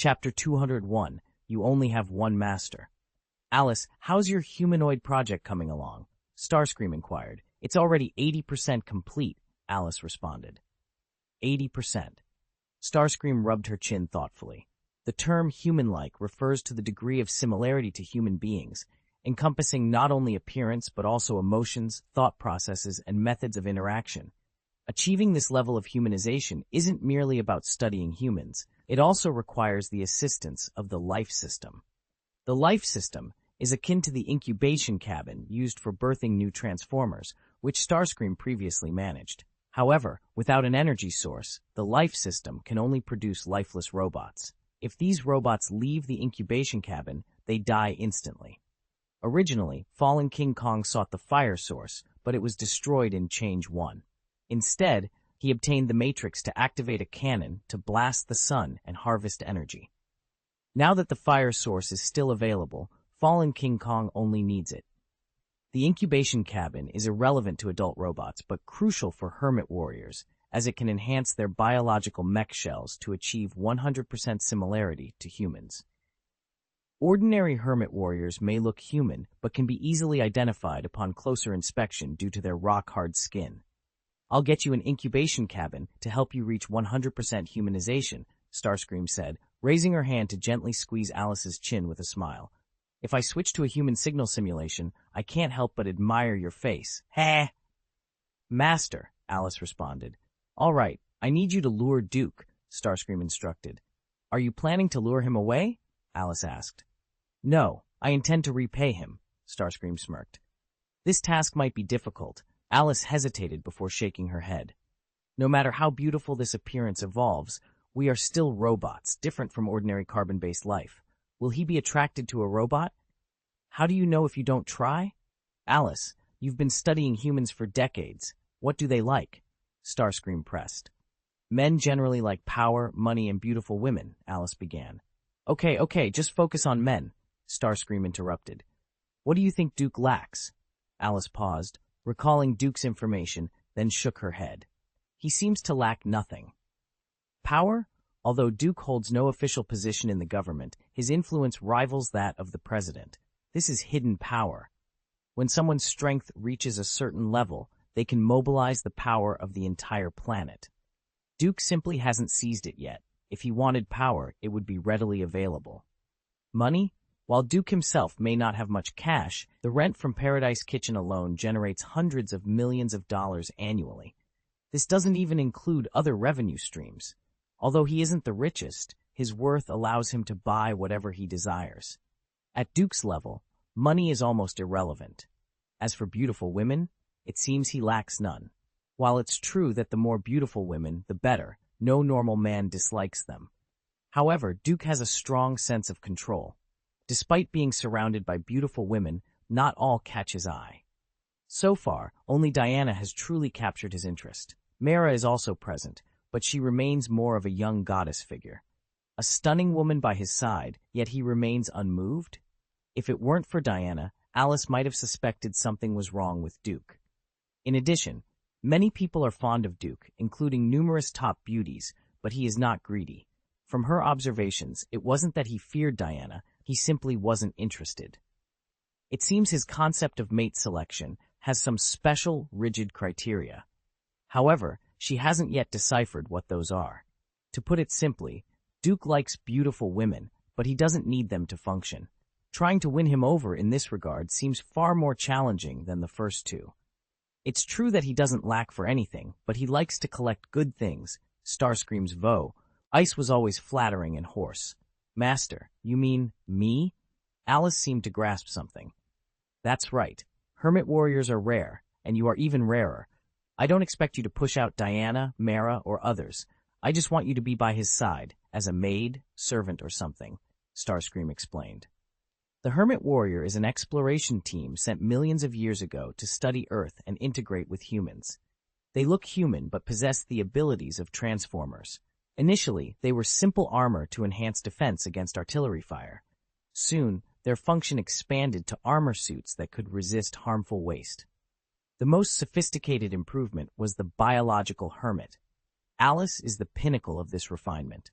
Chapter 201, You Only Have One Master. Alice, how's your humanoid project coming along? Starscream inquired. It's already 80% complete, Alice responded. 80%. Starscream rubbed her chin thoughtfully. The term human-like refers to the degree of similarity to human beings, encompassing not only appearance but also emotions, thought processes, and methods of interaction. Achieving this level of humanization isn't merely about studying humans. It also requires the assistance of the life system. The life system is akin to the incubation cabin used for birthing new transformers, which Starscream previously managed. However, without an energy source, the life system can only produce lifeless robots. If these robots leave the incubation cabin, they die instantly. Originally, Fallen King Kong sought the fire source, but it was destroyed in Change 1. Instead, he obtained the Matrix to activate a cannon to blast the sun and harvest energy. Now that the fire source is still available, Fallen King Kong only needs it. The incubation cabin is irrelevant to adult robots, but crucial for hermit warriors, as it can enhance their biological mech shells to achieve 100% similarity to humans. Ordinary hermit warriors may look human, but can be easily identified upon closer inspection due to their rock-hard skin. I'll get you an incubation cabin to help you reach 100% humanization, Starscream said, raising her hand to gently squeeze Alice's chin with a smile. If I switch to a human signal simulation, I can't help but admire your face. Heh! Master, Alice responded. All right, I need you to lure Duke, Starscream instructed. Are you planning to lure him away? Alice asked. No, I intend to repay him, Starscream smirked. This task might be difficult. Alice hesitated before shaking her head. No matter how beautiful this appearance evolves, we are still robots, different from ordinary carbon-based life. Will he be attracted to a robot? How do you know if you don't try? Alice, you've been studying humans for decades. What do they like? Starscream pressed. Men generally like power, money, and beautiful women, Alice began. Okay, just focus on men, Starscream interrupted. What do you think Duke lacks? Alice paused, recalling Duke's information, then shook her head. He seems to lack nothing. Power? Although Duke holds no official position in the government, his influence rivals that of the president. This is hidden power. When someone's strength reaches a certain level, they can mobilize the power of the entire planet. Duke simply hasn't seized it yet. If he wanted power, it would be readily available. Money? While Duke himself may not have much cash, the rent from Paradise Kitchen alone generates hundreds of millions of dollars annually. This doesn't even include other revenue streams. Although he isn't the richest, his worth allows him to buy whatever he desires. At Duke's level, money is almost irrelevant. As for beautiful women, it seems he lacks none. While it's true that the more beautiful women, the better, no normal man dislikes them. However, Duke has a strong sense of control. Despite being surrounded by beautiful women, not all catch his eye. So far, only Diana has truly captured his interest. Mara is also present, but she remains more of a young goddess figure. A stunning woman by his side, yet he remains unmoved? If it weren't for Diana, Alice might have suspected something was wrong with Duke. In addition, many people are fond of Duke, including numerous top beauties, but he is not greedy. From her observations, it wasn't that he feared Diana, he simply wasn't interested. It seems his concept of mate selection has some special, rigid criteria. However, she hasn't yet deciphered what those are. To put it simply, Duke likes beautiful women, but he doesn't need them to function. Trying to win him over in this regard seems far more challenging than the first two. It's true that he doesn't lack for anything, but he likes to collect good things. Starscream's vow. Ice was always flattering and hoarse. Master, you mean me? Alice seemed to grasp something. That's right. Hermit warriors are rare, and you are even rarer. I don't expect you to push out Diana, Mara, or others. I just want you to be by his side, as a maid, servant, or something, Starscream explained. The Hermit Warrior is an exploration team sent millions of years ago to study Earth and integrate with humans. They look human but possess the abilities of transformers. Initially, they were simple armor to enhance defense against artillery fire. Soon, their function expanded to armor suits that could resist harmful waste. The most sophisticated improvement was the biological hermit. Alice is the pinnacle of this refinement.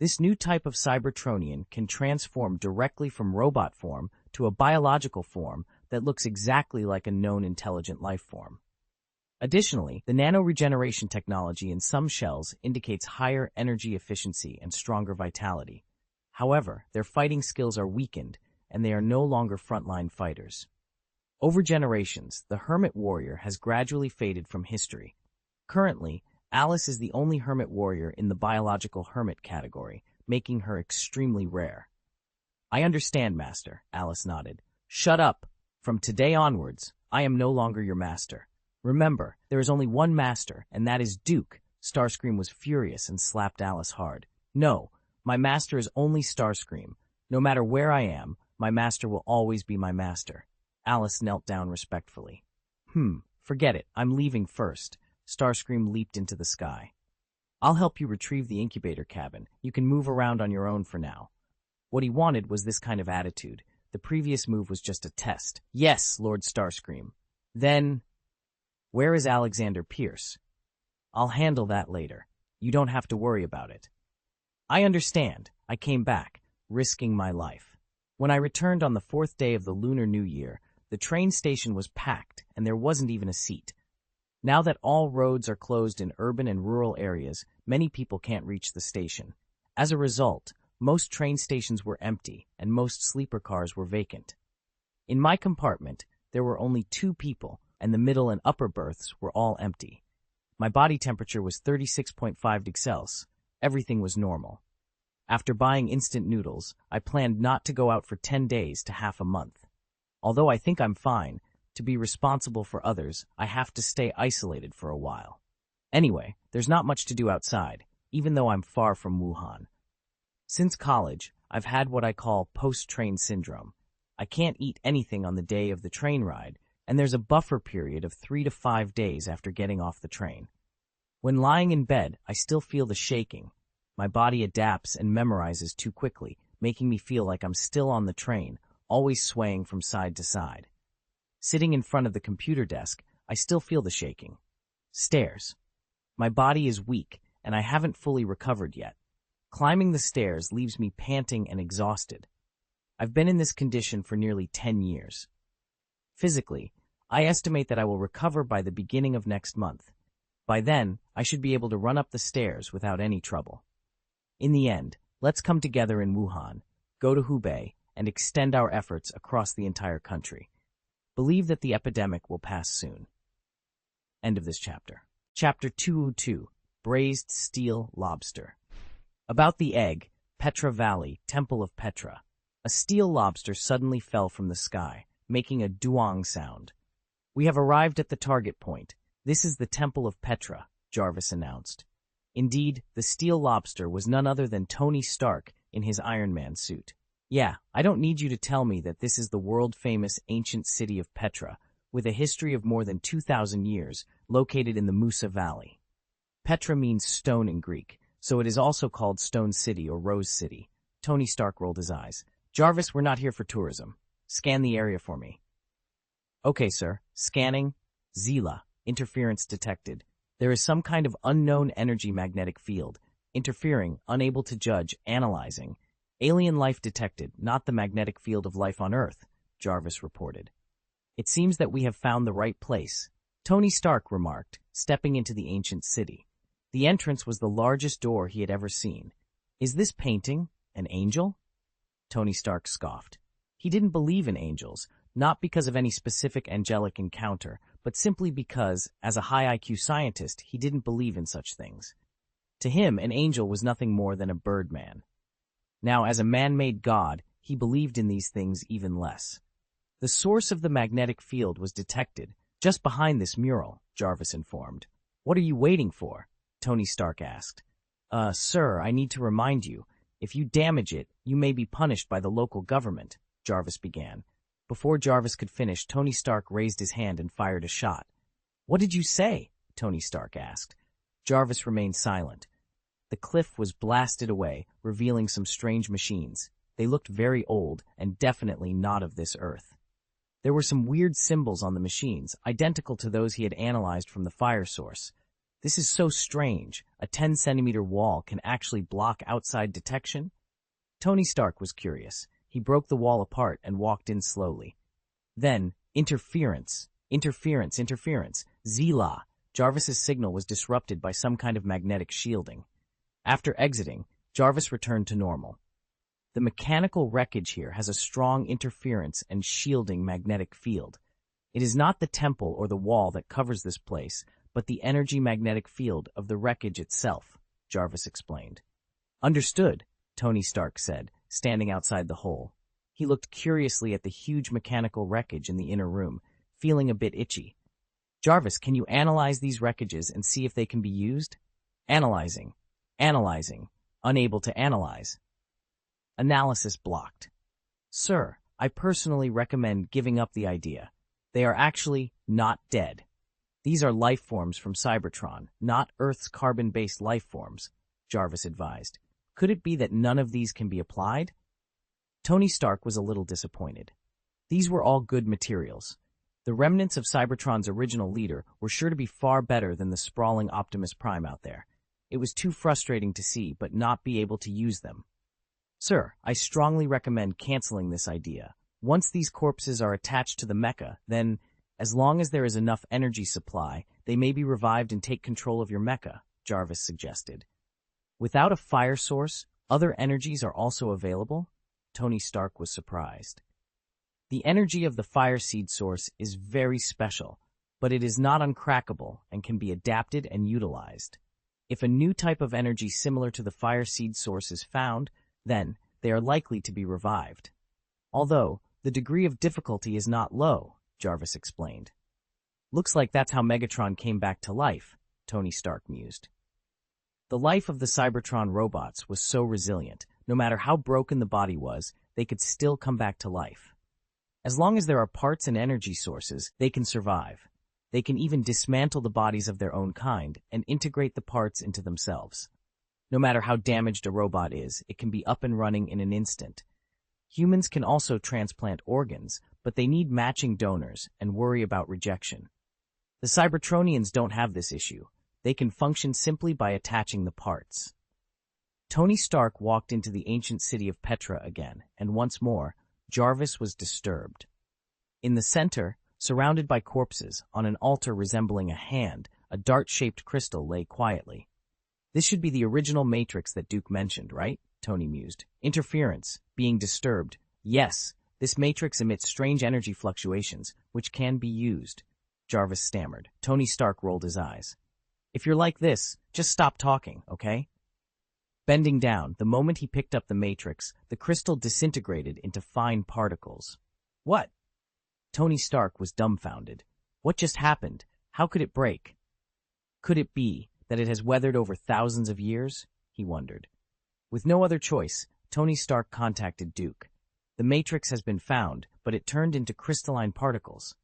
This new type of Cybertronian can transform directly from robot form to a biological form that looks exactly like a known intelligent life form. Additionally, the nano-regeneration technology in some shells indicates higher energy efficiency and stronger vitality. However, their fighting skills are weakened, and they are no longer frontline fighters. Over generations, the Hermit Warrior has gradually faded from history. Currently, Alice is the only Hermit Warrior in the biological Hermit category, making her extremely rare. I understand, Master, Alice nodded. Shut up! From today onwards, I am no longer your master. Remember, there is only one master, and that is Duke. Starscream was furious and slapped Alice hard. No, my master is only Starscream. No matter where I am, my master will always be my master. Alice knelt down respectfully. Forget it, I'm leaving first. Starscream leaped into the sky. I'll help you retrieve the incubator cabin. You can move around on your own for now. What he wanted was this kind of attitude. The previous move was just a test. Yes, Lord Starscream. Then, where is Alexander Pierce? I'll handle that later. You don't have to worry about it. I understand. I came back, risking my life. When I returned on the 4th day of the Lunar New Year, the train station was packed and there wasn't even a seat. Now that all roads are closed in urban and rural areas, many people can't reach the station. As a result, most train stations were empty and most sleeper cars were vacant. In my compartment, there were only 2 people, and the middle and upper berths were all empty. My body temperature was 36.5 degrees Celsius. Everything was normal. After buying instant noodles, I planned not to go out for 10 days to half a month. Although I think I'm fine, to be responsible for others, I have to stay isolated for a while. Anyway, there's not much to do outside, even though I'm far from Wuhan. Since college, I've had what I call post-train syndrome. I can't eat anything on the day of the train ride, and there's a buffer period of 3 to 5 days after getting off the train. When lying in bed, I still feel the shaking. My body adapts and memorizes too quickly, making me feel like I'm still on the train, always swaying from side to side. Sitting in front of the computer desk, I still feel the shaking. Stairs. My body is weak, and I haven't fully recovered yet. Climbing the stairs leaves me panting and exhausted. I've been in this condition for nearly 10 years. Physically, I estimate that I will recover by the beginning of next month. By then, I should be able to run up the stairs without any trouble. In the end, let's come together in Wuhan, go to Hubei, and extend our efforts across the entire country. Believe that the epidemic will pass soon. End of this chapter. Chapter 202, Braised Steel Lobster. About the egg, Petra Valley, Temple of Petra. A steel lobster suddenly fell from the sky, making a duong sound. We have arrived at the target point. This is the Temple of Petra, Jarvis announced. Indeed, the steel lobster was none other than Tony Stark in his Iron Man suit. Yeah, I don't need you to tell me that this is the world-famous ancient city of Petra, with a history of more than 2,000 years, located in the Musa Valley. Petra means stone in Greek, so it is also called Stone City or Rose City. Tony Stark rolled his eyes. Jarvis, we're not here for tourism. Scan the area for me. Okay, sir. Scanning. Zila. Interference detected. There is some kind of unknown energy magnetic field. Interfering, unable to judge, analyzing. Alien life detected, not the magnetic field of life on Earth, Jarvis reported. It seems that we have found the right place, Tony Stark remarked, stepping into the ancient city. The entrance was the largest door he had ever seen. Is this painting an angel? Tony Stark scoffed. He didn't believe in angels, not because of any specific angelic encounter, but simply because, as a high IQ scientist, he didn't believe in such things. To him, an angel was nothing more than a birdman. Now, as a man-made god, he believed in these things even less. The source of the magnetic field was detected, just behind this mural, Jarvis informed. What are you waiting for? Tony Stark asked. Sir, I need to remind you, if you damage it, you may be punished by the local government, Jarvis began. Before Jarvis could finish, Tony Stark raised his hand and fired a shot. What did you say? Tony Stark asked. Jarvis remained silent. The cliff was blasted away, revealing some strange machines. They looked very old and definitely not of this earth. There were some weird symbols on the machines, identical to those he had analyzed from the fire source. This is so strange. A 10-centimeter wall can actually block outside detection? Tony Stark was curious. He broke the wall apart and walked in slowly. Then, interference. Zila. Jarvis's signal was disrupted by some kind of magnetic shielding. After exiting, Jarvis returned to normal. The mechanical wreckage here has a strong interference and shielding magnetic field. It is not the temple or the wall that covers this place, but the energy magnetic field of the wreckage itself, Jarvis explained. Understood, Tony Stark said, standing outside the hole. He looked curiously at the huge mechanical wreckage in the inner room, feeling a bit itchy. Jarvis, can you analyze these wreckages and see if they can be used? Analyzing. Unable to analyze. Analysis blocked. Sir, I personally recommend giving up the idea. They are actually not dead. These are life forms from Cybertron, not Earth's carbon-based life forms, Jarvis advised. Could it be that none of these can be applied? Tony Stark was a little disappointed. These were all good materials. The remnants of Cybertron's original leader were sure to be far better than the sprawling Optimus Prime out there. It was too frustrating to see, but not be able to use them. Sir, I strongly recommend canceling this idea. Once these corpses are attached to the mecha, then, as long as there is enough energy supply, they may be revived and take control of your mecha, Jarvis suggested. Without a fire source, other energies are also available? Tony Stark was surprised. The energy of the fire seed source is very special, but it is not uncrackable and can be adapted and utilized. If a new type of energy similar to the fire seed source is found, then they are likely to be revived. Although, the degree of difficulty is not low, Jarvis explained. Looks like that's how Megatron came back to life, Tony Stark mused. The life of the Cybertron robots was so resilient, no matter how broken the body was, they could still come back to life. As long as there are parts and energy sources, they can survive. They can even dismantle the bodies of their own kind and integrate the parts into themselves. No matter how damaged a robot is, it can be up and running in an instant. Humans can also transplant organs, but they need matching donors and worry about rejection. The Cybertronians don't have this issue. They can function simply by attaching the parts. Tony Stark walked into the ancient city of Petra again, and once more, Jarvis was disturbed. In the center, surrounded by corpses, on an altar resembling a hand, a dart-shaped crystal lay quietly. This should be the original matrix that Duke mentioned, right? Tony mused. Interference, being disturbed. Yes, this matrix emits strange energy fluctuations, which can be used. Jarvis stammered. Tony Stark rolled his eyes. If you're like this, just stop talking, okay? Bending down, the moment he picked up the matrix, the crystal disintegrated into fine particles. What? Tony Stark was dumbfounded. What just happened? How could it break? Could it be that it has weathered over thousands of years? He wondered. With no other choice, Tony Stark contacted Duke. The matrix has been found, but it turned into crystalline particles.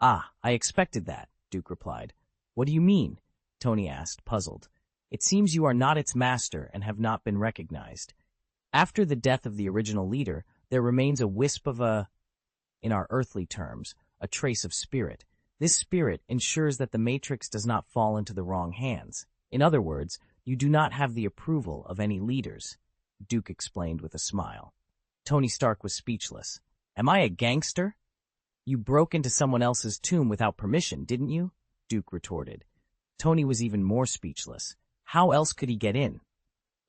Ah, I expected that, Duke replied. What do you mean? Tony asked, puzzled. It seems you are not its master and have not been recognized. After the death of the original leader, there remains a wisp of in our earthly terms, a trace of spirit. This spirit ensures that the matrix does not fall into the wrong hands. In other words, you do not have the approval of any leaders, Duke explained with a smile. Tony Stark was speechless. Am I a gangster? You broke into someone else's tomb without permission, didn't you? Duke retorted. Tony was even more speechless. How else could he get in?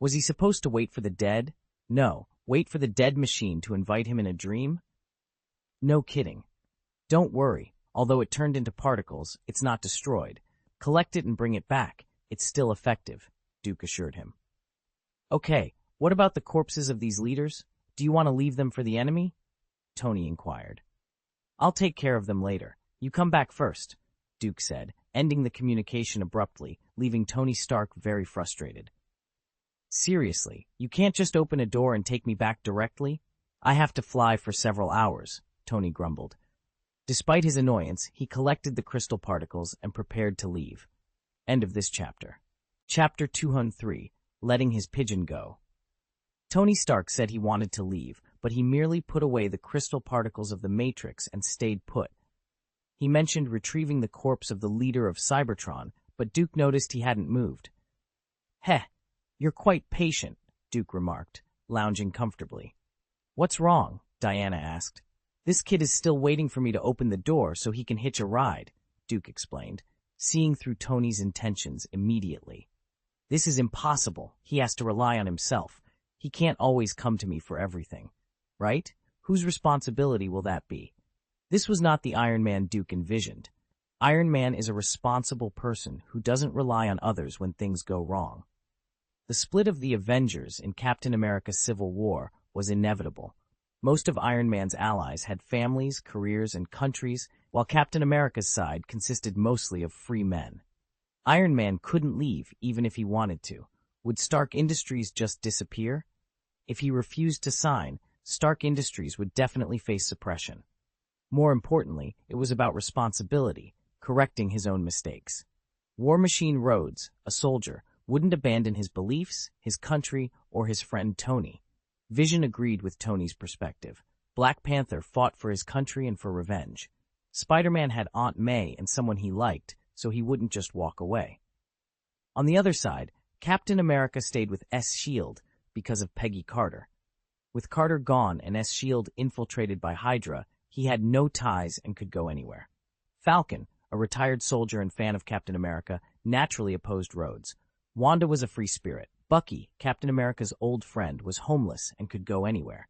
Was he supposed to wait for the dead? No, wait for the dead machine to invite him in a dream? No kidding. Don't worry. Although it turned into particles, it's not destroyed. Collect it and bring it back. It's still effective, Duke assured him. Okay, what about the corpses of these leaders? Do you want to leave them for the enemy? Tony inquired. I'll take care of them later. You come back first, Duke said, ending the communication abruptly, leaving Tony Stark very frustrated. Seriously, you can't just open a door and take me back directly? I have to fly for several hours, Tony grumbled. Despite his annoyance, he collected the crystal particles and prepared to leave. End of this chapter. Chapter 203, Letting His Pigeon Go. Tony Stark said he wanted to leave, but he merely put away the crystal particles of the Matrix and stayed put. He mentioned retrieving the corpse of the leader of Cybertron, but Duke noticed he hadn't moved. "Heh, you're quite patient," Duke remarked, lounging comfortably. "What's wrong?" Diana asked. "This kid is still waiting for me to open the door so he can hitch a ride," Duke explained, seeing through Tony's intentions immediately. "This is impossible. He has to rely on himself. He can't always come to me for everything. Right? Whose responsibility will that be?" This was not the Iron Man Duke envisioned. Iron Man is a responsible person who doesn't rely on others when things go wrong. The split of the Avengers in Captain America Civil War was inevitable. Most of Iron Man's allies had families, careers, and countries, while Captain America's side consisted mostly of free men. Iron Man couldn't leave even if he wanted to. Would Stark Industries just disappear? If he refused to sign, Stark Industries would definitely face suppression. More importantly, it was about responsibility, correcting his own mistakes. War Machine Rhodes, a soldier, wouldn't abandon his beliefs, his country, or his friend Tony. Vision agreed with Tony's perspective. Black Panther fought for his country and for revenge. Spider-Man had Aunt May and someone he liked, so he wouldn't just walk away. On the other side, Captain America stayed with S.H.I.E.L.D. because of Peggy Carter. With Carter gone and S.H.I.E.L.D. infiltrated by Hydra, he had no ties and could go anywhere. Falcon, a retired soldier and fan of Captain America, naturally opposed Rhodes. Wanda was a free spirit. Bucky, Captain America's old friend, was homeless and could go anywhere.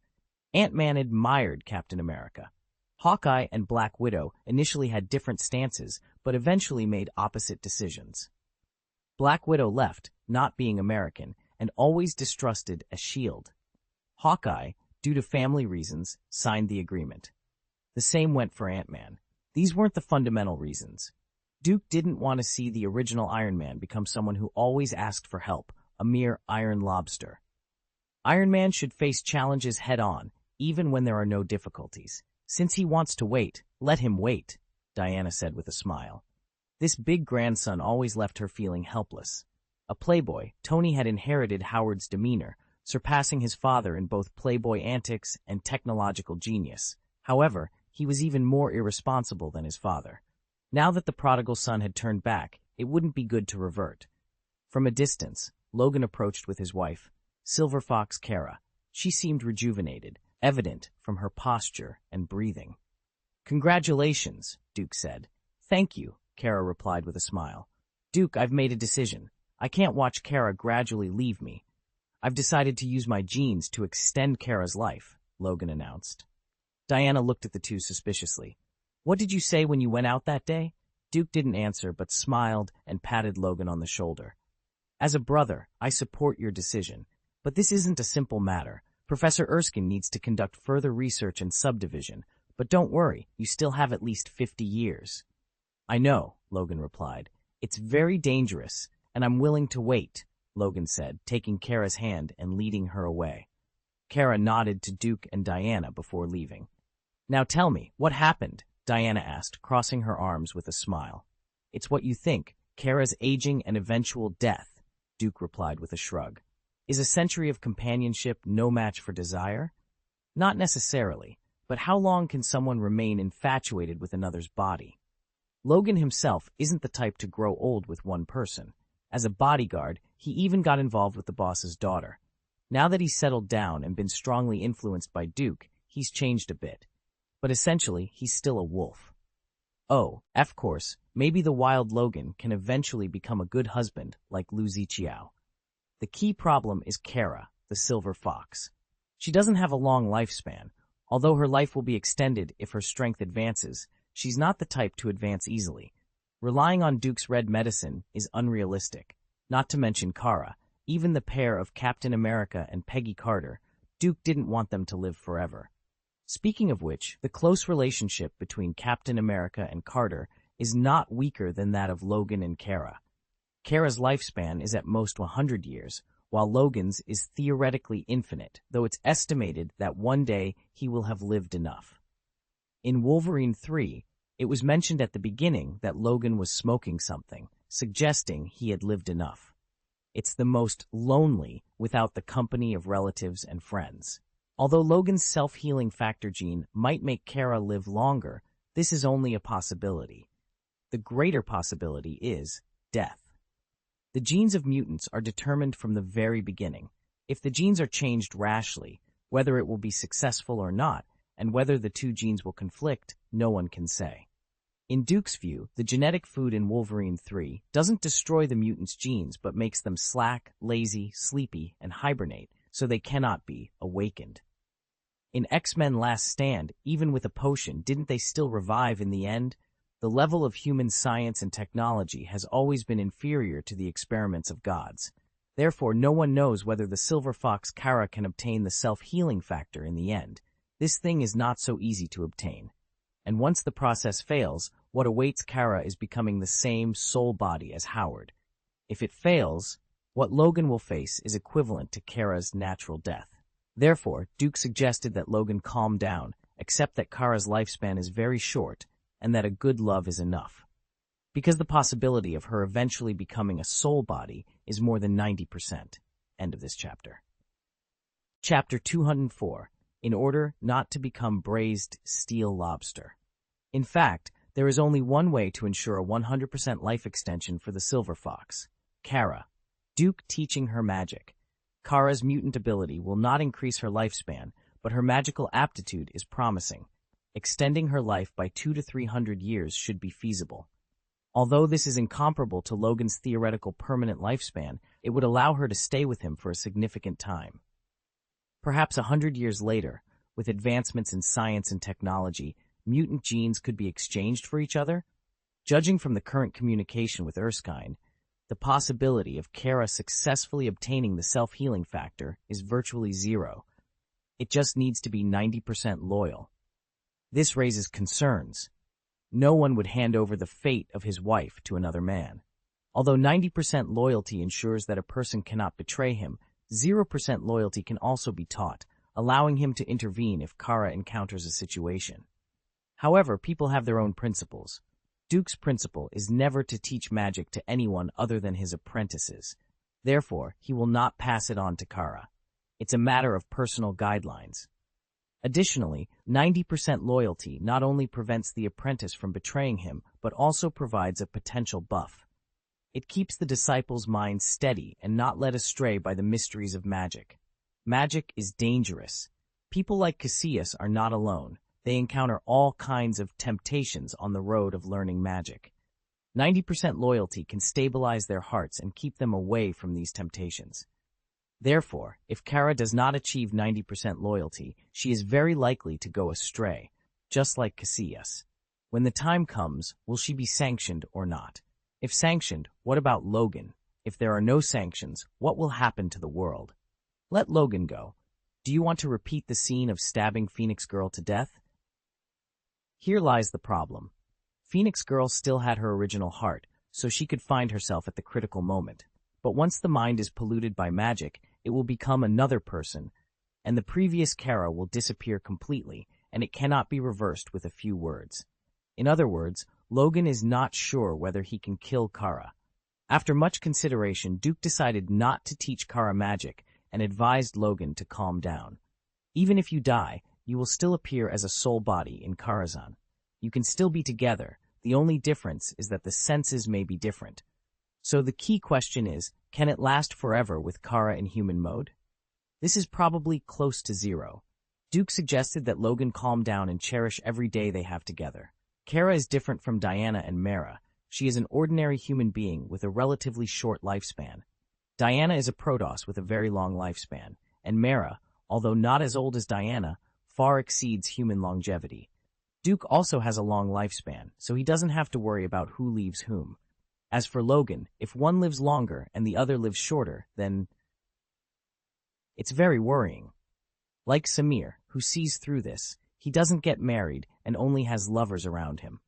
Ant-Man admired Captain America. Hawkeye and Black Widow initially had different stances, but eventually made opposite decisions. Black Widow left, not being American, and always distrusted S.H.I.E.L.D. Hawkeye, due to family reasons, signed the agreement. The same went for Ant-Man. These weren't the fundamental reasons. Duke didn't want to see the original Iron Man become someone who always asked for help, a mere iron lobster. Iron Man should face challenges head-on, even when there are no difficulties. Since he wants to wait, let him wait, Diana said with a smile. This big grandson always left her feeling helpless. A playboy, Tony had inherited Howard's demeanor, surpassing his father in both playboy antics and technological genius. However, he was even more irresponsible than his father. Now that the prodigal son had turned back, it wouldn't be good to revert. From a distance, Logan approached with his wife, Silver Fox Kara. She seemed rejuvenated, evident from her posture and breathing. "Congratulations," Duke said. "Thank you," Kara replied with a smile. "Duke, I've made a decision. I can't watch Kara gradually leave me. I've decided to use my genes to extend Kara's life," Logan announced. Diana looked at the two suspiciously. "What did you say when you went out that day?" Duke didn't answer, but smiled and patted Logan on the shoulder. "As a brother, I support your decision, but this isn't a simple matter. Professor Erskine needs to conduct further research and subdivision, but don't worry, you still have at least 50 years. "I know," Logan replied. "It's very dangerous, and I'm willing to wait," Logan said, taking Kara's hand and leading her away. Kara nodded to Duke and Diana before leaving. "Now tell me, what happened?" Diana asked, crossing her arms with a smile. "It's what you think, Kara's aging and eventual death," Duke replied with a shrug. "Is a century of companionship no match for desire? Not necessarily, but how long can someone remain infatuated with another's body? Logan himself isn't the type to grow old with one person. As a bodyguard, he even got involved with the boss's daughter. Now that he's settled down and been strongly influenced by Duke, he's changed a bit. But essentially, he's still a wolf. Oh, of course, maybe the wild Logan can eventually become a good husband like Lu Ziqiao. The key problem is Kara, the silver fox. She doesn't have a long lifespan. Although her life will be extended if her strength advances, she's not the type to advance easily. Relying on Duke's red medicine is unrealistic. Not to mention Kara, even the pair of Captain America and Peggy Carter, Duke didn't want them to live forever. Speaking of which, the close relationship between Captain America and Carter is not weaker than that of Logan and Kara. Kara's lifespan is at most 100 years, while Logan's is theoretically infinite, though it's estimated that one day he will have lived enough. In Wolverine 3, it was mentioned at the beginning that Logan was smoking something, suggesting he had lived enough. It's the most lonely without the company of relatives and friends. Although Logan's self-healing factor gene might make Kara live longer, this is only a possibility. The greater possibility is death. The genes of mutants are determined from the very beginning. If the genes are changed rashly, whether it will be successful or not, and whether the two genes will conflict, no one can say. In Duke's view, the genetic food in Wolverine 3 doesn't destroy the mutants' genes but makes them slack, lazy, sleepy, and hibernate, so they cannot be awakened. In X-Men Last Stand, even with a potion, didn't they still revive in the end? The level of human science and technology has always been inferior to the experiments of gods. Therefore, no one knows whether the Silver Fox Kara can obtain the self-healing factor in the end. This thing is not so easy to obtain. And once the process fails, what awaits Kara is becoming the same soul body as Howard. If it fails, what Logan will face is equivalent to Kara's natural death. Therefore, Duke suggested that Logan calm down, accept that Kara's lifespan is very short, and that a good love is enough. Because the possibility of her eventually becoming a soul body is more than 90%. End of this chapter. Chapter 204. In order not to become braised steel lobster. In fact, there is only one way to ensure a 100% life extension for the Silver Fox. Kara. Duke teaching her magic. Kara's mutant ability will not increase her lifespan, but her magical aptitude is promising. Extending her life by 200 to 300 years should be feasible. Although this is incomparable to Logan's theoretical permanent lifespan, it would allow her to stay with him for a significant time. Perhaps 100 years later, with advancements in science and technology, mutant genes could be exchanged for each other? Judging from the current communication with Erskine, the possibility of Kara successfully obtaining the self-healing factor is virtually zero. It just needs to be 90% loyal. This raises concerns. No one would hand over the fate of his wife to another man. Although 90% loyalty ensures that a person cannot betray him, 0% loyalty can also be taught, allowing him to intervene if Kara encounters a situation. However, people have their own principles. Duke's principle is never to teach magic to anyone other than his apprentices. Therefore, he will not pass it on to Kara. It's a matter of personal guidelines. Additionally, 90% loyalty not only prevents the apprentice from betraying him, but also provides a potential buff. It keeps the disciple's mind steady and not led astray by the mysteries of magic. Magic is dangerous. People like Casillas are not alone. They encounter all kinds of temptations on the road of learning magic. 90% loyalty can stabilize their hearts and keep them away from these temptations. Therefore, if Kara does not achieve 90% loyalty, she is very likely to go astray, just like Casillas. When the time comes, will she be sanctioned or not? If sanctioned, what about Logan? If there are no sanctions, what will happen to the world? Let Logan go. Do you want to repeat the scene of stabbing Phoenix Girl to death? Here lies the problem. Phoenix Girl still had her original heart, so she could find herself at the critical moment. But once the mind is polluted by magic, it will become another person, and the previous Kara will disappear completely, and it cannot be reversed with a few words. In other words, Logan is not sure whether he can kill Kara. After much consideration, Duke decided not to teach Kara magic and advised Logan to calm down. Even if you die, you will still appear as a soul body in Karazhan. You can still be together. The only difference is that the senses may be different. So the key question is, can it last forever with Kara in human mode? This is probably close to zero. Duke suggested that Logan calm down and cherish every day they have together. Kara is different from Diana and Mara. She is an ordinary human being with a relatively short lifespan. Diana is a Protoss with a very long lifespan, and Mara, although not as old as Diana, far exceeds human longevity. Duke also has a long lifespan, so he doesn't have to worry about who leaves whom. As for Logan, if one lives longer and the other lives shorter, then it's very worrying. Like Samir, who sees through this, he doesn't get married and only has lovers around him.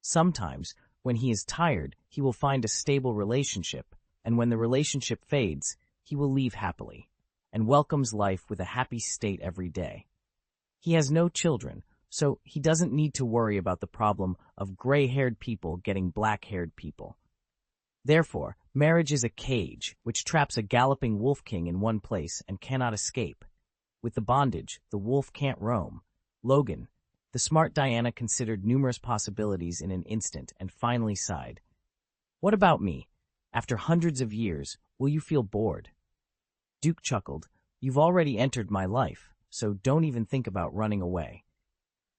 Sometimes, when he is tired, he will find a stable relationship, and when the relationship fades, he will leave happily, and welcomes life with a happy state every day. He has no children, so he doesn't need to worry about the problem of gray-haired people getting black-haired people. Therefore, marriage is a cage which traps a galloping wolf king in one place and cannot escape. With the bondage, the wolf can't roam. Logan, the smart Diana, considered numerous possibilities in an instant and finally sighed. What about me? After hundreds of years, will you feel bored? Duke chuckled. You've already entered my life, so don't even think about running away.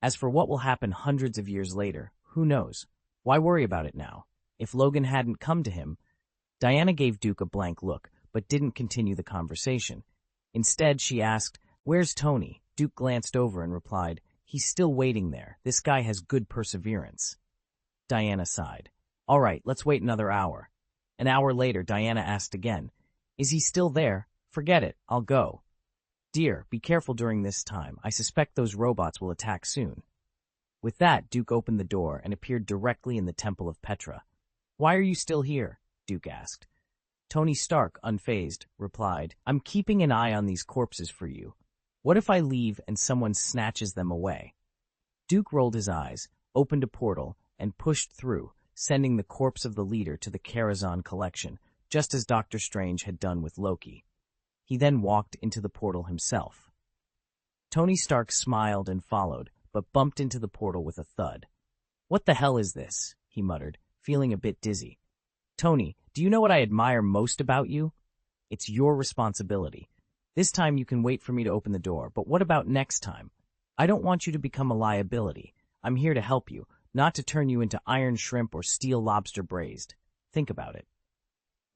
As for what will happen hundreds of years later, who knows? Why worry about it now? If Logan hadn't come to him, Diana gave Duke a blank look, but didn't continue the conversation. Instead, she asked, "Where's Tony?" Duke glanced over and replied, "He's still waiting there. This guy has good perseverance." Diana sighed. "All right, let's wait another hour." An hour later, Diana asked again, "Is he still there? Forget it, I'll go." "Dear, be careful during this time. I suspect those robots will attack soon." With that, Duke opened the door and appeared directly in the Temple of Petra. "Why are you still here?" Duke asked. Tony Stark, unfazed, replied, "I'm keeping an eye on these corpses for you. What if I leave and someone snatches them away?" Duke rolled his eyes, opened a portal, and pushed through, sending the corpse of the leader to the Karazhan collection, just as Doctor Strange had done with Loki. He then walked into the portal himself. Tony Stark smiled and followed, but bumped into the portal with a thud. "What the hell is this?" he muttered, feeling a bit dizzy. "Tony, do you know what I admire most about you? It's your responsibility. This time you can wait for me to open the door, but what about next time? I don't want you to become a liability. I'm here to help you, not to turn you into iron shrimp or steel lobster braised. Think about it."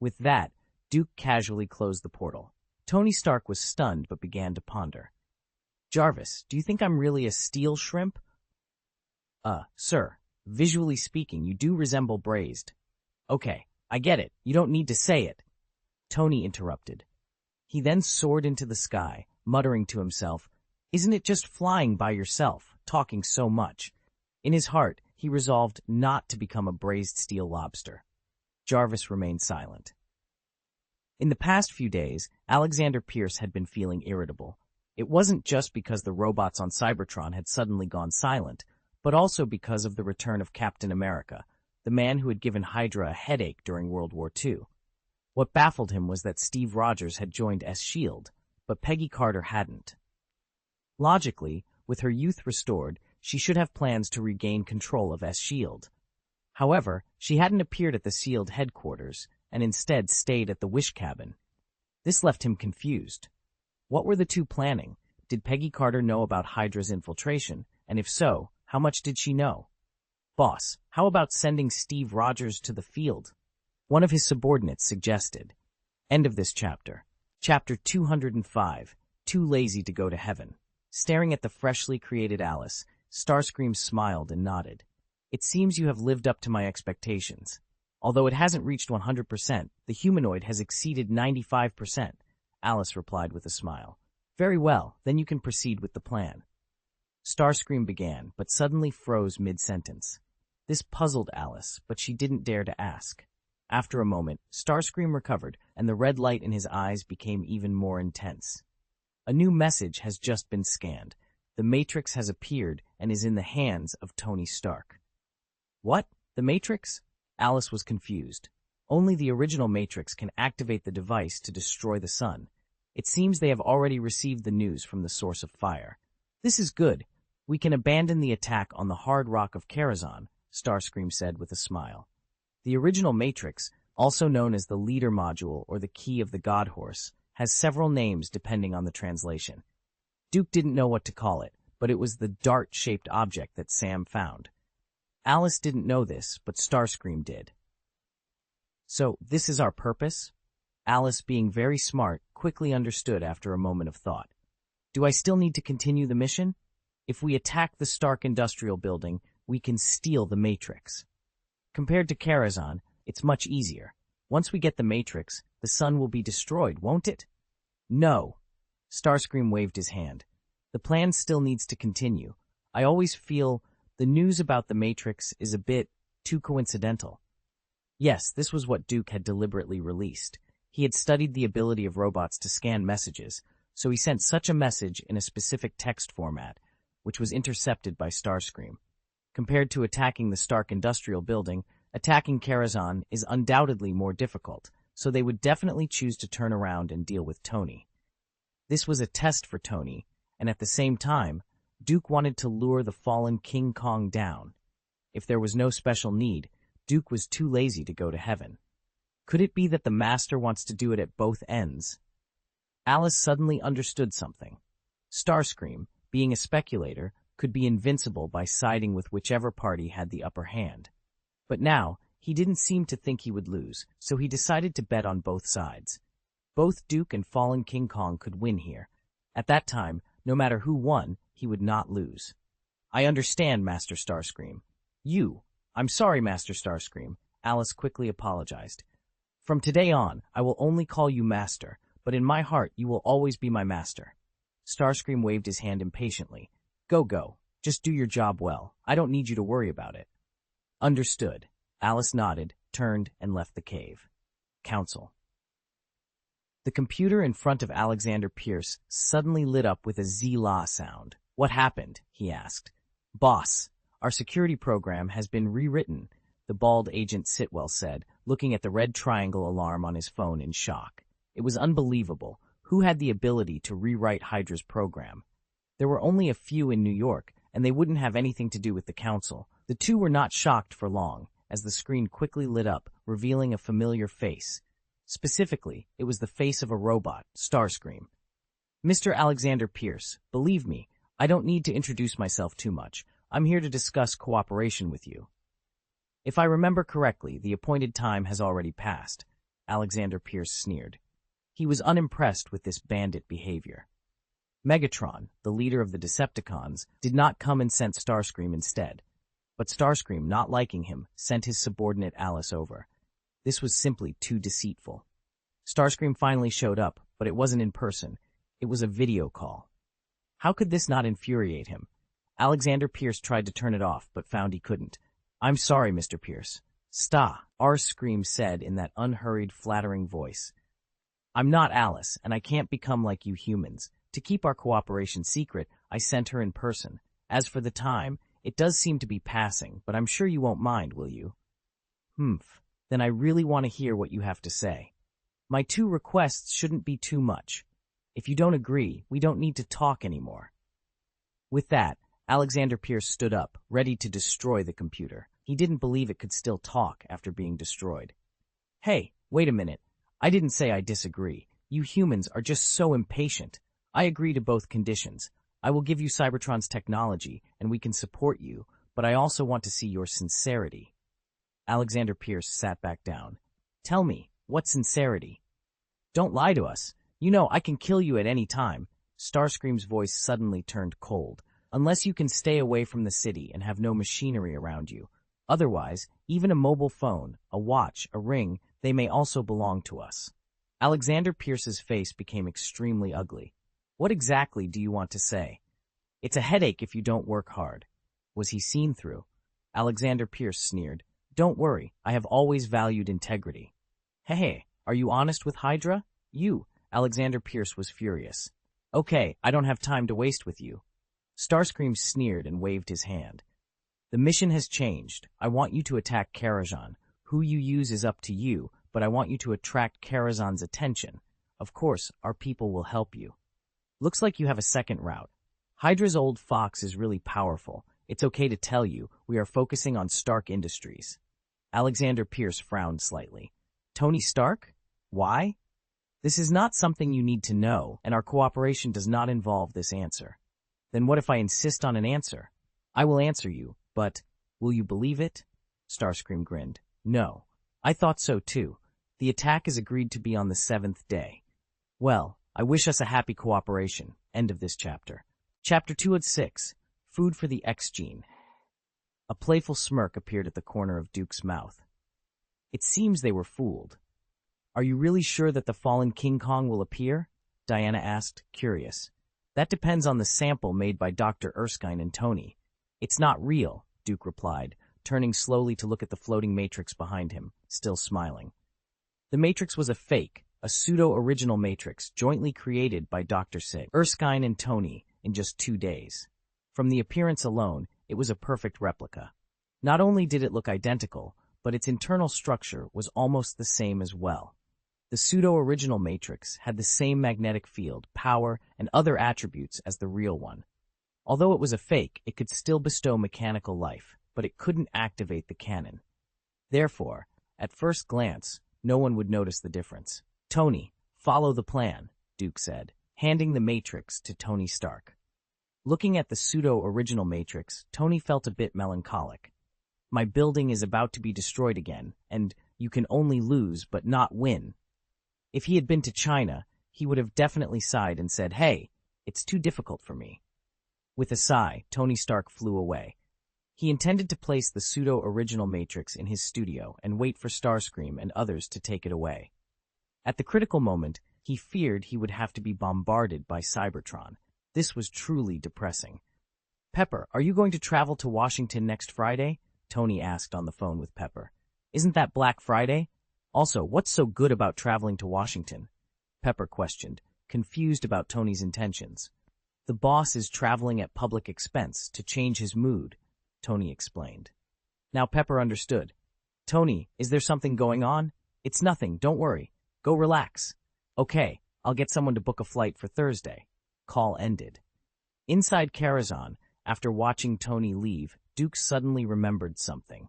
With that, Duke casually closed the portal. Tony Stark was stunned but began to ponder. "Jarvis, do you think I'm really a steel shrimp?" Sir, visually speaking, you do resemble braised." "Okay, I get it. You don't need to say it." Tony interrupted. He then soared into the sky, muttering to himself, "Isn't it just flying by yourself, talking so much?" In his heart, he resolved not to become a braised steel lobster. Jarvis remained silent. In the past few days, Alexander Pierce had been feeling irritable. It wasn't just because the robots on Cybertron had suddenly gone silent, but also because of the return of Captain America, the man who had given Hydra a headache during World War II. What baffled him was that Steve Rogers had joined S.H.I.E.L.D., but Peggy Carter hadn't. Logically, with her youth restored, she should have plans to regain control of S.H.I.E.L.D. However, she hadn't appeared at the S.H.I.E.L.D. headquarters, and instead stayed at the Wish Cabin. This left him confused. What were the two planning? Did Peggy Carter know about Hydra's infiltration, and if so, how much did she know? "Boss, how about sending Steve Rogers to the field?" one of his subordinates suggested. End of this chapter. Chapter 205, Too Lazy to Go to Heaven. Staring at the freshly created Alice, Starscream smiled and nodded. "It seems you have lived up to my expectations. Although it hasn't reached 100%, the humanoid has exceeded 95%, Alice replied with a smile. "Very well, then you can proceed with the plan." Starscream began, but suddenly froze mid-sentence. This puzzled Alice, but she didn't dare to ask. After a moment, Starscream recovered, and the red light in his eyes became even more intense. "A new message has just been scanned. The Matrix has appeared and is in the hands of Tony Stark." "What? The Matrix?" Alice was confused. Only the original Matrix can activate the device to destroy the sun. It seems they have already received the news from the source of fire. "This is good. We can abandon the attack on the hard rock of Karazhan," Starscream said with a smile. The original Matrix, also known as the Leader Module or the Key of the God Horse, has several names depending on the translation. Duke didn't know what to call it, but it was the dart-shaped object that Sam found. Alice didn't know this, but Starscream did. "So, this is our purpose?" Alice, being very smart, quickly understood after a moment of thought. "Do I still need to continue the mission? If we attack the Stark Industrial Building, we can steal the Matrix. Compared to Karazhan, it's much easier. Once we get the Matrix, the sun will be destroyed, won't it?" "No." Starscream waved his hand. "The plan still needs to continue. I always feel the news about the Matrix is a bit too coincidental." Yes, this was what Duke had deliberately released. He had studied the ability of robots to scan messages, so he sent such a message in a specific text format, which was intercepted by Starscream. Compared to attacking the Stark Industrial Building, attacking Karazhan is undoubtedly more difficult, so they would definitely choose to turn around and deal with Tony. This was a test for Tony, and at the same time, Duke wanted to lure the fallen King Kong down. If there was no special need, Duke was too lazy to go to heaven. Could it be that the master wants to do it at both ends? Alice suddenly understood something. Starscream, being a speculator, could be invincible by siding with whichever party had the upper hand. But now, he didn't seem to think he would lose, so he decided to bet on both sides. Both Duke and Fallen King Kong could win here. At that time, no matter who won, he would not lose. I understand, Master Starscream. I'm sorry, Master Starscream. Alice quickly apologized. From today on, I will only call you Master, but in my heart you will always be my master. Starscream waved his hand impatiently. Go. Just do your job well. I don't need you to worry about it. Understood. Alice nodded, turned, and left the cave. Council. The computer in front of Alexander Pierce suddenly lit up with a Z-la sound. What happened? He asked. Boss, our security program has been rewritten, the bald agent Sitwell said, looking at the red triangle alarm on his phone in shock. It was unbelievable. Who had the ability to rewrite Hydra's program? There were only a few in New York, and they wouldn't have anything to do with the council. The two were not shocked for long, as the screen quickly lit up, revealing a familiar face. Specifically, it was the face of a robot, Starscream. Mr. Alexander Pierce, believe me, I don't need to introduce myself too much. I'm here to discuss cooperation with you. If I remember correctly, the appointed time has already passed, Alexander Pierce sneered. He was unimpressed with this bandit behavior. Megatron, the leader of the Decepticons, did not come and sent Starscream instead. But Starscream, not liking him, sent his subordinate Alice over. This was simply too deceitful. Starscream finally showed up, but it wasn't in person. It was a video call. How could this not infuriate him? Alexander Pierce tried to turn it off, but found he couldn't. I'm sorry, Mr. Pierce. Starscream said in that unhurried, flattering voice. I'm not Alice, and I can't become like you humans. To keep our cooperation secret, I sent her in person. As for the time, it does seem to be passing, but I'm sure you won't mind, will you? Then I really want to hear what you have to say. My 2 requests shouldn't be too much. If you don't agree, we don't need to talk anymore. With that, Alexander Pierce stood up, ready to destroy the computer. He didn't believe it could still talk after being destroyed. Hey, wait a minute. I didn't say I disagree. You humans are just so impatient. I agree to both conditions. I will give you Cybertron's technology, and we can support you, but I also want to see your sincerity. Alexander Pierce sat back down. Tell me, what sincerity? Don't lie to us. You know I can kill you at any time. Starscream's voice suddenly turned cold. Unless you can stay away from the city and have no machinery around you. Otherwise, even a mobile phone, a watch, a ring, they may also belong to us. Alexander Pierce's face became extremely ugly. What exactly do you want to say? It's a headache if you don't work hard. Was he seen through? Alexander Pierce sneered. Don't worry, I have always valued integrity. Hey, are you honest with Hydra? Alexander Pierce was furious. Okay, I don't have time to waste with you. Starscream sneered and waved his hand. The mission has changed. I want you to attack Karazhan. Who you use is up to you, but I want you to attract Karazhan's attention. Of course, our people will help you. Looks like you have a second route. Hydra's old fox is really powerful. It's okay to tell you, we are focusing on Stark Industries. Alexander Pierce frowned slightly. Tony Stark? Why? This is not something you need to know, and our cooperation does not involve this answer. Then what if I insist on an answer? I will answer you, but will you believe it? Starscream grinned. No. I thought so too. The attack is agreed to be on the 7th day. Well, I wish us a happy cooperation. End of this chapter. Chapter 206. Food for the X-Gene. A playful smirk appeared at the corner of Duke's mouth. It seems they were fooled. Are you really sure that the fallen King Kong will appear? Diana asked, curious. That depends on the sample made by Dr. Erskine and Tony. It's not real, Duke replied, turning slowly to look at the floating matrix behind him, still smiling. The matrix was a fake, a pseudo-original matrix jointly created by Dr. Erskine and Tony in just 2 days. From the appearance alone, it was a perfect replica. Not only did it look identical, but its internal structure was almost the same as well. The pseudo-original matrix had the same magnetic field, power, and other attributes as the real one. Although it was a fake, it could still bestow mechanical life, but it couldn't activate the cannon. Therefore, at first glance, no one would notice the difference. Tony, follow the plan, Duke said, handing the matrix to Tony Stark. Looking at the pseudo-original matrix, Tony felt a bit melancholic. My building is about to be destroyed again, and you can only lose but not win. If he had been to China, he would have definitely sighed and said, "Hey, it's too difficult for me." With a sigh, Tony Stark flew away. He intended to place the pseudo-original matrix in his studio and wait for Starscream and others to take it away. At the critical moment, he feared he would have to be bombarded by Cybertron. This was truly depressing. "Pepper, are you going to travel to Washington next Friday?" Tony asked on the phone with Pepper. "Isn't that Black Friday? Also, what's so good about traveling to Washington?" Pepper questioned, confused about Tony's intentions. "The boss is traveling at public expense to change his mood," Tony explained. Now Pepper understood. "Tony, is there something going on?" "It's nothing, don't worry. Go relax." "Okay, I'll get someone to book a flight for Thursday." Call ended. Inside Karazhan, after watching Tony leave, Duke suddenly remembered something.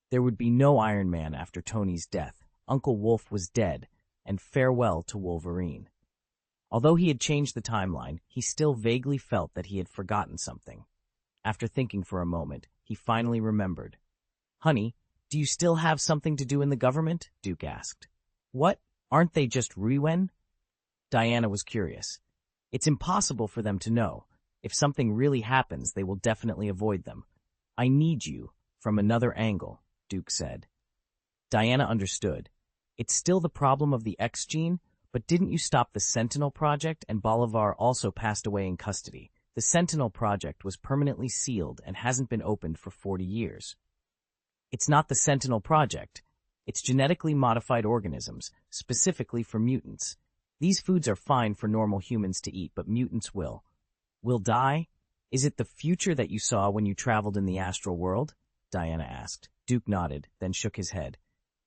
There would be no Iron Man after Tony's death. Uncle Wolf was dead, and farewell to Wolverine. Although he had changed the timeline, he still vaguely felt that he had forgotten something. After thinking for a moment, he finally remembered. "Honey, do you still have something to do in the government?" Duke asked. "What? Aren't they just Riwen?" Diana was curious. "It's impossible for them to know. If something really happens, they will definitely avoid them. I need you from another angle," Duke said. Diana understood. "It's still the problem of the X gene, but didn't you stop the Sentinel project and Bolivar also passed away in custody? The Sentinel project was permanently sealed and hasn't been opened for 40 years. It's not the Sentinel project. It's genetically modified organisms, specifically for mutants. These foods are fine for normal humans to eat, but mutants will die? Is it the future that you saw when you traveled in the astral world?" Diana asked. Duke nodded, then shook his head.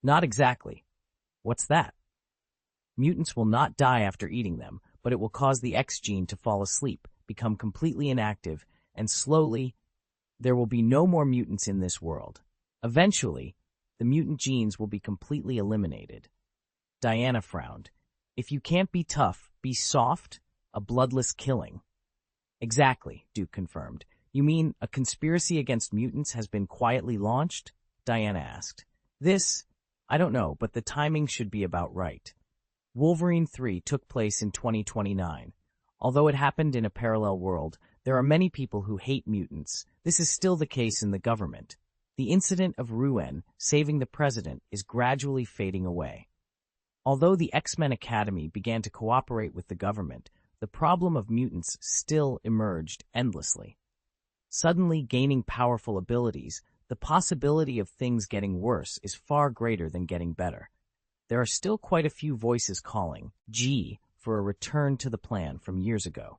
"Not exactly." "What's that?" "Mutants will not die after eating them, but it will cause the X gene to fall asleep, become completely inactive, and slowly, there will be no more mutants in this world. Eventually, the mutant genes will be completely eliminated." Diana frowned. "If you can't be tough, be soft? A bloodless killing." "Exactly," Duke confirmed. "You mean a conspiracy against mutants has been quietly launched?" Diana asked. I don't know, but the timing should be about right. Wolverine 3 took place in 2029. Although it happened in a parallel world, there are many people who hate mutants. This is still the case in the government. The incident of Riwen saving the president is gradually fading away. Although the X-Men Academy began to cooperate with the government, the problem of mutants still emerged endlessly. Suddenly gaining powerful abilities, the possibility of things getting worse is far greater than getting better. There are still quite a few voices calling, for a return to the plan from years ago.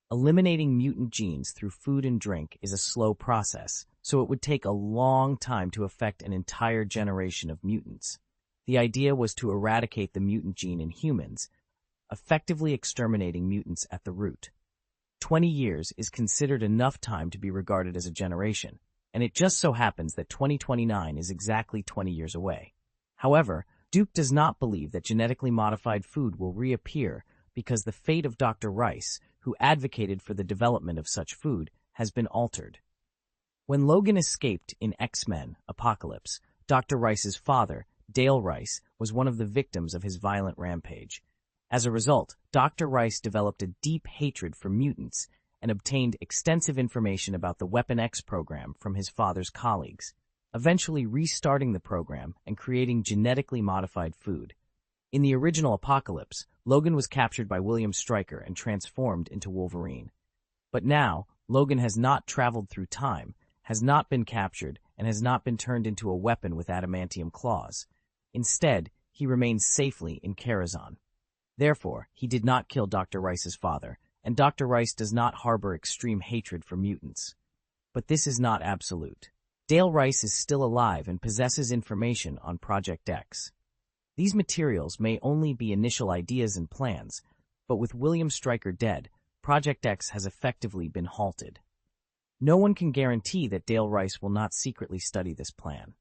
Eliminating mutant genes through food and drink is a slow process, so it would take a long time to affect an entire generation of mutants. The idea was to eradicate the mutant gene in humans, effectively exterminating mutants at the root. 20 years is considered enough time to be regarded as a generation, and it just so happens that 2029 is exactly 20 years away. However, Duke does not believe that genetically modified food will reappear because the fate of Dr. Rice, who advocated for the development of such food, has been altered. When Logan escaped in X-Men Apocalypse, Dr. Rice's father, Dale Rice, was one of the victims of his violent rampage. As a result, Dr. Rice developed a deep hatred for mutants and obtained extensive information about the Weapon X program from his father's colleagues, eventually restarting the program and creating genetically modified food. In the original Apocalypse, Logan was captured by William Stryker and transformed into Wolverine. But now, Logan has not traveled through time, has not been captured, and has not been turned into a weapon with adamantium claws. Instead, he remains safely in Karazhan. Therefore, he did not kill Dr. Rice's father, and Dr. Rice does not harbor extreme hatred for mutants. But this is not absolute. Dale Rice is still alive and possesses information on Project X. These materials may only be initial ideas and plans, but with William Stryker dead, Project X has effectively been halted. No one can guarantee that Dale Rice will not secretly study this plan.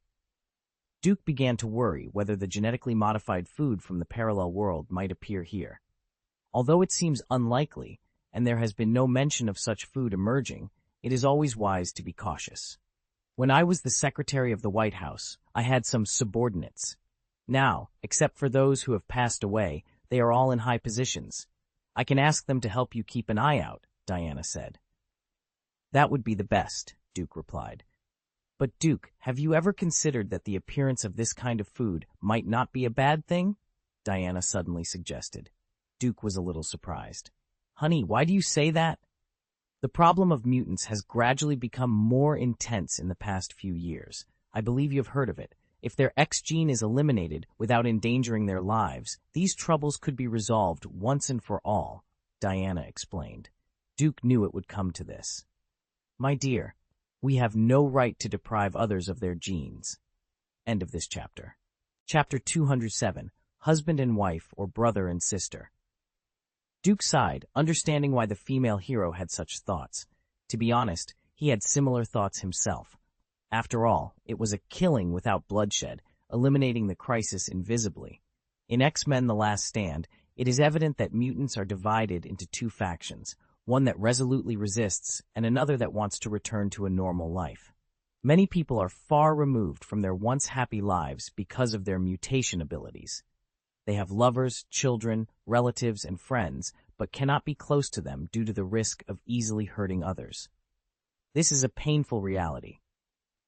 Duke began to worry whether the genetically modified food from the parallel world might appear here. Although it seems unlikely, and there has been no mention of such food emerging, it is always wise to be cautious. When I was the Secretary of the White House, I had some subordinates. Now, except for those who have passed away, they are all in high positions. I can ask them to help you keep an eye out, Diana said. That would be the best, Duke replied. But Duke, have you ever considered that the appearance of this kind of food might not be a bad thing? Diana suddenly suggested. Duke was a little surprised. Honey, why do you say that? The problem of mutants has gradually become more intense in the past few years. I believe you've heard of it. If their X gene is eliminated without endangering their lives, these troubles could be resolved once and for all, Diana explained. Duke knew it would come to this. My dear, we have no right to deprive others of their genes. End of this chapter. Chapter 207, Husband and Wife or Brother and Sister. Duke sighed, understanding why the female hero had such thoughts. To be honest, he had similar thoughts himself. After all, it was a killing without bloodshed, eliminating the crisis invisibly. In X-Men: The Last Stand, it is evident that mutants are divided into two factions, one that resolutely resists and another that wants to return to a normal life. Many people are far removed from their once happy lives because of their mutation abilities. They have lovers, children, relatives, and friends, but cannot be close to them due to the risk of easily hurting others. This is a painful reality.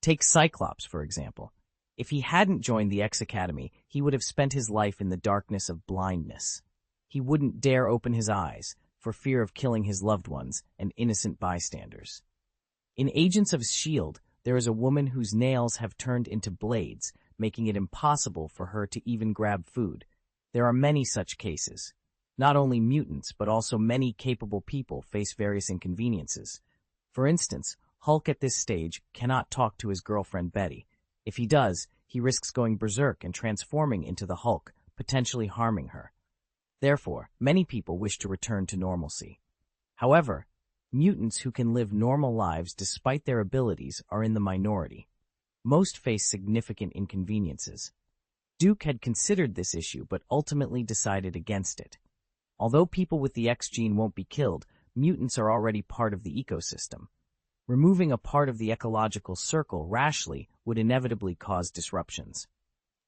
Take Cyclops, for example. If he hadn't joined the X Academy, he would have spent his life in the darkness of blindness. He wouldn't dare open his eyes, for fear of killing his loved ones and innocent bystanders. In Agents of S.H.I.E.L.D., there is a woman whose nails have turned into blades, making it impossible for her to even grab food. There are many such cases. Not only mutants, but also many capable people face various inconveniences. For instance, Hulk at this stage cannot talk to his girlfriend Betty. If he does, he risks going berserk and transforming into the Hulk, potentially harming her. Therefore, many people wish to return to normalcy. However, mutants who can live normal lives despite their abilities are in the minority. Most face significant inconveniences. Duke had considered this issue but ultimately decided against it. Although people with the X gene won't be killed, mutants are already part of the ecosystem. Removing a part of the ecological circle rashly would inevitably cause disruptions.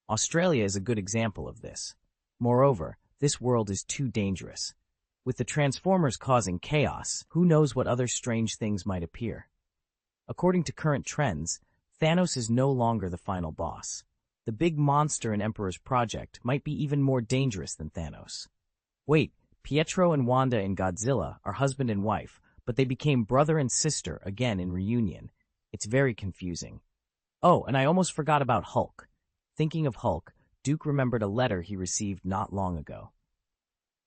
Australia is a good example of this. Moreover, this world is too dangerous. With the Transformers causing chaos, who knows what other strange things might appear. According to current trends, Thanos is no longer the final boss. The big monster in Emperor's project might be even more dangerous than Thanos. Wait, Pietro and Wanda in Godzilla are husband and wife, but they became brother and sister again in Reunion. It's very confusing. Oh, and I almost forgot about Hulk. Thinking of Hulk, Duke remembered a letter he received not long ago.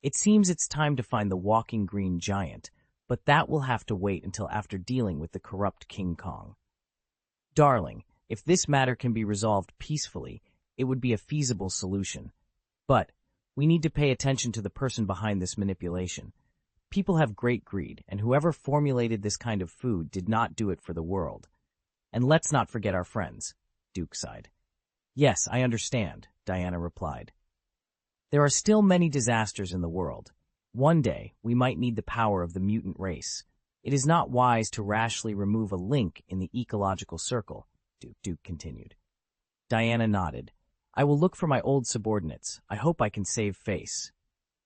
It seems it's time to find the walking green giant, but that will have to wait until after dealing with the corrupt King Kong. Darling, if this matter can be resolved peacefully, it would be a feasible solution. But we need to pay attention to the person behind this manipulation. People have great greed, and whoever formulated this kind of food did not do it for the world. And let's not forget our friends, Duke sighed. Yes, I understand, Diana replied. There are still many disasters in the world. One day, we might need the power of the mutant race. It is not wise to rashly remove a link in the ecological circle, Duke continued. Diana nodded. I will look for my old subordinates. I hope I can save face.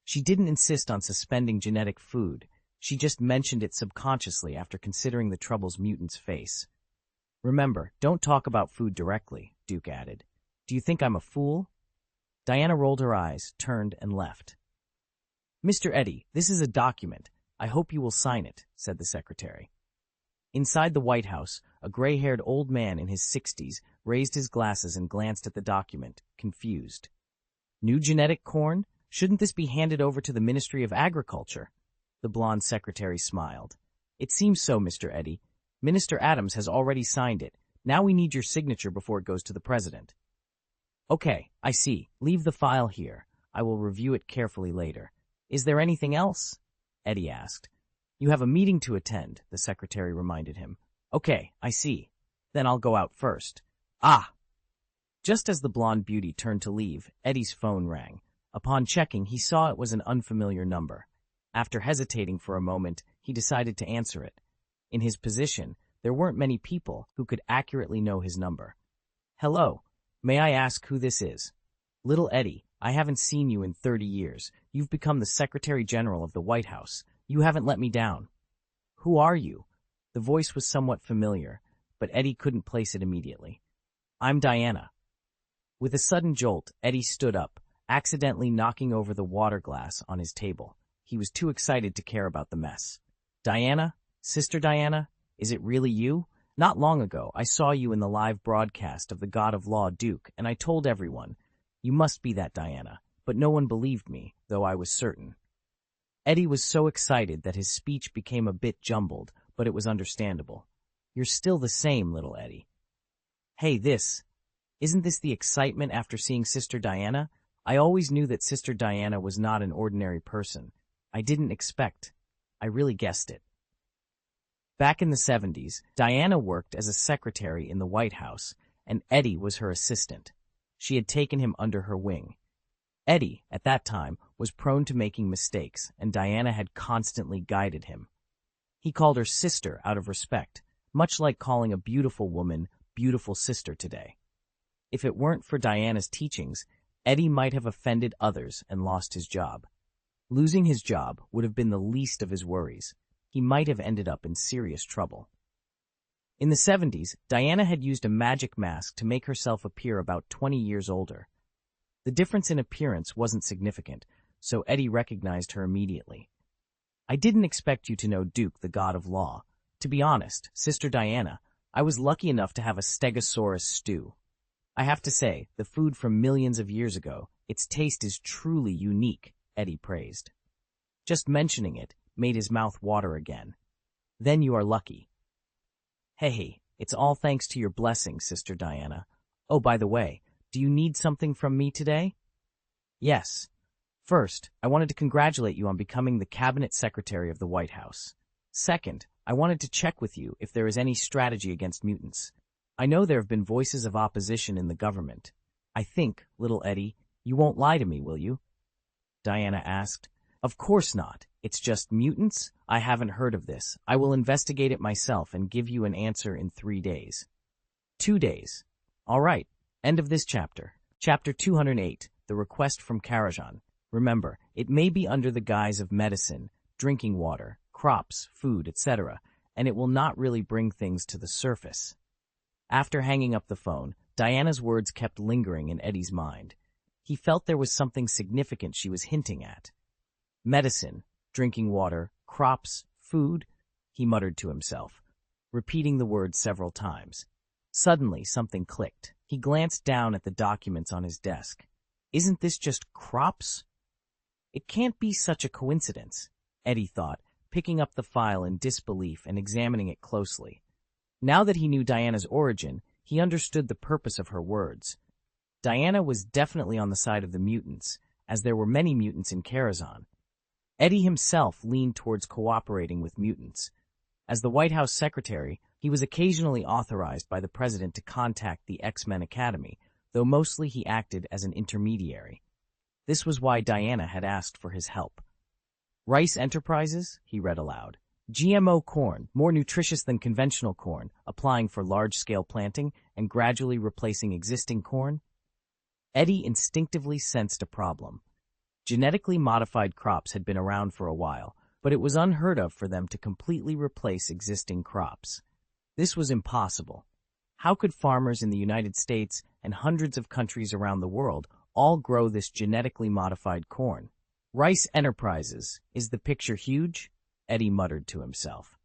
She didn't insist on suspending genetic food. She just mentioned it subconsciously after considering the troubles mutants face. Remember, don't talk about food directly, Duke added. Do you think I'm a fool? Diana rolled her eyes, turned, and left. Mr. Eddy, this is a document. I hope you will sign it, said the secretary. Inside the White House, a gray-haired old man in his 60s raised his glasses and glanced at the document, confused. New genetic corn? Shouldn't this be handed over to the Ministry of Agriculture? The blonde secretary smiled. It seems so, Mr. Eddy. Minister Adams has already signed it. Now we need your signature before it goes to the president. Okay, I see. Leave the file here. I will review it carefully later. Is there anything else? Eddy asked. You have a meeting to attend, the secretary reminded him. Okay, I see. Then I'll go out first. Ah! Just as the blonde beauty turned to leave, Eddie's phone rang. Upon checking, he saw it was an unfamiliar number. After hesitating for a moment, he decided to answer it. In his position, there weren't many people who could accurately know his number. "Hello, may I ask who this is?" "Little Eddie, I haven't seen you in 30 years. You've become the Secretary General of the White House. You haven't let me down." "Who are you?" The voice was somewhat familiar, but Eddie couldn't place it immediately. "I'm Diana." With a sudden jolt, Eddie stood up, accidentally knocking over the water glass on his table. He was too excited to care about the mess. "Diana? Sister Diana? Is it really you? Not long ago, I saw you in the live broadcast of the God of Law Duke, and I told everyone, you must be that Diana, but no one believed me, though I was certain." Eddie was so excited that his speech became a bit jumbled, but it was understandable. "You're still the same, little Eddie." "Hey, isn't this the excitement after seeing Sister Diana? I always knew that Sister Diana was not an ordinary person. I really guessed it." Back in the 70s, Diana worked as a secretary in the White House, and Eddie was her assistant. She had taken him under her wing. Eddie, at that time, was prone to making mistakes, and Diana had constantly guided him. He called her sister out of respect, much like calling a beautiful woman beautiful sister today. If it weren't for Diana's teachings, Eddie might have offended others and lost his job. Losing his job would have been the least of his worries. He might have ended up in serious trouble. In the 70s, Diana had used a magic mask to make herself appear about 20 years older. The difference in appearance wasn't significant, so Eddie recognized her immediately. "I didn't expect you to know Duke, the God of Law. To be honest, Sister Diana, I was lucky enough to have a stegosaurus stew. I have to say, the food from millions of years ago, its taste is truly unique," Eddie praised. Just mentioning it made his mouth water again. "Then you are lucky." "Hey, it's all thanks to your blessing, Sister Diana. Oh, by the way, do you need something from me today?" "Yes. First, I wanted to congratulate you on becoming the Cabinet Secretary of the White House. Second, I wanted to check with you if there is any strategy against mutants. I know there have been voices of opposition in the government. I think, little Eddie, you won't lie to me, will you?" Diana asked. "Of course not. It's just mutants? I haven't heard of this. I will investigate it myself and give you an answer in 3 days." 2 days. All right. End of this chapter. Chapter 208, The Request from Karajan. Remember, it may be under the guise of medicine, drinking water, crops, food, etc., and it will not really bring things to the surface. After hanging up the phone, Diana's words kept lingering in Eddie's mind. He felt there was something significant she was hinting at. "Medicine, drinking water, crops, food," he muttered to himself, repeating the words several times. Suddenly, something clicked. He glanced down at the documents on his desk. "Isn't this just crops?" "It can't be such a coincidence," Eddie thought, picking up the file in disbelief and examining it closely. Now that he knew Diana's origin, he understood the purpose of her words. Diana was definitely on the side of the mutants, as there were many mutants in Karazhan. Eddie himself leaned towards cooperating with mutants. As the White House secretary, he was occasionally authorized by the president to contact the X-Men Academy, though mostly he acted as an intermediary. This was why Diana had asked for his help. "Rice Enterprises," he read aloud. "GMO corn, more nutritious than conventional corn, applying for large-scale planting and gradually replacing existing corn." Eddie instinctively sensed a problem. Genetically modified crops had been around for a while, but it was unheard of for them to completely replace existing crops. This was impossible. How could farmers in the United States and hundreds of countries around the world all grow this genetically modified corn? "Rice Enterprises, is the picture huge?" Eddie muttered to himself.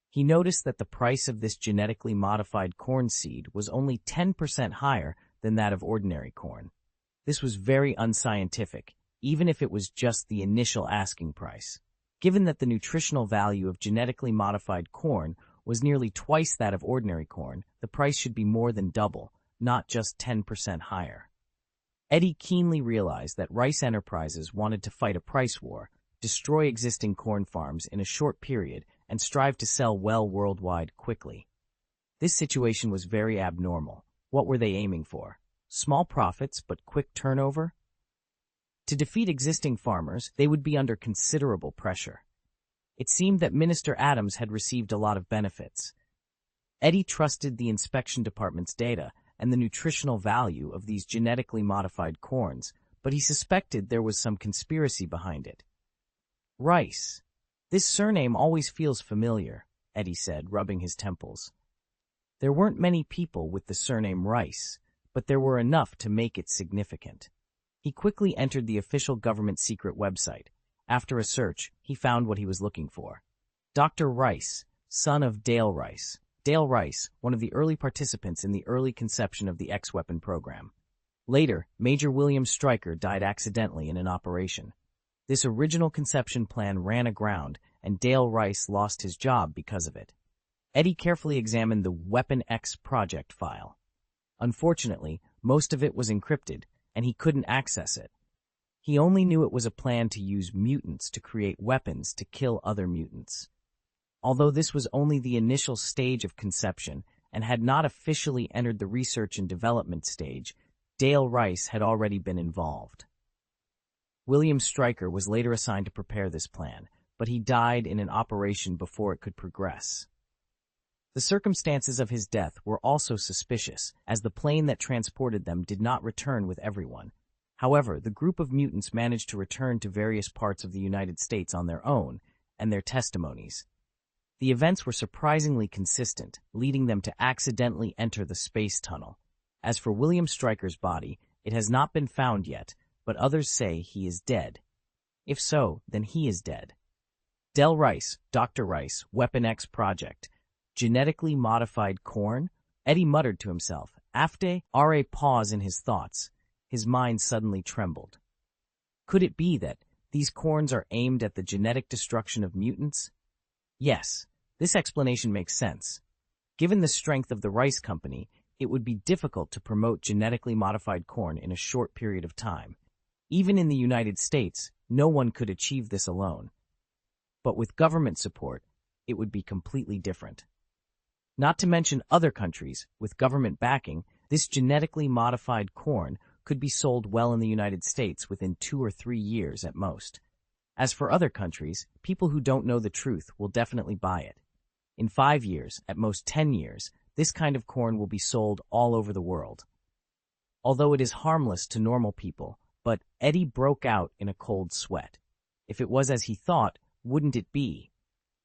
He noticed that the price of this genetically modified corn seed was only 10% higher than that of ordinary corn. This was very unscientific, even if it was just the initial asking price. Given that the nutritional value of genetically modified corn was nearly twice that of ordinary corn, the price should be more than double, not just 10% higher. Eddie keenly realized that Rice Enterprises wanted to fight a price war, destroy existing corn farms in a short period, and strive to sell well worldwide quickly. This situation was very abnormal. What were they aiming for? Small profits but quick turnover? To defeat existing farmers, they would be under considerable pressure. It seemed that Minister Adams had received a lot of benefits. Eddie trusted the inspection department's data and the nutritional value of these genetically modified corns, but he suspected there was some conspiracy behind it. Rice. This surname always feels familiar, Eddie said, rubbing his temples. There weren't many people with the surname Rice, but there were enough to make it significant. He quickly entered the official government secret website. After a search, he found what he was looking for. Dr. Rice, son of Dale Rice. Dale Rice, one of the early participants in the early conception of the X-Weapon program. Later, Major William Stryker died accidentally in an operation. This original conception plan ran aground, and Dale Rice lost his job because of it. Eddie carefully examined the Weapon X project file. Unfortunately, most of it was encrypted, and he couldn't access it. He only knew it was a plan to use mutants to create weapons to kill other mutants. Although this was only the initial stage of conception and had not officially entered the research and development stage, Dale Rice had already been involved. William Stryker was later assigned to prepare this plan, but he died in an operation before it could progress. The circumstances of his death were also suspicious, as the plane that transported them did not return with everyone. However, the group of mutants managed to return to various parts of the United States on their own, and their testimonies. The events were surprisingly consistent, leading them to accidentally enter the space tunnel. As for William Stryker's body, it has not been found yet, but others say he is dead. If so, then he is dead. Del Rice, Dr. Rice, Weapon X Project. Genetically modified corn? Eddie muttered to himself. After a pause in his thoughts, his mind suddenly trembled. Could it be that these corns are aimed at the genetic destruction of mutants? Yes, this explanation makes sense. Given the strength of the Rice Company, it would be difficult to promote genetically modified corn in a short period of time. Even in the United States, no one could achieve this alone. But with government support, it would be completely different. Not to mention other countries, with government backing, this genetically modified corn could be sold well in the United States within 2 or 3 years at most. As for other countries, people who don't know the truth will definitely buy it. In 5 years, at most 10 years, this kind of corn will be sold all over the world. Although it is harmless to normal people, but Eddie broke out in a cold sweat. If it was as he thought, wouldn't it be?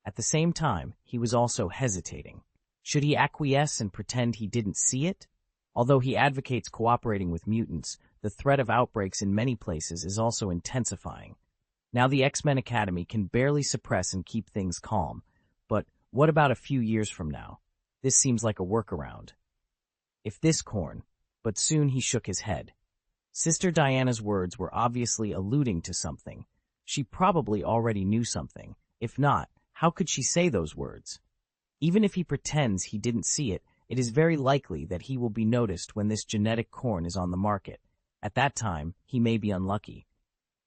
At the same time, he was also hesitating. Should he acquiesce and pretend he didn't see it? Although he advocates cooperating with mutants, the threat of outbreaks in many places is also intensifying. Now the X-Men Academy can barely suppress and keep things calm. But what about a few years from now? This seems like a workaround. If this corn, but soon he shook his head. Sister Diana's words were obviously alluding to something. She probably already knew something. If not, how could she say those words? Even if he pretends he didn't see it, it is very likely that he will be noticed when this genetic corn is on the market. At that time, he may be unlucky.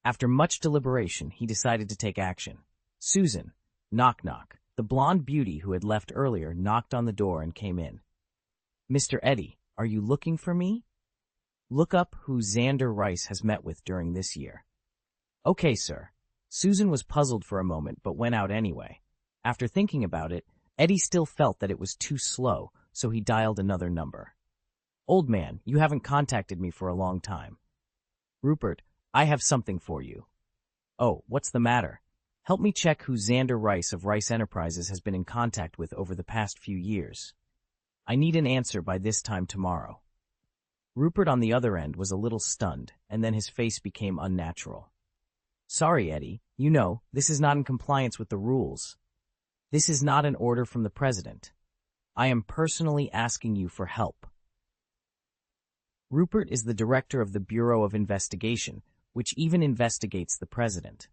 After much deliberation, he decided to take action. Susan, knock knock. The blonde beauty who had left earlier knocked on the door and came in. Mr. Eddie, are you looking for me? Look up who Xander Rice has met with during this year. Okay, sir. Susan was puzzled for a moment but went out anyway. After thinking about it, Eddie still felt that it was too slow, so he dialed another number. Old man, you haven't contacted me for a long time. Rupert, I have something for you. Oh, what's the matter? Help me check who Xander Rice of Rice Enterprises has been in contact with over the past few years. I need an answer by this time tomorrow. Rupert on the other end was a little stunned, and then his face became unnatural. Sorry, Eddie. You know, this is not in compliance with the rules. This is not an order from the president. I am personally asking you for help. Rupert is the director of the Bureau of Investigation, which even investigates the president.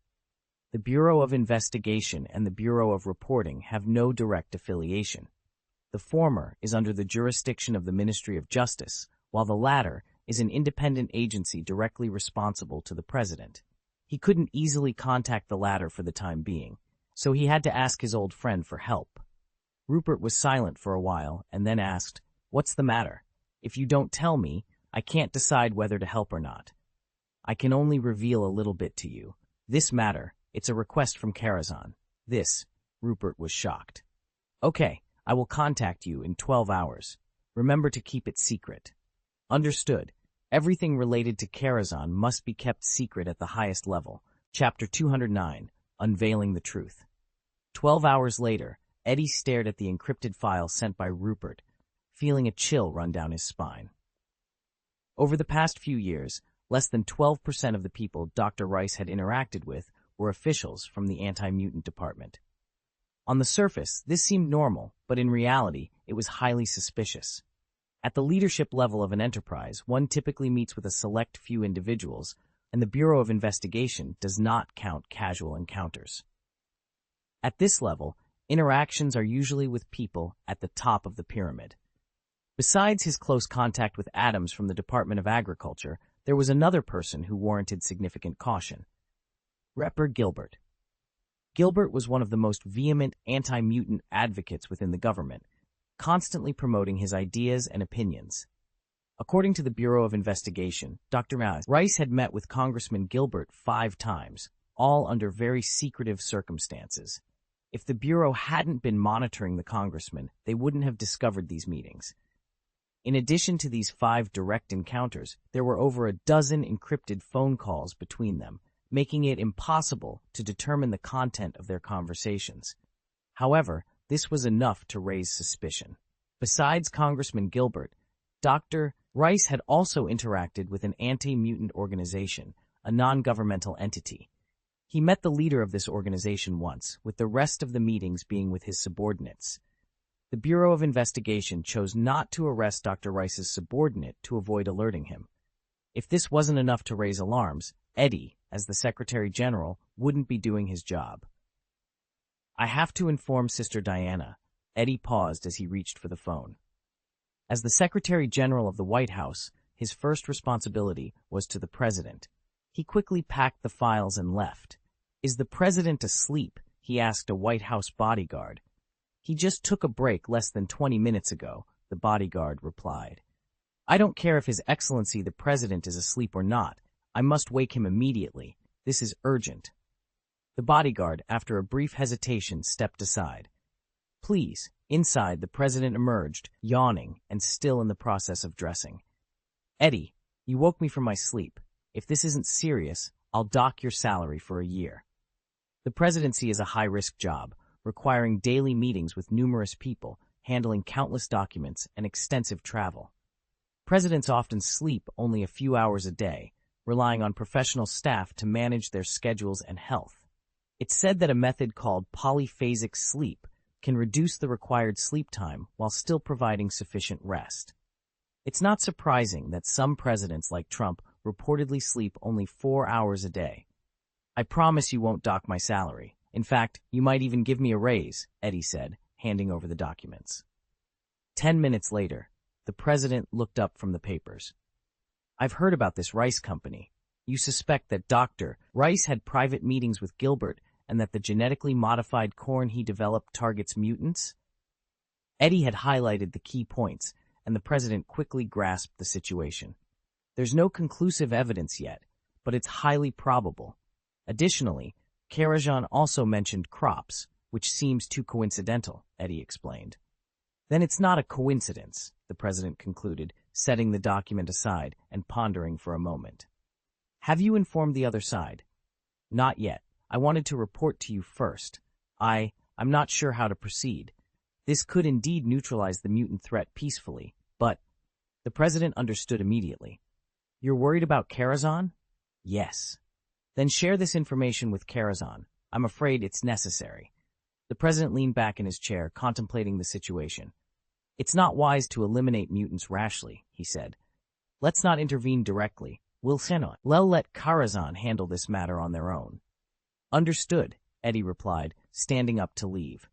The Bureau of Investigation and the Bureau of Reporting have no direct affiliation. The former is under the jurisdiction of the Ministry of Justice, while the latter is an independent agency directly responsible to the president. He couldn't easily contact the latter for the time being, so he had to ask his old friend for help. Rupert was silent for a while and then asked, "What's the matter? If you don't tell me, I can't decide whether to help or not. I can only reveal a little bit to you. This matter, it's a request from Karazhan. This, Rupert was shocked. Okay, I will contact you in 12 hours. Remember to keep it secret. Understood. Everything related to Karazhan must be kept secret at the highest level. Chapter 209, Unveiling the Truth. 12 hours later, Eddie stared at the encrypted file sent by Rupert, feeling a chill run down his spine. Over the past few years, less than 12% of the people Dr. Rice had interacted with were officials from the anti-mutant department. On the surface, this seemed normal, but in reality, it was highly suspicious. At the leadership level of an enterprise, one typically meets with a select few individuals, and the Bureau of Investigation does not count casual encounters. At this level, interactions are usually with people at the top of the pyramid. Besides his close contact with Adams from the Department of Agriculture, there was another person who warranted significant caution. Reper Gilbert. Gilbert was one of the most vehement anti-mutant advocates within the government, constantly promoting his ideas and opinions. According to the Bureau of Investigation, Dr. Rice had met with Congressman Gilbert 5 times, all under very secretive circumstances. If the Bureau hadn't been monitoring the congressman, they wouldn't have discovered these meetings. In addition to these 5 direct encounters, there were over a dozen encrypted phone calls between them, making it impossible to determine the content of their conversations. However, this was enough to raise suspicion. Besides Congressman Gilbert, Dr. Rice had also interacted with an anti-mutant organization, a non-governmental entity. He met the leader of this organization once, with the rest of the meetings being with his subordinates. The Bureau of Investigation chose not to arrest Dr. Rice's subordinate to avoid alerting him. If this wasn't enough to raise alarms, Eddie, as the Secretary General, wouldn't be doing his job. I have to inform Sister Diana. Eddie paused as he reached for the phone. As the Secretary General of the White House, his first responsibility was to the President. He quickly packed the files and left. Is the President asleep? He asked a White House bodyguard. He just took a break less than 20 minutes ago, the bodyguard replied. I don't care if His Excellency the President is asleep or not. I must wake him immediately. This is urgent. The bodyguard, after a brief hesitation, stepped aside. Please. Inside, the President emerged, yawning and still in the process of dressing. Eddie, you woke me from my sleep. If this isn't serious, I'll dock your salary for a year. The presidency is a high-risk job, requiring daily meetings with numerous people, handling countless documents, and extensive travel. Presidents often sleep only a few hours a day, relying on professional staff to manage their schedules and health. It's said that a method called polyphasic sleep can reduce the required sleep time while still providing sufficient rest. It's not surprising that some presidents like Trump reportedly sleep only 4 hours a day. I promise you won't dock my salary. In fact, you might even give me a raise, Eddie said, handing over the documents. 10 minutes later, the president looked up from the papers. I've heard about this Rice company. You suspect that Dr. Rice had private meetings with Gilbert and that the genetically modified corn he developed targets mutants? Eddie had highlighted the key points, and the president quickly grasped the situation. There's no conclusive evidence yet, but it's highly probable. Additionally, Karazhan also mentioned crops, which seems too coincidental, Eddie explained. Then it's not a coincidence, the president concluded, setting the document aside and pondering for a moment. Have you informed the other side? Not yet. I wanted to report to you first. I'm not sure how to proceed. This could indeed neutralize the mutant threat peacefully, but the president understood immediately. You're worried about Karazhan? Yes. Then share this information with Karazhan. I'm afraid it's necessary. The president leaned back in his chair, contemplating the situation. It's not wise to eliminate mutants rashly, he said. Let's not intervene directly. We'll let Karazhan handle this matter on their own. Understood, Eddie replied, standing up to leave.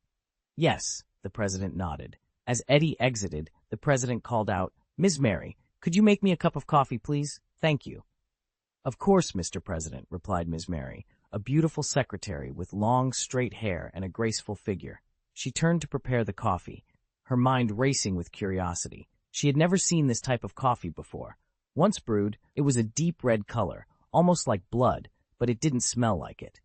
Yes, the president nodded. As Eddie exited, the president called out, Ms. Mary, could you make me a cup of coffee, please? Thank you. Of course, Mr. President, replied Ms. Mary, a beautiful secretary with long, straight hair and a graceful figure. She turned to prepare the coffee, her mind racing with curiosity. She had never seen this type of coffee before. Once brewed, it was a deep red color, almost like blood, but it didn't smell like it.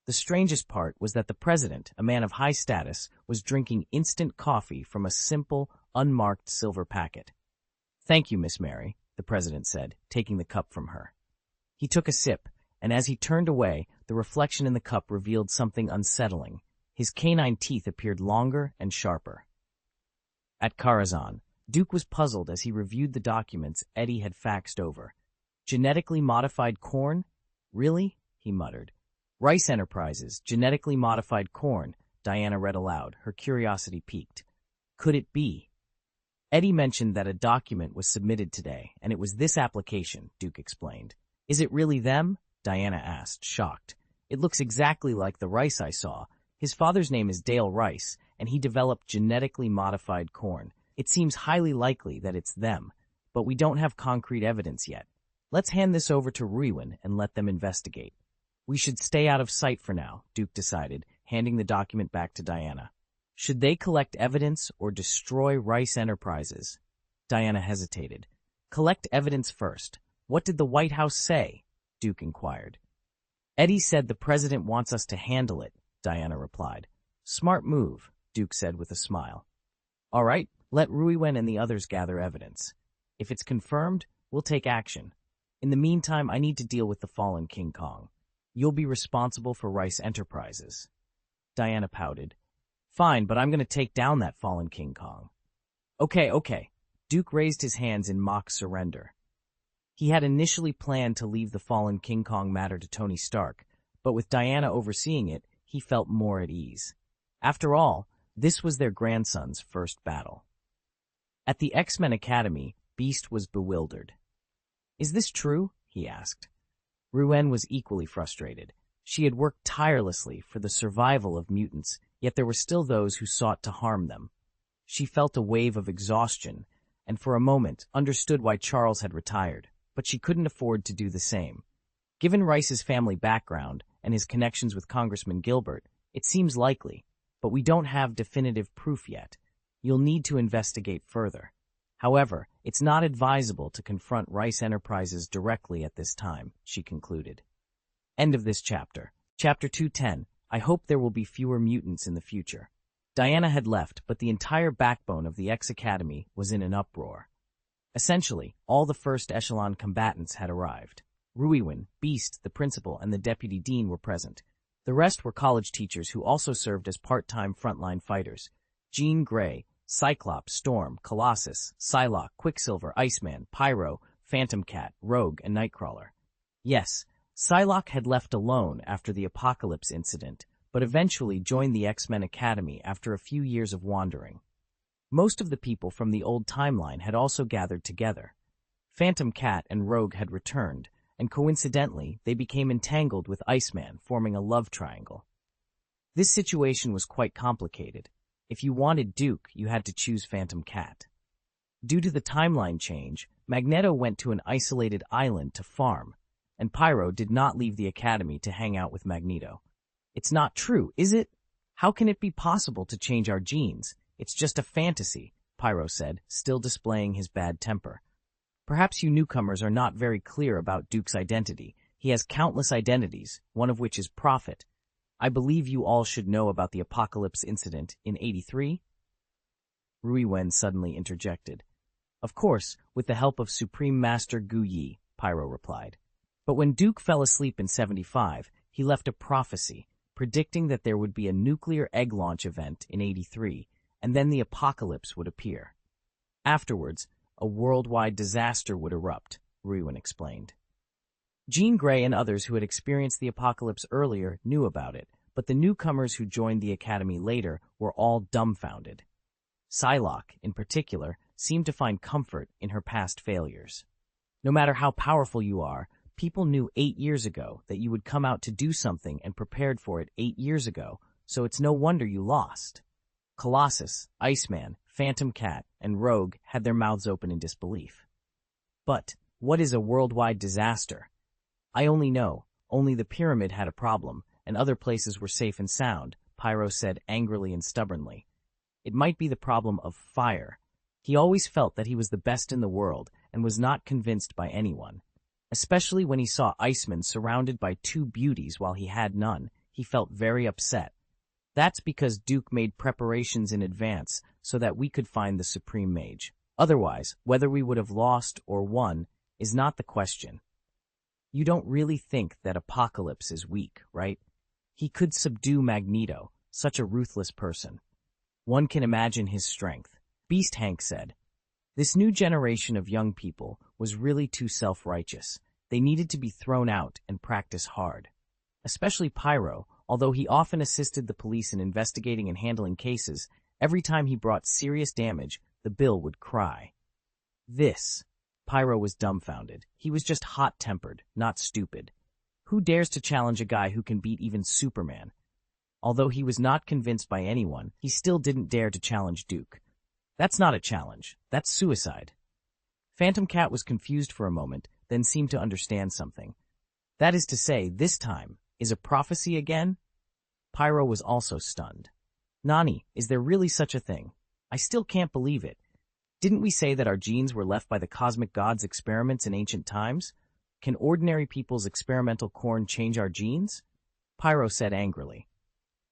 The strangest part was that the president, a man of high status, was drinking instant coffee from a simple, unmarked silver packet. "Thank you, Miss Mary," the president said, taking the cup from her. He took a sip, and as he turned away, the reflection in the cup revealed something unsettling. His canine teeth appeared longer and sharper. At Karazhan, Duke was puzzled as he reviewed the documents Eddie had faxed over. Genetically modified corn? Really? He muttered. Rice Enterprises, genetically modified corn, Diana read aloud, her curiosity piqued. Could it be? Eddie mentioned that a document was submitted today, and it was this application, Duke explained. Is it really them? Diana asked, shocked. It looks exactly like the Rice I saw. His father's name is Dale Rice, and he developed genetically modified corn. It seems highly likely that it's them, but we don't have concrete evidence yet. Let's hand this over to Ruiwen and let them investigate. We should stay out of sight for now, Duke decided, handing the document back to Diana. Should they collect evidence or destroy Rice Enterprises? Diana hesitated. Collect evidence first. What did the White House say? Duke inquired. Eddie said the president wants us to handle it, Diana replied. Smart move, Duke said with a smile. All right, let Ruiwen and the others gather evidence. If it's confirmed, we'll take action. In the meantime, I need to deal with the fallen King Kong. You'll be responsible for Rice Enterprises. Diana pouted. Fine, but I'm going to take down that fallen King Kong. Okay. Duke raised his hands in mock surrender. He had initially planned to leave the fallen King Kong matter to Tony Stark, but with Diana overseeing it, he felt more at ease. After all, this was their grandson's first battle. At the X-Men Academy, Beast was bewildered. Is this true? He asked. Ruiwen was equally frustrated. She had worked tirelessly for the survival of mutants, yet there were still those who sought to harm them. She felt a wave of exhaustion, and for a moment understood why Charles had retired, but she couldn't afford to do the same. Given Rice's family background and his connections with Congressman Gilbert, it seems likely, but we don't have definitive proof yet. You'll need to investigate further. However, it's not advisable to confront Rice Enterprises directly at this time, she concluded. End of this chapter. Chapter 210. I hope there will be fewer mutants in the future. Diana had left, but the entire backbone of the X Academy was in an uproar. Essentially, all the first echelon combatants had arrived. Ruiwen, Beast, the principal, and the deputy dean were present. The rest were college teachers who also served as part-time frontline fighters. Jean Grey, Cyclops, Storm, Colossus, Psylocke, Quicksilver, Iceman, Pyro, Phantom Cat, Rogue, and Nightcrawler. Yes, Psylocke had left alone after the Apocalypse incident, but eventually joined the X-Men Academy after a few years of wandering. Most of the people from the old timeline had also gathered together. Phantom Cat and Rogue had returned, and coincidentally, they became entangled with Iceman, forming a love triangle. This situation was quite complicated. If you wanted Duke, you had to choose Phantom Cat. Due to the timeline change, Magneto went to an isolated island to farm, and Pyro did not leave the academy to hang out with Magneto. It's not true, is it? How can it be possible to change our genes? It's just a fantasy, Pyro said, still displaying his bad temper. Perhaps you newcomers are not very clear about Duke's identity. He has countless identities, one of which is Prophet. I believe you all should know about the Apocalypse incident in 83? Ruiwen suddenly interjected. Of course, with the help of Supreme Master Gu Yi, Pyro replied. But when Duke fell asleep in 75, he left a prophecy, predicting that there would be a nuclear egg launch event in 83, and then the apocalypse would appear. Afterwards, a worldwide disaster would erupt, Ruiwen explained. Jean Grey and others who had experienced the apocalypse earlier knew about it, but the newcomers who joined the academy later were all dumbfounded. Psylocke, in particular, seemed to find comfort in her past failures. No matter how powerful you are, people knew 8 years ago that you would come out to do something and prepared for it 8 years ago, so it's no wonder you lost. Colossus, Iceman, Phantom Cat, and Rogue had their mouths open in disbelief. But what is a worldwide disaster? I only know, only the pyramid had a problem, and other places were safe and sound, Pyro said angrily and stubbornly. It might be the problem of fire. He always felt that he was the best in the world, and was not convinced by anyone. Especially when he saw Iceman surrounded by two beauties while he had none, he felt very upset. That's because Duke made preparations in advance so that we could find the Supreme Mage. Otherwise, whether we would have lost or won is not the question. You don't really think that Apocalypse is weak, right? He could subdue Magneto, such a ruthless person. One can imagine his strength. Beast Hank said. This new generation of young people was really too self-righteous. They needed to be thrown out and practice hard. Especially Pyro, although he often assisted the police in investigating and handling cases, every time he brought serious damage, the bill would cry. Pyro was dumbfounded. He was just hot-tempered, not stupid. Who dares to challenge a guy who can beat even Superman? Although he was not convinced by anyone, he still didn't dare to challenge Duke. That's not a challenge. That's suicide. Phantom Cat was confused for a moment, then seemed to understand something. That is to say, this time, is a prophecy again? Pyro was also stunned. Nani, is there really such a thing? I still can't believe it. Didn't we say that our genes were left by the cosmic gods' experiments in ancient times? Can ordinary people's experimental corn change our genes? Pyro said angrily.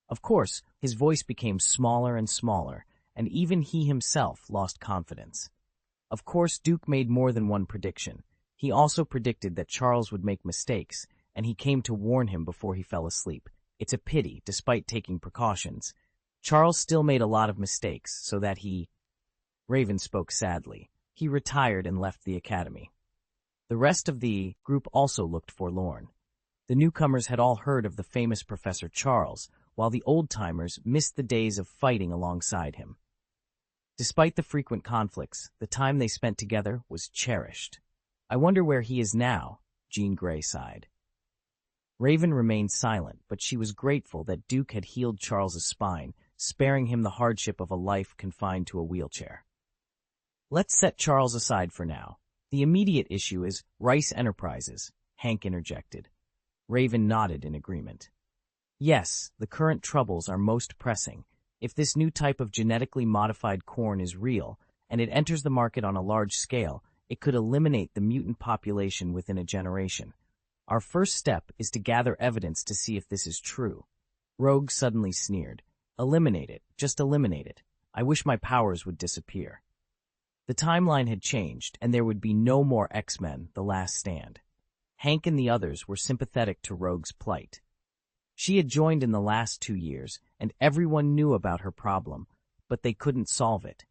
Of course, his voice became smaller and smaller, and even he himself lost confidence. Of course, Duke made more than one prediction. He also predicted that Charles would make mistakes, and he came to warn him before he fell asleep. It's a pity, despite taking precautions. Charles still made a lot of mistakes, so that he... Raven spoke sadly. He retired and left the academy. The rest of the group also looked forlorn. The newcomers had all heard of the famous Professor Charles, while the old-timers missed the days of fighting alongside him. Despite the frequent conflicts, the time they spent together was cherished. I wonder where he is now, Jean Grey sighed. Raven remained silent, but she was grateful that Duke had healed Charles's spine, sparing him the hardship of a life confined to a wheelchair. Let's set Charles aside for now. The immediate issue is Rice Enterprises, Hank interjected. Raven nodded in agreement. Yes, the current troubles are most pressing. If this new type of genetically modified corn is real, and it enters the market on a large scale, it could eliminate the mutant population within a generation. Our first step is to gather evidence to see if this is true. Rogue suddenly sneered. Eliminate it. Just eliminate it. I wish my powers would disappear. The timeline had changed, and there would be no more X-Men, The Last Stand. Hank and the others were sympathetic to Rogue's plight. She had joined in the last 2 years, and everyone knew about her problem, but they couldn't solve it.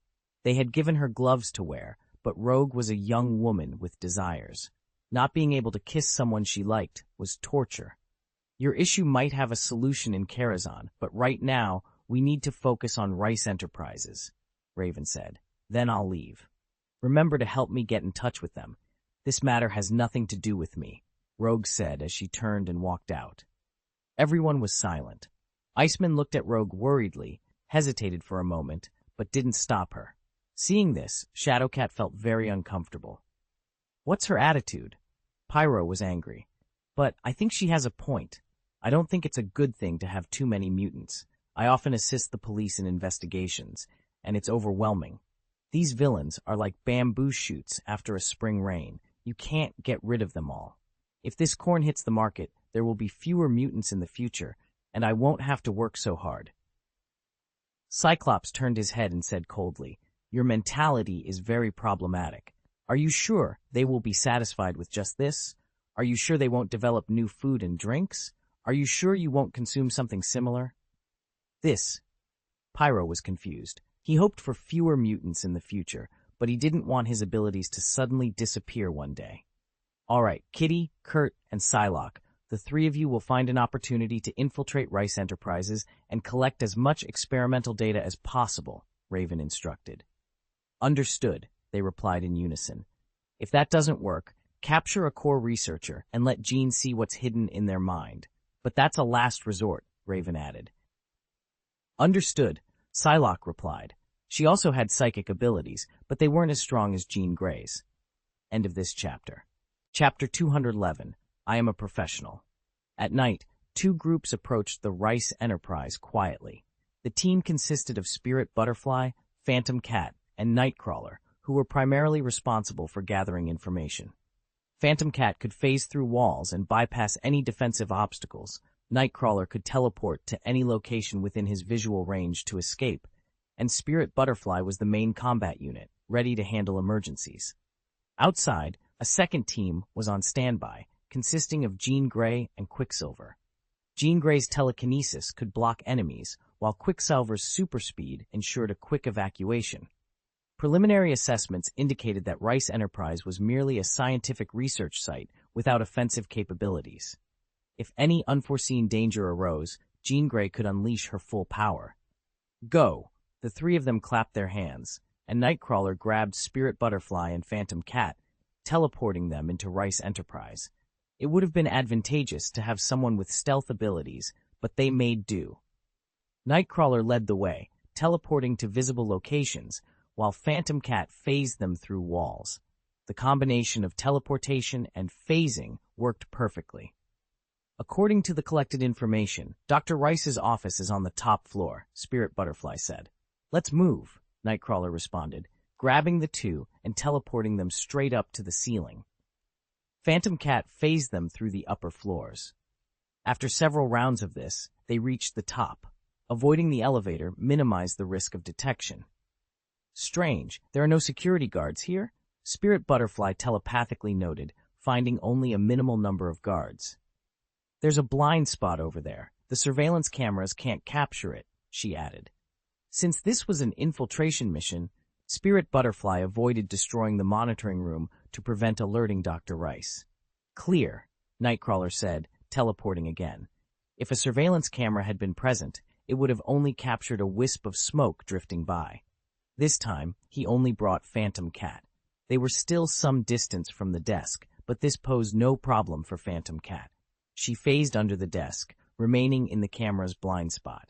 They had given her gloves to wear, but Rogue was a young woman with desires. Not being able to kiss someone she liked was torture. Your issue might have a solution in Karazhan, but right now, we need to focus on Rice Enterprises, Raven said. Then I'll leave. Remember to help me get in touch with them. This matter has nothing to do with me, Rogue said as she turned and walked out. Everyone was silent. Iceman looked at Rogue worriedly, hesitated for a moment, but didn't stop her. Seeing this, Shadowcat felt very uncomfortable. What's her attitude? Pyro was angry. But I think she has a point. I don't think it's a good thing to have too many mutants. I often assist the police in investigations, and it's overwhelming. These villains are like bamboo shoots after a spring rain. You can't get rid of them all. If this corn hits the market, there will be fewer mutants in the future, and I won't have to work so hard. Cyclops turned his head and said coldly, Your mentality is very problematic. Are you sure they will be satisfied with just this? Are you sure they won't develop new food and drinks? Are you sure you won't consume something similar? Pyro was confused. He hoped for fewer mutants in the future, but he didn't want his abilities to suddenly disappear one day. All right, Kitty, Kurt, and Psylocke, the three of you will find an opportunity to infiltrate Rice Enterprises and collect as much experimental data as possible, Raven instructed. Understood, they replied in unison. If that doesn't work, capture a core researcher and let Jean see what's hidden in their mind. But that's a last resort, Raven added. Understood, Psylocke replied. She also had psychic abilities, but they weren't as strong as Jean Grey's. End of this chapter. Chapter 211. I am a professional. At night, 2 groups approached the Rice Enterprise quietly. The team consisted of Spirit Butterfly, Phantom Cat, and Nightcrawler, who were primarily responsible for gathering information. Phantom Cat could phase through walls and bypass any defensive obstacles. Nightcrawler could teleport to any location within his visual range to escape, and Spirit Butterfly was the main combat unit, ready to handle emergencies. Outside, a second team was on standby, consisting of Jean Grey and Quicksilver. Jean Grey's telekinesis could block enemies, while Quicksilver's super speed ensured a quick evacuation. Preliminary assessments indicated that Rice Enterprise was merely a scientific research site without offensive capabilities. If any unforeseen danger arose, Jean Grey could unleash her full power. Go! The three of them clapped their hands, and Nightcrawler grabbed Spirit Butterfly and Phantom Cat, teleporting them into Rice Enterprise. It would have been advantageous to have someone with stealth abilities, but they made do. Nightcrawler led the way, teleporting to visible locations, while Phantom Cat phased them through walls. The combination of teleportation and phasing worked perfectly. According to the collected information, Dr. Rice's office is on the top floor, Spirit Butterfly said. Let's move, Nightcrawler responded, grabbing the two and teleporting them straight up to the ceiling. Phantom Cat phased them through the upper floors. After several rounds of this, they reached the top. Avoiding the elevator minimized the risk of detection. Strange, there are no security guards here? Spirit Butterfly telepathically noted, finding only a minimal number of guards. There's a blind spot over there. The surveillance cameras can't capture it, she added. Since this was an infiltration mission, Spirit Butterfly avoided destroying the monitoring room to prevent alerting Dr. Rice. Clear, Nightcrawler said, teleporting again. If a surveillance camera had been present, it would have only captured a wisp of smoke drifting by. This time, he only brought Phantom Cat. They were still some distance from the desk, but this posed no problem for Phantom Cat. She phased under the desk, remaining in the camera's blind spot.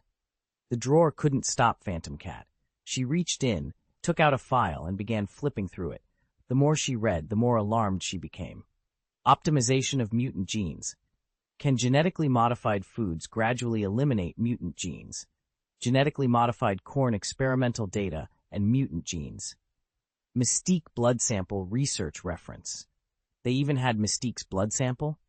The drawer couldn't stop Phantom Cat. She reached in, took out a file, and began flipping through it. The more she read, the more alarmed she became. Optimization of mutant genes. Can genetically modified foods gradually eliminate mutant genes? Genetically modified corn experimental data and mutant genes. Mystique blood sample research reference. They even had Mystique's blood sample?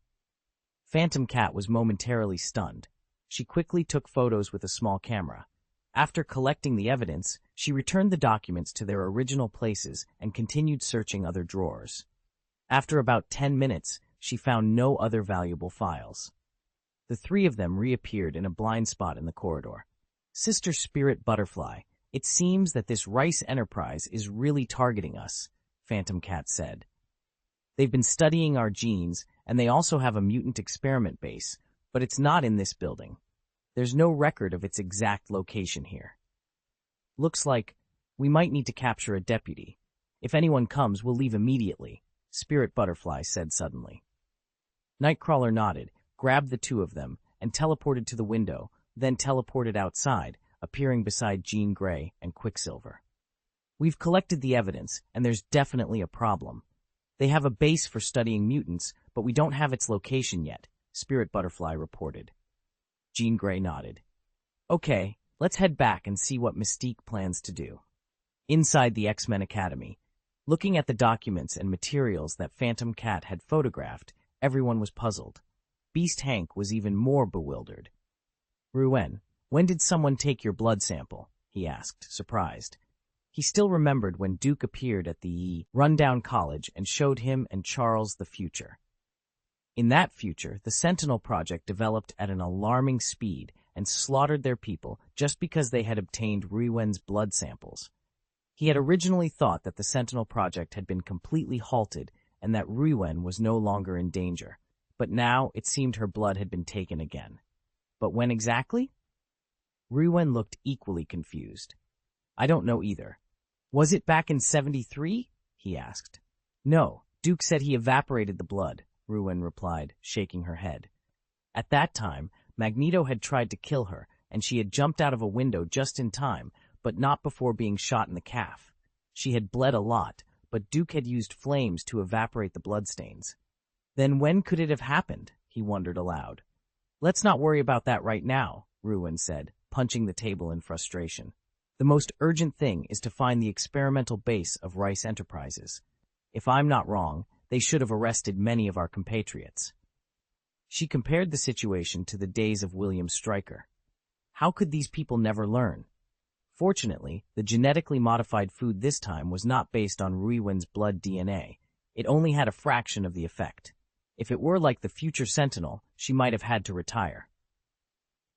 Phantom Cat was momentarily stunned. She quickly took photos with a small camera. After collecting the evidence, she returned the documents to their original places and continued searching other drawers. After about 10 minutes, she found no other valuable files. The three of them reappeared in a blind spot in the corridor. Sister Spirit Butterfly, it seems that this Rice Enterprise is really targeting us, Phantom Cat said. They've been studying our genes, and they also have a mutant experiment base, but it's not in this building. There's no record of its exact location here. Looks like we might need to capture a deputy. If anyone comes, we'll leave immediately, Spirit Butterfly said suddenly. Nightcrawler nodded, grabbed the two of them, and teleported to the window, then teleported outside, appearing beside Jean Grey and Quicksilver. We've collected the evidence, and there's definitely a problem. They have a base for studying mutants, but we don't have its location yet, Spirit Butterfly reported. Jean Grey nodded. Okay, let's head back and see what Mystique plans to do. Inside the X-Men Academy, looking at the documents and materials that Phantom Cat had photographed, everyone was puzzled. Beast Hank was even more bewildered. Rouen, when did someone take your blood sample? He asked, surprised. He still remembered when Duke appeared at the rundown college and showed him and Charles the future. In that future, the Sentinel Project developed at an alarming speed and slaughtered their people just because they had obtained Rouen's blood samples. He had originally thought that the Sentinel Project had been completely halted and that Rouen was no longer in danger, but now it seemed her blood had been taken again. But when exactly? Rouen looked equally confused. I don't know either. Was it back in 73? He asked. No, Duke said he evaporated the blood, Rouen replied, shaking her head. At that time, Magneto had tried to kill her, and she had jumped out of a window just in time, but not before being shot in the calf. She had bled a lot, but Duke had used flames to evaporate the bloodstains. Then when could it have happened? He wondered aloud. Let's not worry about that right now, Rouen said, punching the table in frustration. The most urgent thing is to find the experimental base of Rice Enterprises. If I'm not wrong, they should have arrested many of our compatriots. She compared the situation to the days of William Stryker. How could these people never learn? Fortunately, the genetically modified food this time was not based on Ruiwen's blood DNA. It only had a fraction of the effect. If it were like the future Sentinel, she might have had to retire.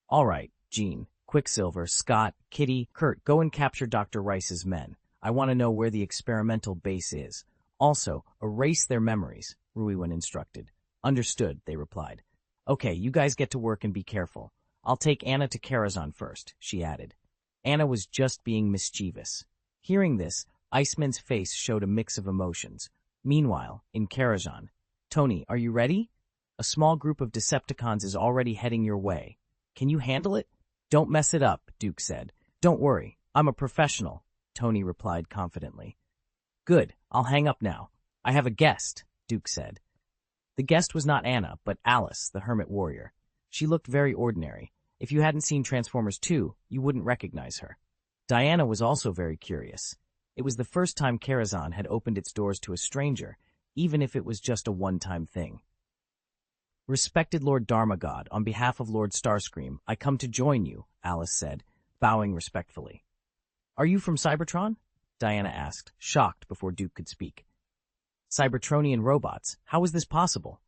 All right, Jean, Quicksilver, Scott, Kitty, Kurt, go and capture Dr. Rice's men. I want to know where the experimental base is. Also, erase their memories, Ruiwen instructed. Understood, they replied. Okay, you guys get to work and be careful. I'll take Anna to Karazhan first, she added. Anna was just being mischievous. Hearing this, Iceman's face showed a mix of emotions. Meanwhile, in Karazhan, Tony, are you ready? A small group of Decepticons is already heading your way. Can you handle it? Don't mess it up, Duke said. Don't worry, I'm a professional, Tony replied confidently. Good, I'll hang up now. I have a guest, Duke said. The guest was not Anna, but Alice, the hermit warrior. She looked very ordinary. If you hadn't seen Transformers 2, you wouldn't recognize her. Diana was also very curious. It was the first time Karazhan had opened its doors to a stranger, even if it was just a one-time thing. Respected Lord Darmagod, on behalf of Lord Starscream, I come to join you, Alice said, bowing respectfully. Are you from Cybertron? Diana asked, shocked before Duke could speak. Cybertronian robots, how is this possible?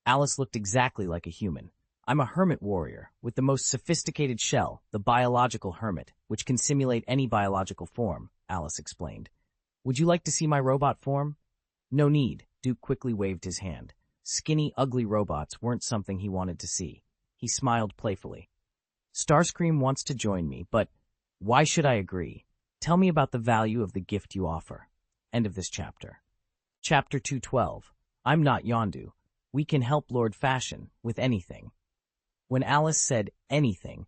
Alice looked exactly like a human. I'm a hermit warrior, with the most sophisticated shell, the biological hermit, which can simulate any biological form, Alice explained. Would you like to see my robot form? No need, Duke quickly waved his hand. Skinny, ugly robots weren't something he wanted to see. He smiled playfully. Starscream wants to join me, but why should I agree? Tell me about the value of the gift you offer. End of this chapter. Chapter 212. I'm not Yondu. We can help Lord Fashion with anything. When Alice said anything,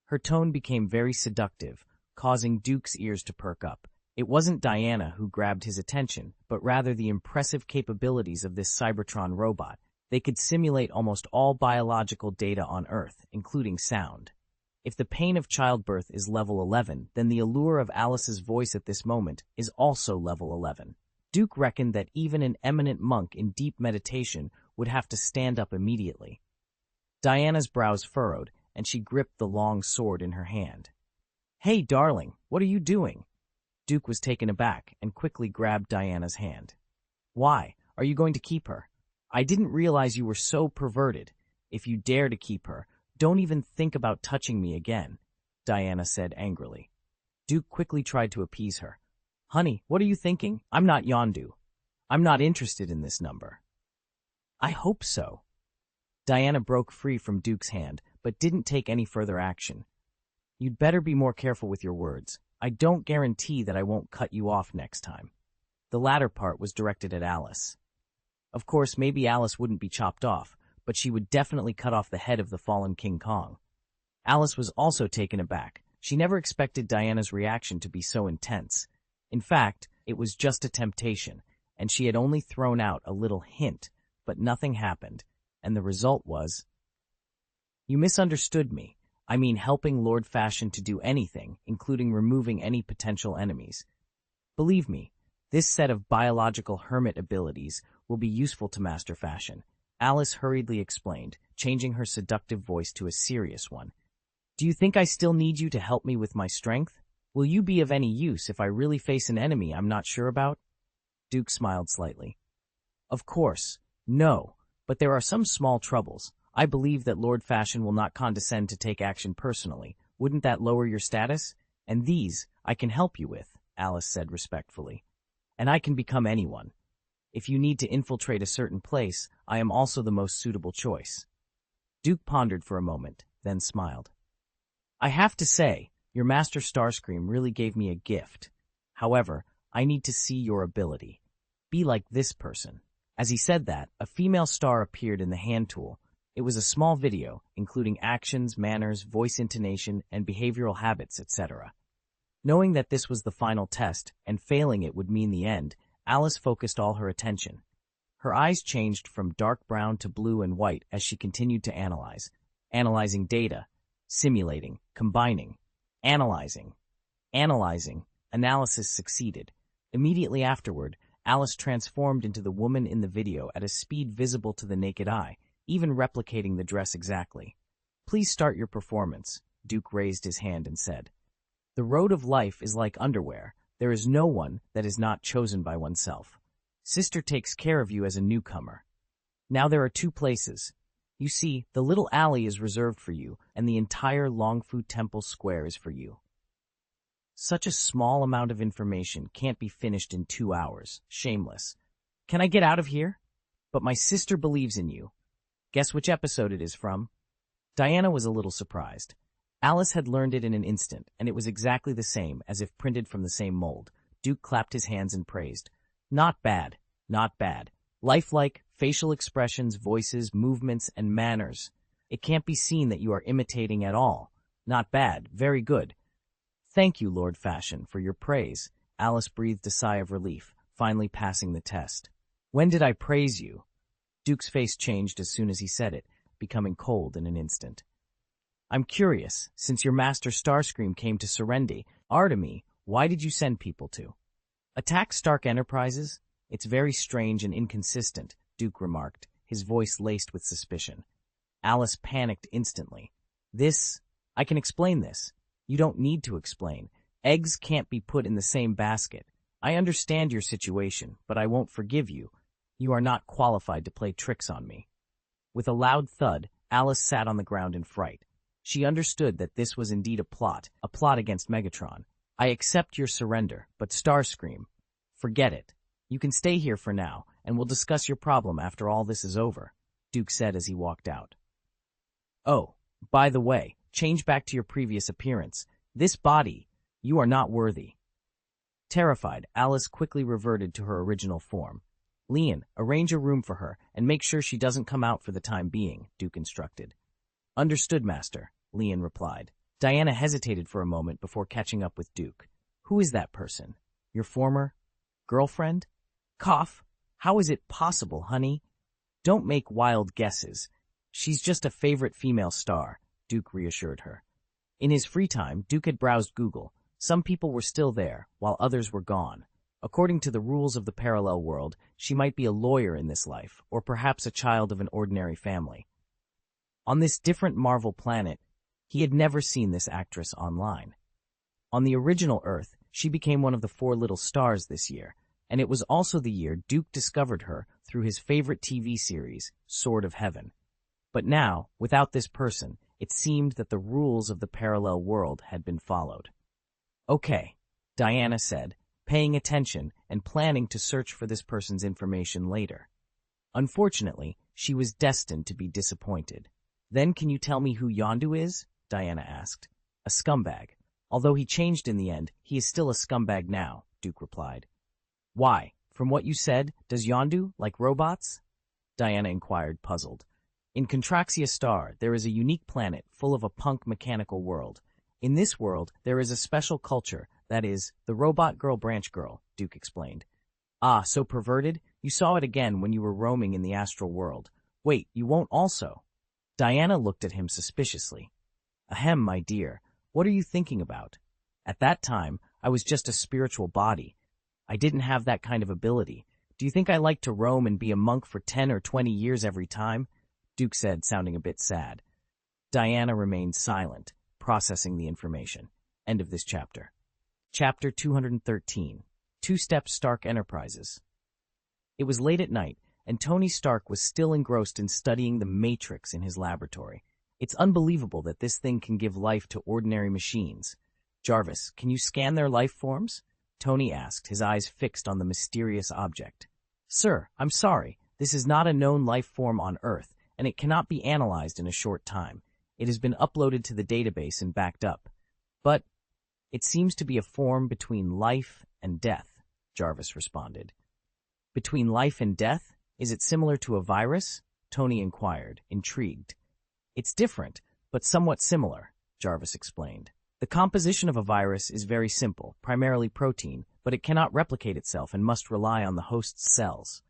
her tone became very seductive, causing Duke's ears to perk up. It wasn't Diana who grabbed his attention, but rather the impressive capabilities of this Cybertron robot. They could simulate almost all biological data on Earth, including sound. If the pain of childbirth is level 11, then the allure of Alice's voice at this moment is also level 11. Duke reckoned that even an eminent monk in deep meditation would have to stand up immediately. Diana's brows furrowed, and she gripped the long sword in her hand. Hey, darling, what are you doing? Duke was taken aback and quickly grabbed Diana's hand. Why? Are you going to keep her? I didn't realize you were so perverted. If you dare to keep her, don't even think about touching me again, Diana said angrily. Duke quickly tried to appease her. Honey, what are you thinking? I'm not Yondu. I'm not interested in this number. I hope so. Diana broke free from Duke's hand, but didn't take any further action. You'd better be more careful with your words. I don't guarantee that I won't cut you off next time. The latter part was directed at Alice. Of course, maybe Alice wouldn't be chopped off, but she would definitely cut off the head of the fallen King Kong. Alice was also taken aback. She never expected Diana's reaction to be so intense. In fact, it was just a temptation, and she had only thrown out a little hint, but nothing happened, and the result was... You misunderstood me. I mean helping Lord Fashion to do anything, including removing any potential enemies. Believe me, this set of biological hermit abilities will be useful to Master Fashion, Alice hurriedly explained, changing her seductive voice to a serious one. Do you think I still need you to help me with my strength? Will you be of any use if I really face an enemy I'm not sure about? Duke smiled slightly. Of course, no, but there are some small troubles. I believe that Lord Fashion will not condescend to take action personally. Wouldn't that lower your status? And these I can help you with, Alice said respectfully. And I can become anyone. If you need to infiltrate a certain place, I am also the most suitable choice. Duke pondered for a moment, then smiled. I have to say, your Master Starscream really gave me a gift. However, I need to see your ability. Be like this person. As he said that, a female star appeared in the hand tool. It was a small video, including actions, manners, voice intonation, and behavioral habits, etc. Knowing that this was the final test, and failing it would mean the end, Alice focused all her attention. Her eyes changed from dark brown to blue and white as she continued to analyzing data, simulating, combining, analyzing, Analyzing. Analysis succeeded. Immediately afterward, Alice transformed into the woman in the video at a speed visible to the naked eye, even replicating the dress exactly. Please start your performance, Duke raised his hand and said. The road of life is like underwear. There is no one that is not chosen by oneself. Sister takes care of you as a newcomer. Now there are 2 places. You see, the little alley is reserved for you, and the entire Longfu Temple Square is for you. Such a small amount of information can't be finished in 2 hours. Shameless. Can I get out of here? But my sister believes in you. Guess which episode it is from? Diana was a little surprised. Alice had learned it in an instant, and it was exactly the same, as if printed from the same mold. Duke clapped his hands and praised. Not bad, not bad. Lifelike, facial expressions, voices, movements, and manners. It can't be seen that you are imitating at all. Not bad, very good. Thank you, Lord Fashion, for your praise. Alice breathed a sigh of relief, finally passing the test. When did I praise you? Duke's face changed as soon as he said it, becoming cold in an instant. I'm curious, since your master Starscream came to Serendi, Artemy, why did you send people to? Attack Stark Enterprises? It's very strange and inconsistent, Duke remarked, his voice laced with suspicion. Alice panicked instantly. I can explain this. You don't need to explain. Eggs can't be put in the same basket. I understand your situation, but I won't forgive you. You are not qualified to play tricks on me. With a loud thud, Alice sat on the ground in fright. She understood that this was indeed a plot against Megatron. I accept your surrender, but Starscream, forget it. You can stay here for now, and we'll discuss your problem after all this is over, Duke said as he walked out. Oh, by the way, change back to your previous appearance. This body, you are not worthy. Terrified, Alice quickly reverted to her original form. Leon, arrange a room for her, and make sure she doesn't come out for the time being, Duke instructed. Understood, Master, Leon replied. Diana hesitated for a moment before catching up with Duke. Who is that person? Your former girlfriend? Cough. How is it possible, honey? Don't make wild guesses. She's just a favorite female star, Duke reassured her. In his free time, Duke had browsed Google. Some people were still there, while others were gone. According to the rules of the parallel world, she might be a lawyer in this life, or perhaps a child of an ordinary family. On this different Marvel planet, he had never seen this actress online. On the original Earth, she became one of the 4 little stars this year, and it was also the year Duke discovered her through his favorite TV series, Sword of Heaven. But now, without this person, it seemed that the rules of the parallel world had been followed. Okay, Diana said, paying attention and planning to search for this person's information later. Unfortunately, she was destined to be disappointed. Then can you tell me who Yondu is? Diana asked. A scumbag. Although he changed in the end, he is still a scumbag now, Duke replied. Why? From what you said, does Yondu like robots? Diana inquired, puzzled. In Contraxia Star, there is a unique planet full of a punk mechanical world. In this world, there is a special culture, that is, the Robot Girl Branch Girl, Duke explained. Ah, so perverted? You saw it again when you were roaming in the astral world. Wait, you won't also? Diana looked at him suspiciously. Ahem, my dear, what are you thinking about? At that time, I was just a spiritual body. I didn't have that kind of ability. Do you think I like to roam and be a monk for 10 or 20 years every time? Duke said, sounding a bit sad. Diana remained silent, processing the information. End of this chapter. Chapter 213. 2-Step Stark Enterprises. It was late at night, and Tony Stark was still engrossed in studying the Matrix in his laboratory. It's unbelievable that this thing can give life to ordinary machines. Jarvis, can you scan their life forms? Tony asked, his eyes fixed on the mysterious object. Sir, I'm sorry. This is not a known life form on Earth, and it cannot be analyzed in a short time. It has been uploaded to the database and backed up. But it seems to be a form between life and death, Jarvis responded. Between life and death? Is it similar to a virus? Tony inquired, intrigued. It's different, but somewhat similar, Jarvis explained. The composition of a virus is very simple, primarily protein, but it cannot replicate itself and must rely on the host's cells.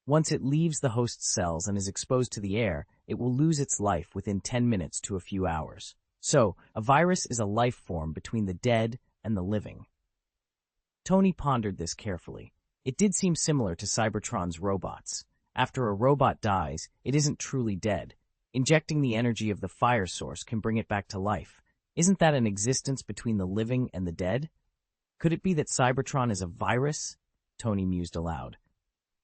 Once it leaves the host's cells and is exposed to the air, it will lose its life within 10 minutes to a few hours. So, a virus is a life form between the dead and and the living. Tony pondered this carefully. It did seem similar to Cybertron's robots. After a robot dies, it isn't truly dead. Injecting the energy of the fire source can bring it back to life. Isn't that an existence between the living and the dead? Could it be that Cybertron is a virus? Tony mused aloud.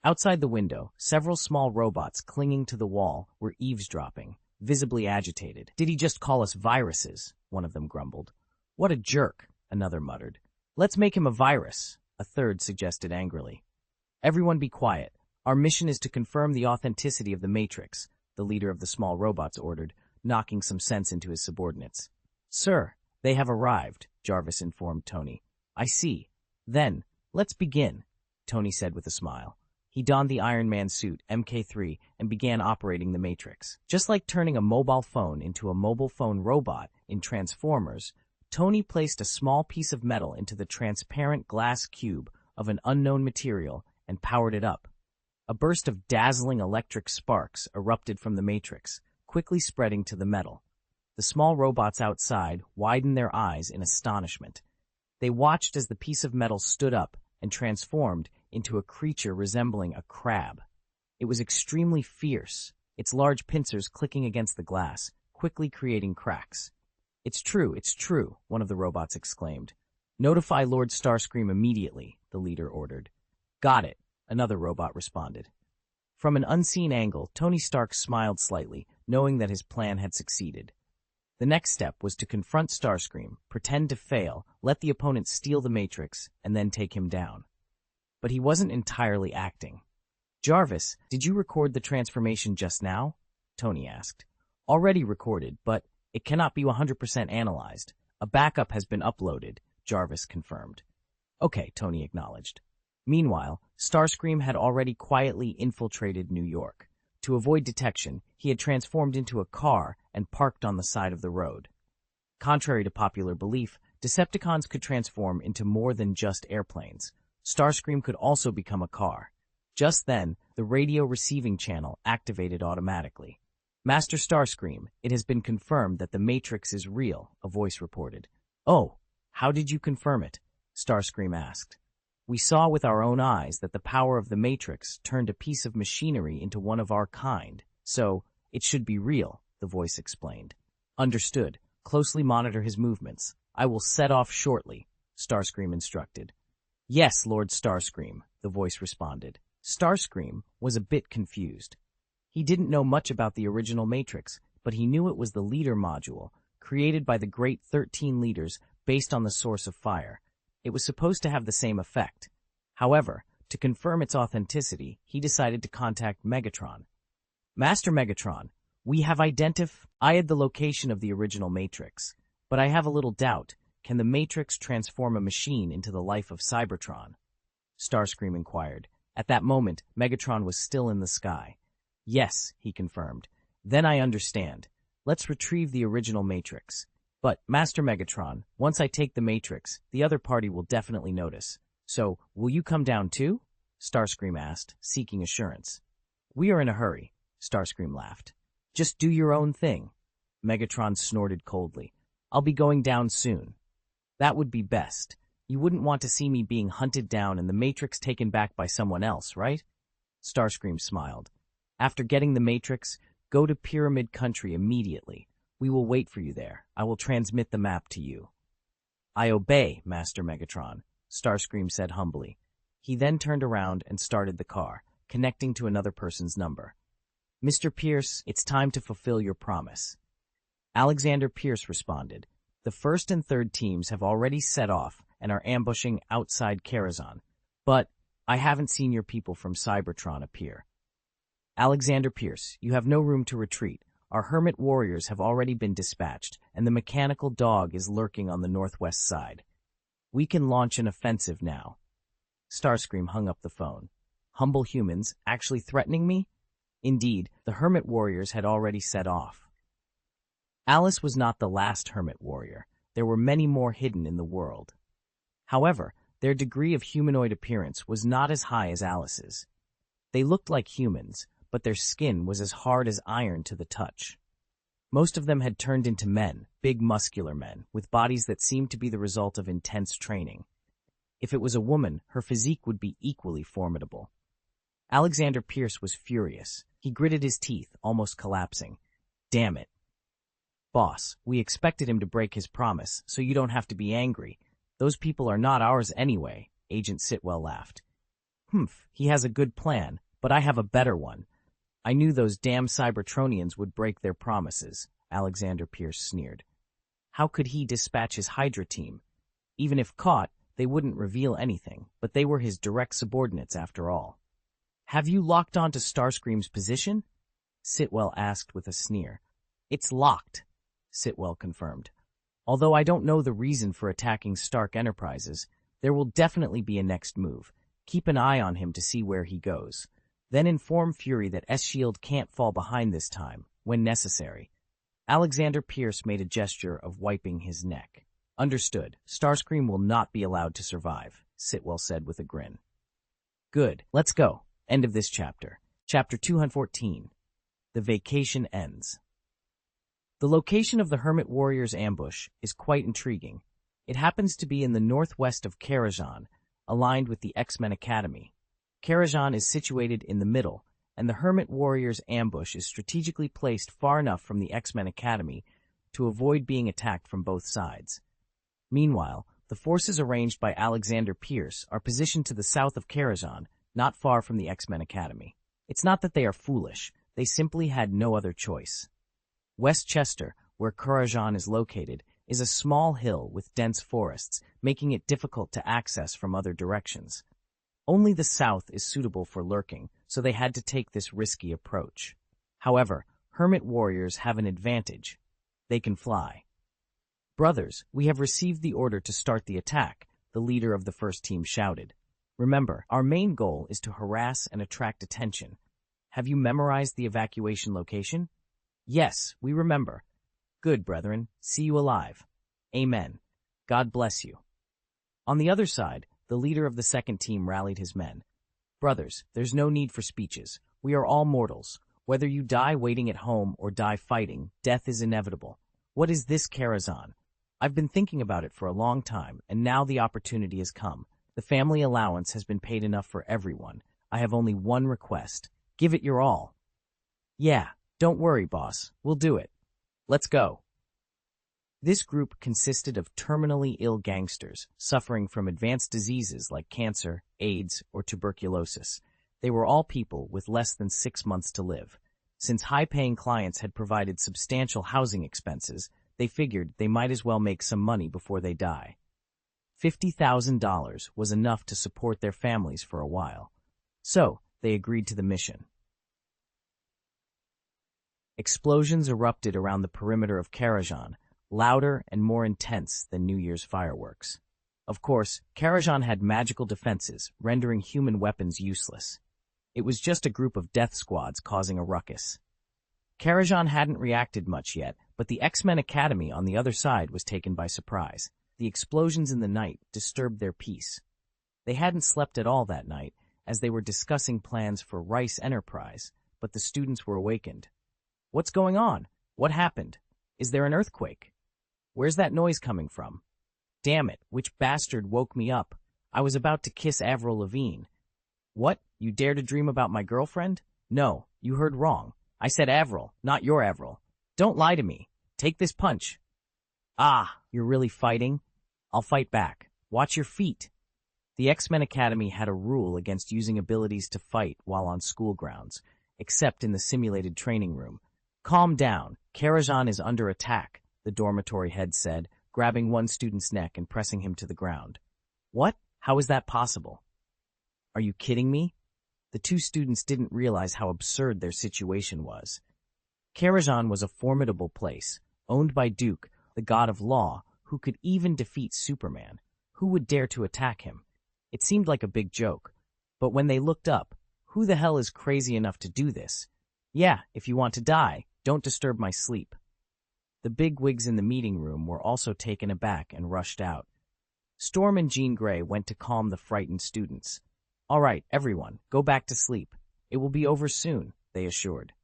Outside the window, several small robots clinging to the wall were eavesdropping, visibly agitated. Did he just call us viruses? One of them grumbled. What a jerk, another muttered. Let's make him a virus, a third suggested angrily. Everyone be quiet. Our mission is to confirm the authenticity of the Matrix, the leader of the small robots ordered, knocking some sense into his subordinates. Sir, they have arrived, Jarvis informed Tony. I see. Then, let's begin, Tony said with a smile. He donned the Iron Man suit, MK3, and began operating the Matrix. Just like turning a mobile phone into a mobile phone robot in Transformers, Tony placed a small piece of metal into the transparent glass cube of an unknown material and powered it up. A burst of dazzling electric sparks erupted from the Matrix, quickly spreading to the metal. The small robots outside widened their eyes in astonishment. They watched as the piece of metal stood up and transformed into a creature resembling a crab. It was extremely fierce, its large pincers clicking against the glass, quickly creating cracks. It's true, one of the robots exclaimed. Notify Lord Starscream immediately, the leader ordered. Got it, another robot responded. From an unseen angle, Tony Stark smiled slightly, knowing that his plan had succeeded. The next step was to confront Starscream, pretend to fail, let the opponent steal the Matrix, and then take him down. But he wasn't entirely acting. Jarvis, did you record the transformation just now? Tony asked. Already recorded, but it cannot be 100% analyzed. A backup has been uploaded, Jarvis confirmed. Okay, Tony acknowledged. Meanwhile, Starscream had already quietly infiltrated New York. To avoid detection, he had transformed into a car and parked on the side of the road. Contrary to popular belief, Decepticons could transform into more than just airplanes. Starscream could also become a car. Just then, the radio receiving channel activated automatically. Master Starscream, it has been confirmed that the Matrix is real, a voice reported. Oh, how did you confirm it? Starscream asked. We saw with our own eyes that the power of the Matrix turned a piece of machinery into one of our kind, so it should be real, the voice explained. Understood. Closely monitor his movements. I will set off shortly, Starscream instructed. Yes, Lord Starscream, the voice responded. Starscream was a bit confused. He didn't know much about the original Matrix, but he knew it was the leader module, created by the great 13 leaders based on the source of fire. It was supposed to have the same effect. However, to confirm its authenticity, he decided to contact Megatron. Master Megatron, we have identified the location of the original Matrix, but I have a little doubt. Can the Matrix transform a machine into the life of Cybertron? Starscream inquired. At that moment, Megatron was still in the sky. Yes, he confirmed. Then I understand. Let's retrieve the original Matrix. But, Master Megatron, once I take the Matrix, the other party will definitely notice. So, will you come down too? Starscream asked, seeking assurance. We are in a hurry, Starscream laughed. Just do your own thing. Megatron snorted coldly. I'll be going down soon. That would be best. You wouldn't want to see me being hunted down and the Matrix taken back by someone else, right? Starscream smiled. After getting the Matrix, go to Pyramid Country immediately. We will wait for you there. I will transmit the map to you. I obey, Master Megatron, Starscream said humbly. He then turned around and started the car, connecting to another person's number. Mr. Pierce, it's time to fulfill your promise. Alexander Pierce responded. The first and third teams have already set off and are ambushing outside Karazhan, but I haven't seen your people from Cybertron appear. Alexander Pierce, you have no room to retreat. Our hermit warriors have already been dispatched, and the mechanical dog is lurking on the northwest side. We can launch an offensive now. Starscream hung up the phone. Humble humans, actually threatening me? Indeed, the hermit warriors had already set off. Alice was not the last hermit warrior. There were many more hidden in the world. However, their degree of humanoid appearance was not as high as Alice's. They looked like humans, but their skin was as hard as iron to the touch. Most of them had turned into men, big muscular men, with bodies that seemed to be the result of intense training. If it was a woman, her physique would be equally formidable. Alexander Pierce was furious. He gritted his teeth, almost collapsing. Damn it. Boss, we expected him to break his promise, so you don't have to be angry. Those people are not ours anyway, Agent Sitwell laughed. Humph, he has a good plan, but I have a better one. I knew those damn Cybertronians would break their promises, Alexander Pierce sneered. How could he dispatch his Hydra team? Even if caught, they wouldn't reveal anything, but they were his direct subordinates after all. Have you locked on to Starscream's position? Sitwell asked with a sneer. It's locked, Sitwell confirmed. Although I don't know the reason for attacking Stark Enterprises, there will definitely be a next move. Keep an eye on him to see where he goes. Then inform Fury that S-Shield can't fall behind this time, when necessary. Alexander Pierce made a gesture of wiping his neck. Understood. Starscream will not be allowed to survive, Sitwell said with a grin. Good. Let's go. End of this chapter. Chapter 214. The Vacation Ends. The location of the Hermit Warrior's ambush is quite intriguing. It happens to be in the northwest of Karajan, aligned with the X-Men Academy. Karajan is situated in the middle, and the Hermit Warrior's ambush is strategically placed far enough from the X-Men Academy to avoid being attacked from both sides. Meanwhile, the forces arranged by Alexander Pierce are positioned to the south of Karajan, not far from the X-Men Academy. It's not that they are foolish, they simply had no other choice. Westchester, where Karajan is located, is a small hill with dense forests, making it difficult to access from other directions. Only the south is suitable for lurking, so they had to take this risky approach. However, Hermit Warriors have an advantage. They can fly. Brothers, we have received the order to start the attack, the leader of the first team shouted. Remember, our main goal is to harass and attract attention. Have you memorized the evacuation location? Yes, we remember. Good, brethren. See you alive. Amen. God bless you. On the other side, the leader of the second team rallied his men. Brothers, there's no need for speeches. We are all mortals. Whether you die waiting at home or die fighting, death is inevitable. What is this Karazhan? I've been thinking about it for a long time, and now the opportunity has come. The family allowance has been paid enough for everyone. I have only one request. Give it your all. Yeah, don't worry, boss. We'll do it. Let's go. This group consisted of terminally ill gangsters suffering from advanced diseases like cancer, AIDS, or tuberculosis. They were all people with less than 6 months to live. Since high-paying clients had provided substantial housing expenses, they figured they might as well make some money before they die. $50,000 was enough to support their families for a while. So, they agreed to the mission. Explosions erupted around the perimeter of Karajan, louder and more intense than New Year's fireworks. Of course, Karajan had magical defenses, rendering human weapons useless. It was just a group of death squads causing a ruckus. Karajan hadn't reacted much yet, but the X-Men Academy on the other side was taken by surprise. The explosions in the night disturbed their peace. They hadn't slept at all that night, as they were discussing plans for Rice Enterprise, but the students were awakened. What's going on? What happened? Is there an earthquake? Where's that noise coming from? Damn it, which bastard woke me up? I was about to kiss Avril Lavigne. What? You dare to dream about my girlfriend? No, you heard wrong. I said Avril, not your Avril. Don't lie to me. Take this punch. Ah, you're really fighting? I'll fight back. Watch your feet. The X-Men Academy had a rule against using abilities to fight while on school grounds, except in the simulated training room. Calm down. Karajan is under attack, the dormitory head said, grabbing one student's neck and pressing him to the ground. What? How is that possible? Are you kidding me? The two students didn't realize how absurd their situation was. Karajan was a formidable place, owned by Duke, the god of law, who could even defeat Superman. Who would dare to attack him? It seemed like a big joke. But when they looked up, who the hell is crazy enough to do this? Yeah, if you want to die, don't disturb my sleep. The bigwigs in the meeting room were also taken aback and rushed out. Storm and Jean Grey went to calm the frightened students. All right, everyone, go back to sleep. It will be over soon, they assured.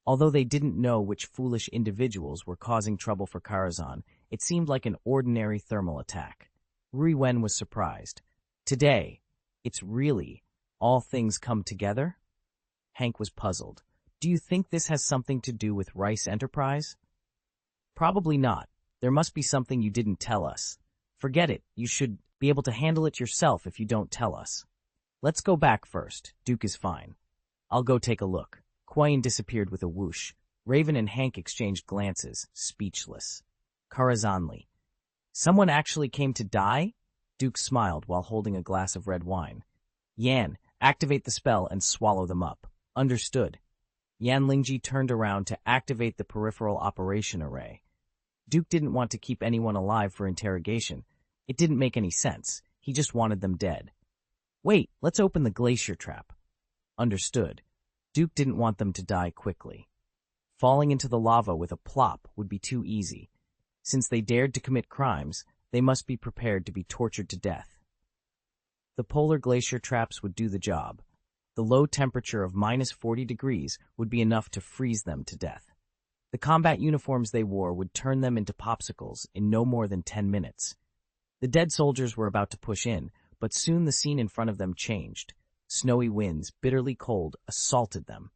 Although they didn't know which foolish individuals were causing trouble for Karazhan, it seemed like an ordinary thermal attack. Ruiwen was surprised. Today, it's really all things come together? Hank was puzzled. Do you think this has something to do with Rice Enterprise? Probably not. There must be something you didn't tell us. Forget it. You should be able to handle it yourself if you don't tell us. Let's go back first. Duke is fine. I'll go take a look. Quain disappeared with a whoosh. Raven and Hank exchanged glances, speechless. Karazhanli. Someone actually came to die? Duke smiled while holding a glass of red wine. Yan, activate the spell and swallow them up. Understood. Yan Lingji turned around to activate the peripheral operation array. Duke didn't want to keep anyone alive for interrogation. It didn't make any sense. He just wanted them dead. Wait, let's open the glacier trap. Understood. Duke didn't want them to die quickly. Falling into the lava with a plop would be too easy. Since they dared to commit crimes, they must be prepared to be tortured to death. The polar glacier traps would do the job. The low temperature of -40 degrees would be enough to freeze them to death. The combat uniforms they wore would turn them into popsicles in no more than 10 minutes. The dead soldiers were about to push in, but soon the scene in front of them changed. Snowy winds, bitterly cold, assaulted them.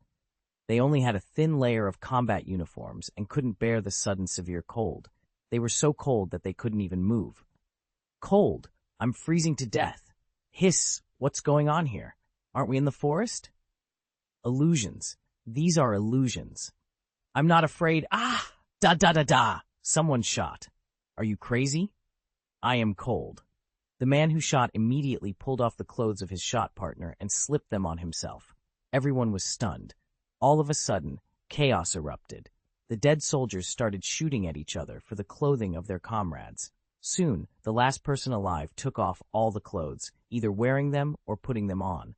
They only had a thin layer of combat uniforms and couldn't bear the sudden severe cold. They were so cold that they couldn't even move. Cold! I'm freezing to death. Hiss! What's going on here? Aren't we in the forest? Illusions. These are illusions. I'm not afraid. Ah! Da! Someone shot. Are you crazy? I am cold. The man who shot immediately pulled off the clothes of his shot partner and slipped them on himself. Everyone was stunned. All of a sudden, chaos erupted. The dead soldiers started shooting at each other for the clothing of their comrades. Soon, the last person alive took off all the clothes, either wearing them or putting them on.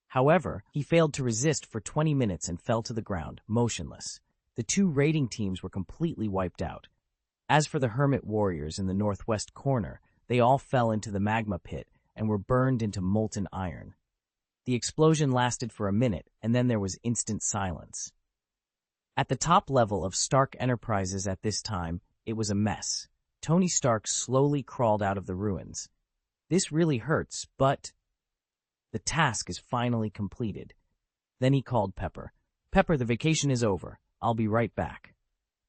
However, he failed to resist for 20 minutes and fell to the ground, motionless. The two raiding teams were completely wiped out. As for the hermit warriors in the northwest corner, they all fell into the magma pit and were burned into molten iron. The explosion lasted for a minute, and then there was instant silence. At the top level of Stark Enterprises at this time, it was a mess. Tony Stark slowly crawled out of the ruins. This really hurts, but the task is finally completed. Then he called Pepper. Pepper, the vacation is over. I'll be right back.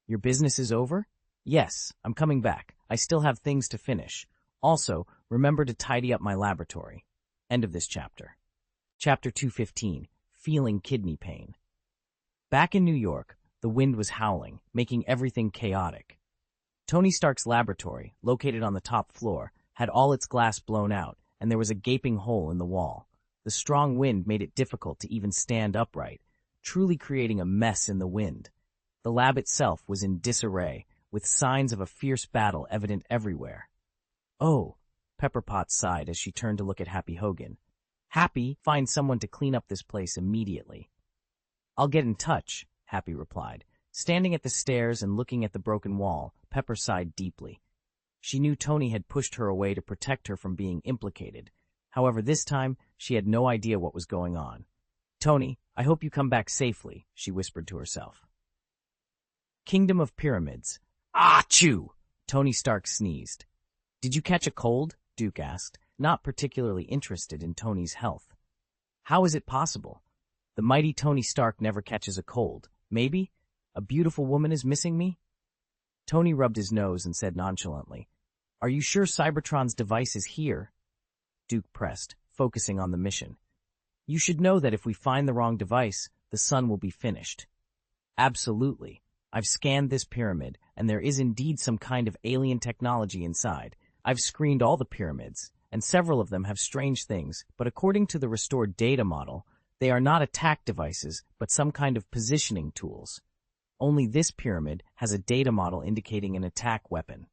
Your business is over? Yes, I'm coming back. I still have things to finish. Also, remember to tidy up my laboratory. End of this chapter. Chapter 215, Feeling Kidney Pain. Back in New York, the wind was howling, making everything chaotic. Tony Stark's laboratory, located on the top floor, had all its glass blown out, and there was a gaping hole in the wall. The strong wind made it difficult to even stand upright, truly creating a mess in the wind. The lab itself was in disarray, with signs of a fierce battle evident everywhere. Oh, Pepper Potts sighed as she turned to look at Happy Hogan. Happy, find someone to clean up this place immediately. I'll get in touch, Happy replied. Standing at the stairs and looking at the broken wall, Pepper sighed deeply. She knew Tony had pushed her away to protect her from being implicated. However, this time, she had no idea what was going on. Tony, I hope you come back safely, she whispered to herself. Kingdom of Pyramids. Achoo! Tony Stark sneezed. Did you catch a cold? Duke asked, not particularly interested in Tony's health. How is it possible? The mighty Tony Stark never catches a cold. Maybe? A beautiful woman is missing me? Tony rubbed his nose and said nonchalantly, Are you sure Cybertron's device is here? Duke pressed, focusing on the mission. You should know that if we find the wrong device, the sun will be finished. Absolutely. I've scanned this pyramid, and there is indeed some kind of alien technology inside. I've screened all the pyramids, and several of them have strange things, but according to the restored data model, they are not attack devices, but some kind of positioning tools. Only this pyramid has a data model indicating an attack weapon.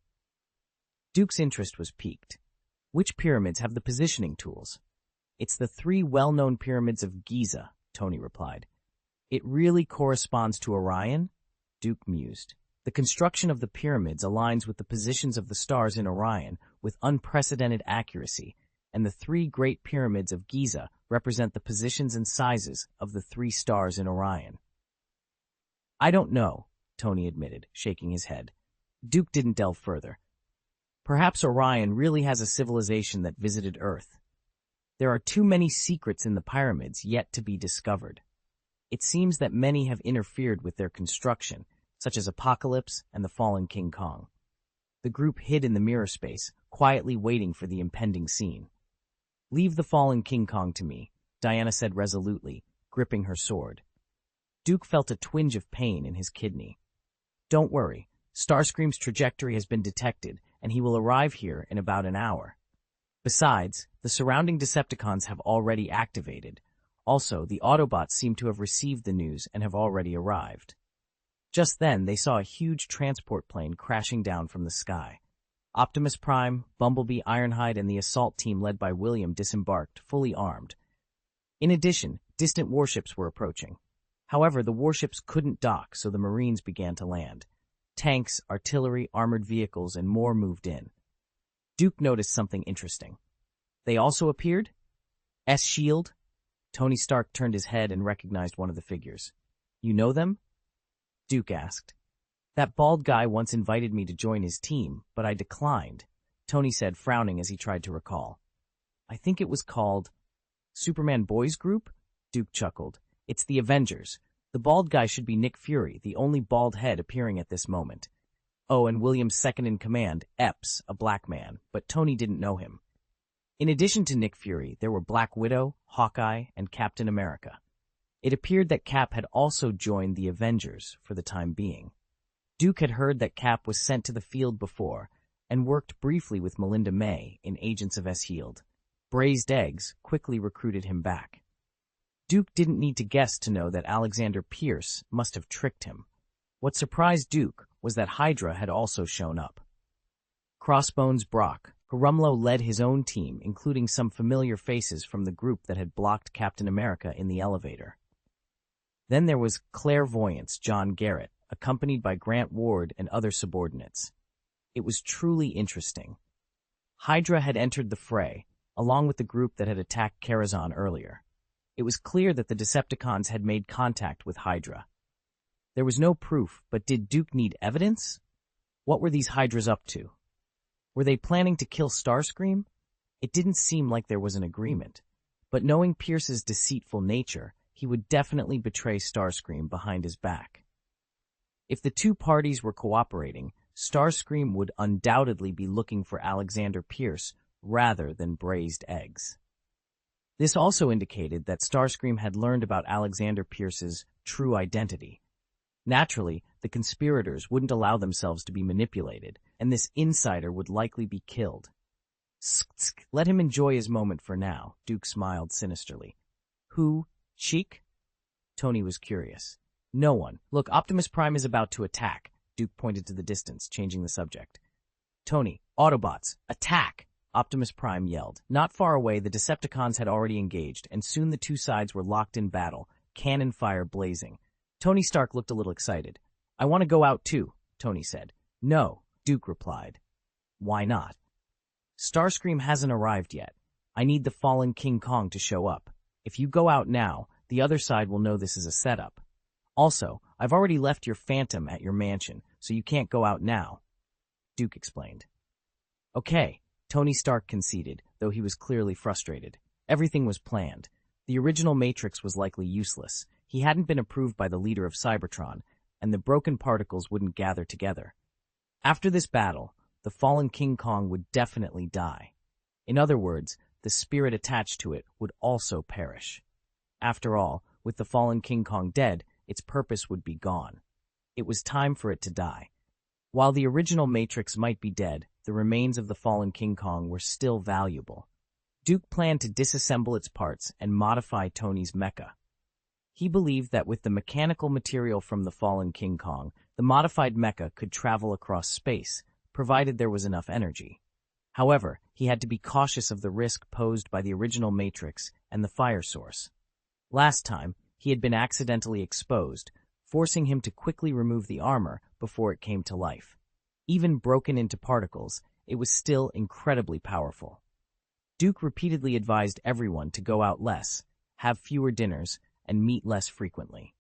Duke's interest was piqued. Which pyramids have the positioning tools? It's the 3 well-known pyramids of Giza, Tony replied. It really corresponds to Orion? Duke mused. The construction of the pyramids aligns with the positions of the stars in Orion with unprecedented accuracy, and the 3 great pyramids of Giza represent the positions and sizes of the 3 stars in Orion. I don't know, Tony admitted, shaking his head. Duke didn't delve further. Perhaps Orion really has a civilization that visited Earth. There are too many secrets in the pyramids yet to be discovered. It seems that many have interfered with their construction, such as Apocalypse and the fallen King Kong. The group hid in the mirror space, quietly waiting for the impending scene. Leave the fallen King Kong to me, Diana said resolutely, gripping her sword. Duke felt a twinge of pain in his kidney. Don't worry, Starscream's trajectory has been detected, and he will arrive here in about an hour. Besides, the surrounding Decepticons have already activated. Also, the Autobots seem to have received the news and have already arrived. Just then, they saw a huge transport plane crashing down from the sky. Optimus Prime, Bumblebee, Ironhide, and the assault team led by William disembarked, fully armed. In addition, distant warships were approaching. However, the warships couldn't dock, so the Marines began to land. Tanks, artillery, armored vehicles, and more moved in. Duke noticed something interesting. They also appeared? S-Shield? Tony Stark turned his head and recognized one of the figures. You know them? Duke asked. That bald guy once invited me to join his team, but I declined, Tony said, frowning as he tried to recall. I think it was called Superman Boys Group? Duke chuckled. It's the Avengers. The bald guy should be Nick Fury, the only bald head appearing at this moment. Oh, and William's second-in-command, Epps, a black man, but Tony didn't know him. In addition to Nick Fury, there were Black Widow, Hawkeye, and Captain America. It appeared that Cap had also joined the Avengers for the time being. Duke had heard that Cap was sent to the field before and worked briefly with Melinda May in Agents of S.H.I.E.L.D. Braised Eggs quickly recruited him back. Duke didn't need to guess to know that Alexander Pierce must have tricked him. What surprised Duke was that Hydra had also shown up. Crossbones Brock, Garumlo led his own team, including some familiar faces from the group that had blocked Captain America in the elevator. Then there was Clairvoyance John Garrett, accompanied by Grant Ward and other subordinates. It was truly interesting. Hydra had entered the fray, along with the group that had attacked Karazhan earlier. It was clear that the Decepticons had made contact with Hydra. There was no proof, but did Duke need evidence? What were these Hydras up to? Were they planning to kill Starscream? It didn't seem like there was an agreement, but knowing Pierce's deceitful nature, he would definitely betray Starscream behind his back. If the two parties were cooperating, Starscream would undoubtedly be looking for Alexander Pierce rather than Braised Eggs. This also indicated that Starscream had learned about Alexander Pierce's true identity. Naturally, the conspirators wouldn't allow themselves to be manipulated, and this insider would likely be killed. Let him enjoy his moment for now, Duke smiled sinisterly. Who? Sheik? Tony was curious. No one. Look, Optimus Prime is about to attack. Duke pointed to the distance, changing the subject. Tony, Autobots, attack! Optimus Prime yelled. Not far away, the Decepticons had already engaged, and soon the two sides were locked in battle, cannon fire blazing. Tony Stark looked a little excited. I want to go out too, Tony said. No, Duke replied. Why not? Starscream hasn't arrived yet. I need the fallen King Kong to show up. If you go out now, the other side will know this is a setup. Also, I've already left your Phantom at your mansion, so you can't go out now, Duke explained. Okay, Tony Stark conceded, though he was clearly frustrated. Everything was planned. The original Matrix was likely useless. He hadn't been approved by the leader of Cybertron, and the broken particles wouldn't gather together. After this battle, the fallen King Kong would definitely die. In other words, the spirit attached to it would also perish. After all, with the fallen King Kong dead, its purpose would be gone. It was time for it to die. While the original Matrix might be dead, the remains of the fallen King Kong were still valuable. Duke planned to disassemble its parts and modify Tony's mecha. He believed that with the mechanical material from the fallen King Kong, the modified mecha could travel across space, provided there was enough energy. However, he had to be cautious of the risk posed by the original Matrix and the fire source. Last time, he had been accidentally exposed, forcing him to quickly remove the armor before it came to life. Even broken into particles, it was still incredibly powerful. Duke repeatedly advised everyone to go out less, have fewer dinners, and meet less frequently.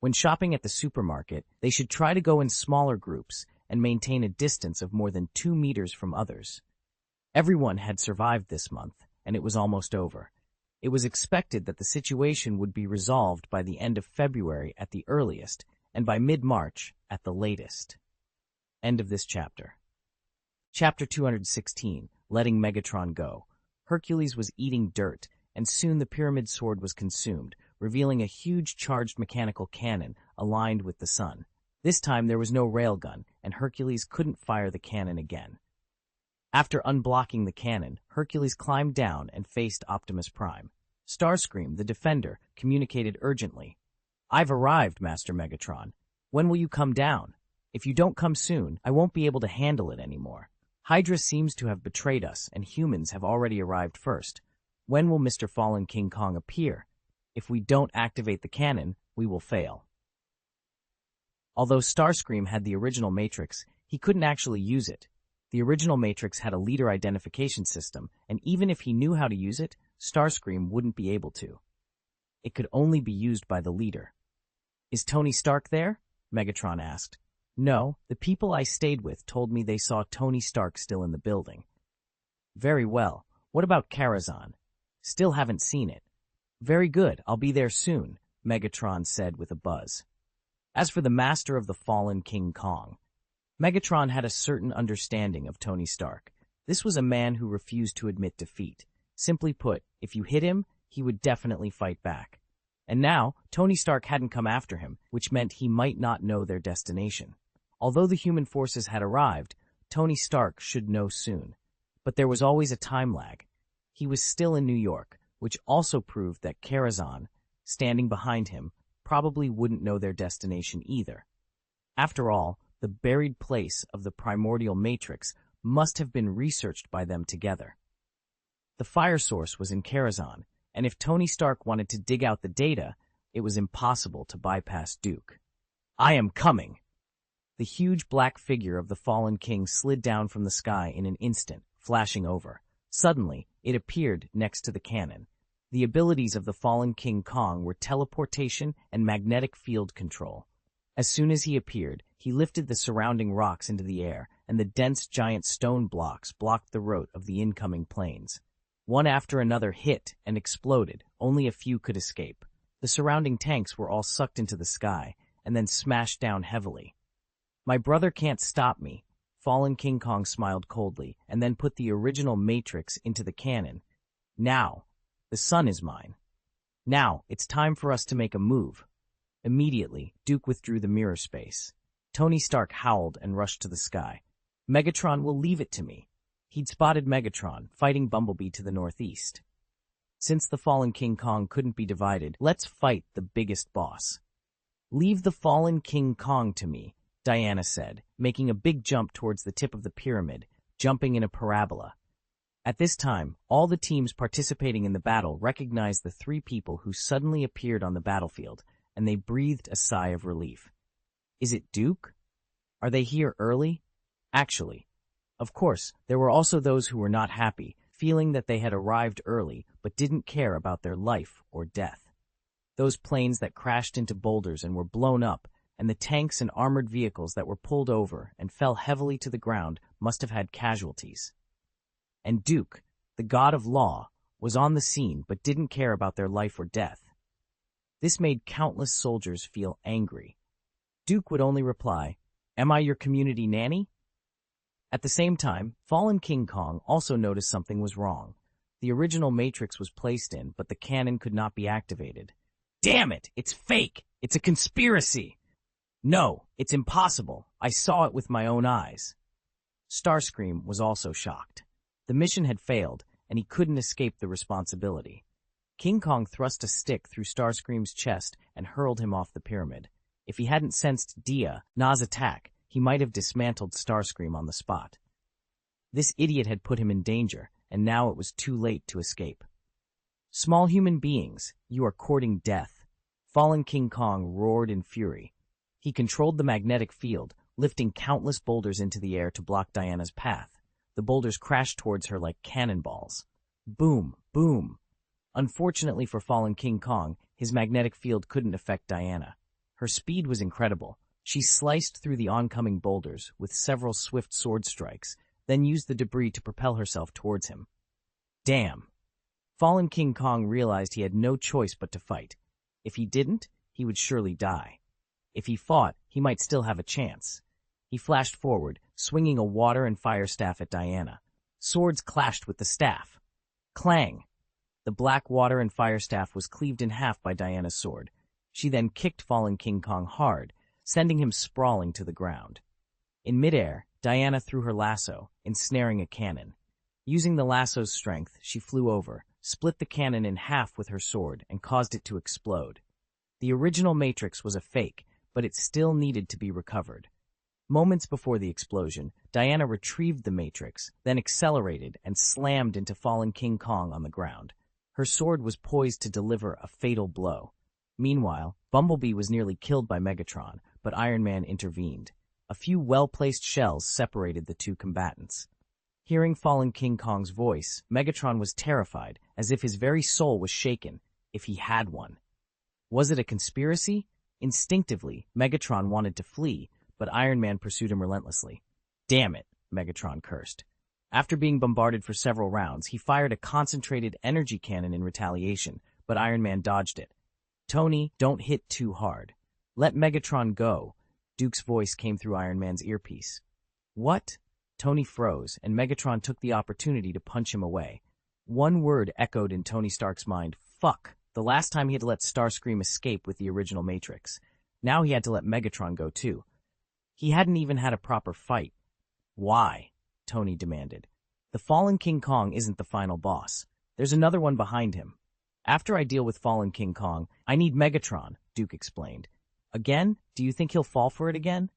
When shopping at the supermarket, they should try to go in smaller groups and maintain a distance of more than 2 meters from others. Everyone had survived this month, and it was almost over. It was expected that the situation would be resolved by the end of February at the earliest, and by mid-March at the latest. End of this chapter. Chapter 216, Letting Megatron Go. Hercules was eating dirt, and soon the pyramid sword was consumed, revealing a huge charged mechanical cannon aligned with the sun. This time there was no railgun, and Hercules couldn't fire the cannon again. After unblocking the cannon, Hercules climbed down and faced Optimus Prime. Starscream, the Defender, communicated urgently. "I've arrived, Master Megatron. When will you come down? If you don't come soon, I won't be able to handle it anymore. Hydra seems to have betrayed us, and humans have already arrived first. When will Mr. Fallen King Kong appear? If we don't activate the cannon, we will fail." Although Starscream had the original Matrix, he couldn't actually use it. The original Matrix had a leader identification system, and even if he knew how to use it, Starscream wouldn't be able to. It could only be used by the leader. "Is Tony Stark there?" Megatron asked. "No, the people I stayed with told me they saw Tony Stark still in the building." "Very well. What about Karazhan?" "Still haven't seen it." "Very good, I'll be there soon," Megatron said with a buzz. As for the master of the fallen King Kong, Megatron had a certain understanding of Tony Stark. This was a man who refused to admit defeat. Simply put, if you hit him, he would definitely fight back. And now, Tony Stark hadn't come after him, which meant he might not know their destination. Although the human forces had arrived, Tony Stark should know soon. But there was always a time lag. He was still in New York, which also proved that Karazhan, standing behind him, probably wouldn't know their destination either. After all, the buried place of the primordial matrix must have been researched by them together. The fire source was in Karazhan, and if Tony Stark wanted to dig out the data, it was impossible to bypass Duke. "I am coming!" The huge black figure of the fallen king slid down from the sky in an instant, flashing over. Suddenly, it appeared next to the cannon. The abilities of the fallen King Kong were teleportation and magnetic field control. As soon as he appeared, he lifted the surrounding rocks into the air, and the dense giant stone blocks blocked the route of the incoming planes. One after another hit and exploded, only a few could escape. The surrounding tanks were all sucked into the sky, and then smashed down heavily. "My brother can't stop me." Fallen King Kong smiled coldly, and then put the original Matrix into the cannon. "Now, the sun is mine. Now, it's time for us to make a move." Immediately, Duke withdrew the mirror space. Tony Stark howled and rushed to the sky. "Megatron will leave it to me." He'd spotted Megatron, fighting Bumblebee to the northeast. Since the fallen King Kong couldn't be divided, let's fight the biggest boss. "Leave the fallen King Kong to me," Diana said, making a big jump towards the tip of the pyramid, jumping in a parabola. At this time, all the teams participating in the battle recognized the 3 people who suddenly appeared on the battlefield, and they breathed a sigh of relief. Is it Duke? Are they here early? Actually, of course, there were also those who were not happy, feeling that they had arrived early but didn't care about their life or death. Those planes that crashed into boulders and were blown up, and the tanks and armored vehicles that were pulled over and fell heavily to the ground must have had casualties. And Duke, the god of law, was on the scene but didn't care about their life or death. This made countless soldiers feel angry. Duke would only reply, "Am I your community nanny?" At the same time, fallen King Kong also noticed something was wrong. The original Matrix was placed in, but the cannon could not be activated. "Damn it! It's fake! It's a conspiracy!" "No, it's impossible. I saw it with my own eyes." Starscream was also shocked. The mission had failed, and he couldn't escape the responsibility. King Kong thrust a stick through Starscream's chest and hurled him off the pyramid. If he hadn't sensed Na's attack, he might have dismantled Starscream on the spot. This idiot had put him in danger, and now it was too late to escape. "Small human beings, you are courting death." Fallen King Kong roared in fury. He controlled the magnetic field, lifting countless boulders into the air to block Diana's path. The boulders crashed towards her like cannonballs. Boom, boom. Unfortunately for fallen King Kong, his magnetic field couldn't affect Diana. Her speed was incredible. She sliced through the oncoming boulders with several swift sword strikes, then used the debris to propel herself towards him. Damn! Fallen King Kong realized he had no choice but to fight. If he didn't, he would surely die. If he fought, he might still have a chance. He flashed forward, swinging a water and fire staff at Diana. Swords clashed with the staff. Clang! The black water and fire staff was cleaved in half by Diana's sword. She then kicked Fallen King Kong hard, sending him sprawling to the ground. In midair, Diana threw her lasso, ensnaring a cannon. Using the lasso's strength, she flew over, split the cannon in half with her sword, and caused it to explode. The original Matrix was a fake, but it still needed to be recovered. Moments before the explosion, Diana retrieved the Matrix, then accelerated and slammed into Fallen King Kong on the ground. Her sword was poised to deliver a fatal blow. Meanwhile, Bumblebee was nearly killed by Megatron, but Iron Man intervened. A few well-placed shells separated the two combatants. Hearing Fallen King Kong's voice, Megatron was terrified, as if his very soul was shaken, if he had one. Was it a conspiracy? Instinctively, Megatron wanted to flee, but Iron Man pursued him relentlessly. Damn it, Megatron cursed. After being bombarded for several rounds, he fired a concentrated energy cannon in retaliation, but Iron Man dodged it. Tony, don't hit too hard. Let Megatron go. Duke's voice came through Iron Man's earpiece. What? Tony froze, and Megatron took the opportunity to punch him away. One word echoed in Tony Stark's mind, fuck. The last time he had let Starscream escape with the original Matrix. Now he had to let Megatron go too. He hadn't even had a proper fight. Why? Tony demanded. The Fallen King Kong isn't the final boss. There's another one behind him. After I deal with Fallen King Kong, I need Megatron, Duke explained. Again? Do you think he'll fall for it again?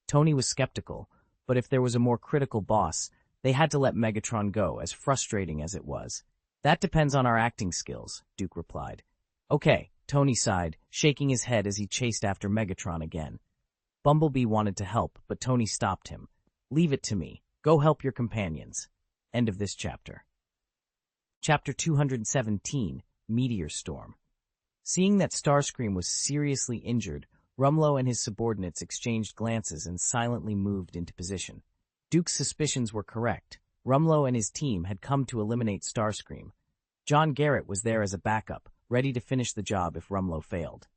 Tony was skeptical, but if there was a more critical boss, they had to let Megatron go, as frustrating as it was. That depends on our acting skills, Duke replied. Okay, Tony sighed, shaking his head as he chased after Megatron again. Bumblebee wanted to help, but Tony stopped him. Leave it to me. Go help your companions. End of this chapter. Chapter 217, Meteor Storm. Seeing that Starscream was seriously injured, Rumlow and his subordinates exchanged glances and silently moved into position. Duke's suspicions were correct. Rumlow and his team had come to eliminate Starscream. John Garrett was there as a backup, ready to finish the job if Rumlow failed.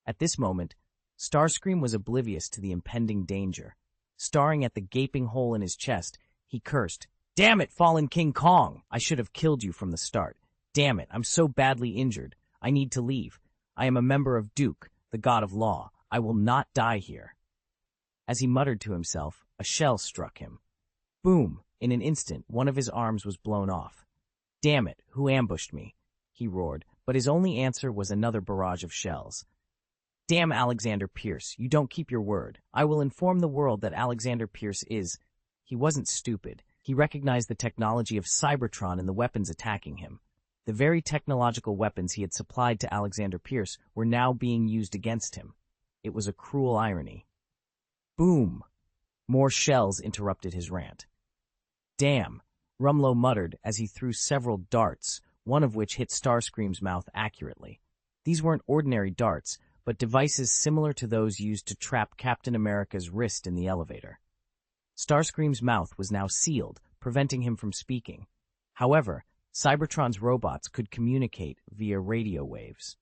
At this moment, Starscream was oblivious to the impending danger. Staring at the gaping hole in his chest, he cursed, "Damn it, Fallen King Kong! I should have killed you from the start. Damn it, I'm so badly injured. I need to leave. I am a member of Duke, the god of law. I will not die here." As he muttered to himself, a shell struck him. Boom! In an instant, one of his arms was blown off. "Damn it, who ambushed me?" he roared, but his only answer was another barrage of shells. "Damn Alexander Pierce, you don't keep your word. I will inform the world that Alexander Pierce is—" He wasn't stupid. He recognized the technology of Cybertron in the weapons attacking him. The very technological weapons he had supplied to Alexander Pierce were now being used against him. It was a cruel irony. Boom! More shells interrupted his rant. "Damn," Rumlow muttered as he threw several darts, one of which hit Starscream's mouth accurately. These weren't ordinary darts, but devices similar to those used to trap Captain America's wrist in the elevator. Starscream's mouth was now sealed, preventing him from speaking. However, Cybertron's robots could communicate via radio waves.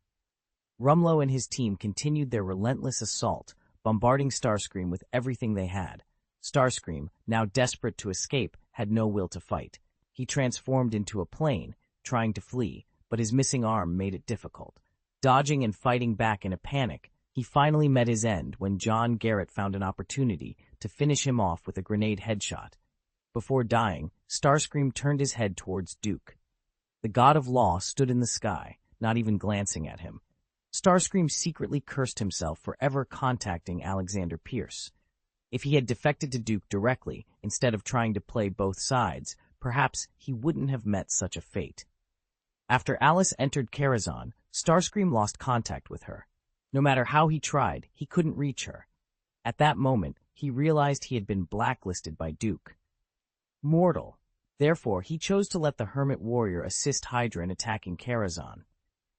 Rumlow and his team continued their relentless assault, bombarding Starscream with everything they had. Starscream, now desperate to escape, had no will to fight. He transformed into a plane, trying to flee, but his missing arm made it difficult. Dodging and fighting back in a panic, he finally met his end when John Garrett found an opportunity to finish him off with a grenade headshot. Before dying, Starscream turned his head towards Duke. The god of law stood in the sky, not even glancing at him. Starscream secretly cursed himself for ever contacting Alexander Pierce. If he had defected to Duke directly, instead of trying to play both sides, perhaps he wouldn't have met such a fate. After Alice entered Karazhan, Starscream lost contact with her. No matter how he tried, he couldn't reach her. At that moment, he realized he had been blacklisted by Duke. Mortal. Therefore, he chose to let the Hermit Warrior assist Hydra in attacking Karazhan.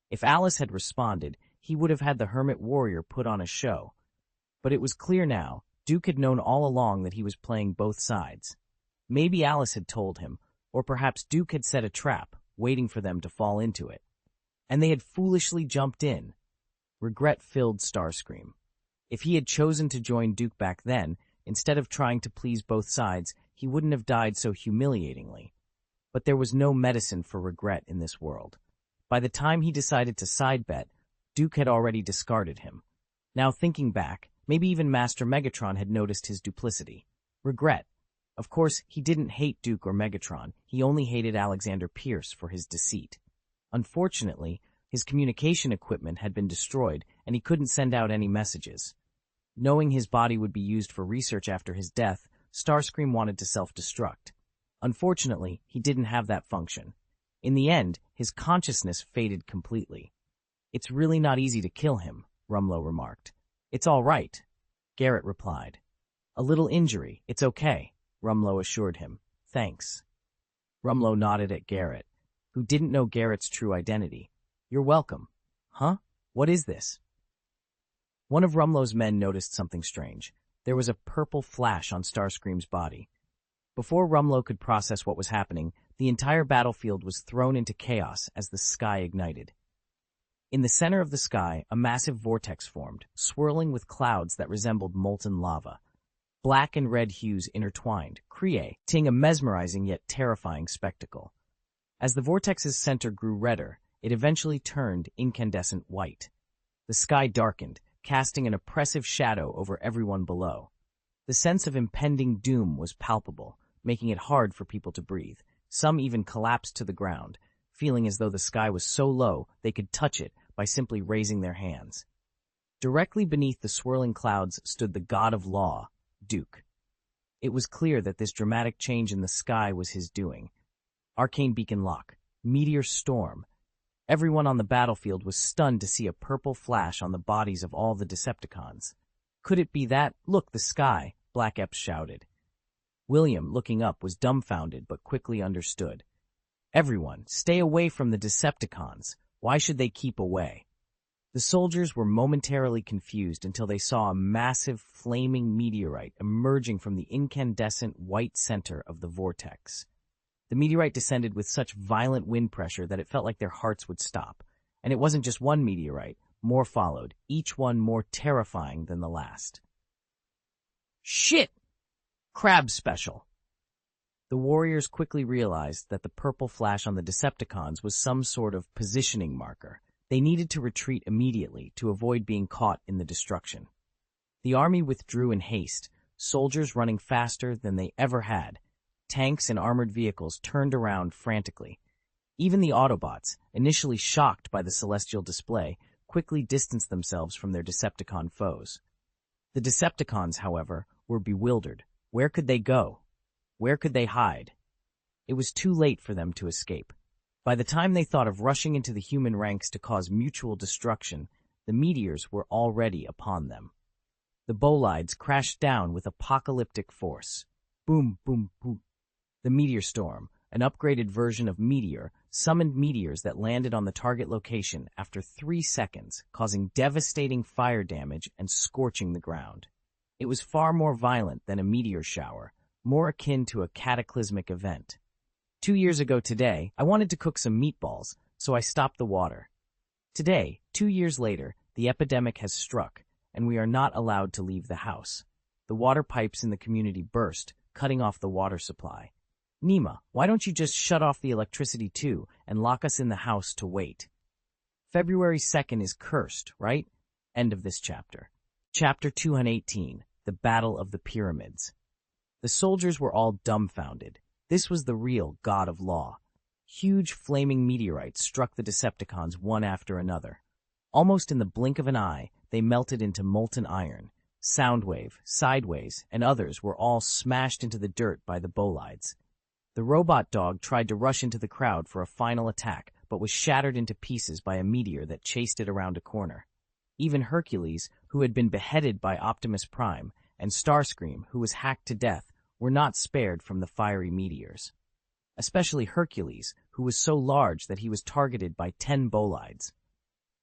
If Alice had responded, he would have had the hermit warrior put on a show. But it was clear now, Duke had known all along that he was playing both sides. Maybe Alice had told him, or perhaps Duke had set a trap, waiting for them to fall into it. And they had foolishly jumped in. Regret filled Starscream. If he had chosen to join Duke back then, instead of trying to please both sides, he wouldn't have died so humiliatingly. But there was no medicine for regret in this world. By the time he decided to side bet, Duke had already discarded him. Now thinking back, maybe even Master Megatron had noticed his duplicity. Regret. Of course, he didn't hate Duke or Megatron, he only hated Alexander Pierce for his deceit. Unfortunately, his communication equipment had been destroyed, and he couldn't send out any messages. Knowing his body would be used for research after his death, Starscream wanted to self-destruct. Unfortunately, he didn't have that function. In the end, his consciousness faded completely. "It's really not easy to kill him," Rumlow remarked. "It's all right," Garrett replied. "A little injury, it's okay," Rumlow assured him. "Thanks." Rumlow nodded at Garrett, who didn't know Garrett's true identity. "You're welcome." "Huh? What is this?" One of Rumlow's men noticed something strange. There was a purple flash on Starscream's body. Before Rumlow could process what was happening, the entire battlefield was thrown into chaos as the sky ignited. In the center of the sky, a massive vortex formed, swirling with clouds that resembled molten lava. Black and red hues intertwined, creating a mesmerizing yet terrifying spectacle. As the vortex's center grew redder, it eventually turned incandescent white. The sky darkened, casting an oppressive shadow over everyone below. The sense of impending doom was palpable, making it hard for people to breathe. Some even collapsed to the ground, feeling as though the sky was so low they could touch it by simply raising their hands. Directly beneath the swirling clouds stood the god of law, Duke. It was clear that this dramatic change in the sky was his doing. Arcane beacon lock, meteor storm. Everyone on the battlefield was stunned to see a purple flash on the bodies of all the Decepticons. Could it be that? "Look, the sky," Black Epps shouted. William, looking up, was dumbfounded but quickly understood. "Everyone, stay away from the Decepticons. Why should they keep away?" The soldiers were momentarily confused until they saw a massive, flaming meteorite emerging from the incandescent white center of the vortex. The meteorite descended with such violent wind pressure that it felt like their hearts would stop. And it wasn't just one meteorite, more followed, each one more terrifying than the last. "Shit! Crab special!" The warriors quickly realized that the purple flash on the Decepticons was some sort of positioning marker. They needed to retreat immediately to avoid being caught in the destruction. The army withdrew in haste, soldiers running faster than they ever had. Tanks and armored vehicles turned around frantically. Even the Autobots, initially shocked by the celestial display, quickly distanced themselves from their Decepticon foes. The Decepticons, however, were bewildered. Where could they go? Where could they hide? It was too late for them to escape. By the time they thought of rushing into the human ranks to cause mutual destruction, the meteors were already upon them. The bolides crashed down with apocalyptic force. Boom, boom, boom. The meteor storm, an upgraded version of Meteor, summoned meteors that landed on the target location after 3 seconds, causing devastating fire damage and scorching the ground. It was far more violent than a meteor shower, more akin to a cataclysmic event. 2 years ago today, I wanted to cook some meatballs, so I stopped the water. Today, 2 years later, the epidemic has struck, and we are not allowed to leave the house. The water pipes in the community burst, cutting off the water supply. Nima, why don't you just shut off the electricity too and lock us in the house to wait? February 2nd is cursed, right? End of this chapter. Chapter 218, The Battle of the Pyramids. The soldiers were all dumbfounded. This was the real God of Law. Huge flaming meteorites struck the Decepticons one after another. Almost in the blink of an eye, they melted into molten iron. Soundwave, Sideways, and others were all smashed into the dirt by the bolides. The robot dog tried to rush into the crowd for a final attack, but was shattered into pieces by a meteor that chased it around a corner. Even Hercules, who had been beheaded by Optimus Prime, and Starscream, who was hacked to death, were not spared from the fiery meteors. Especially Hercules, who was so large that he was targeted by 10 bolides.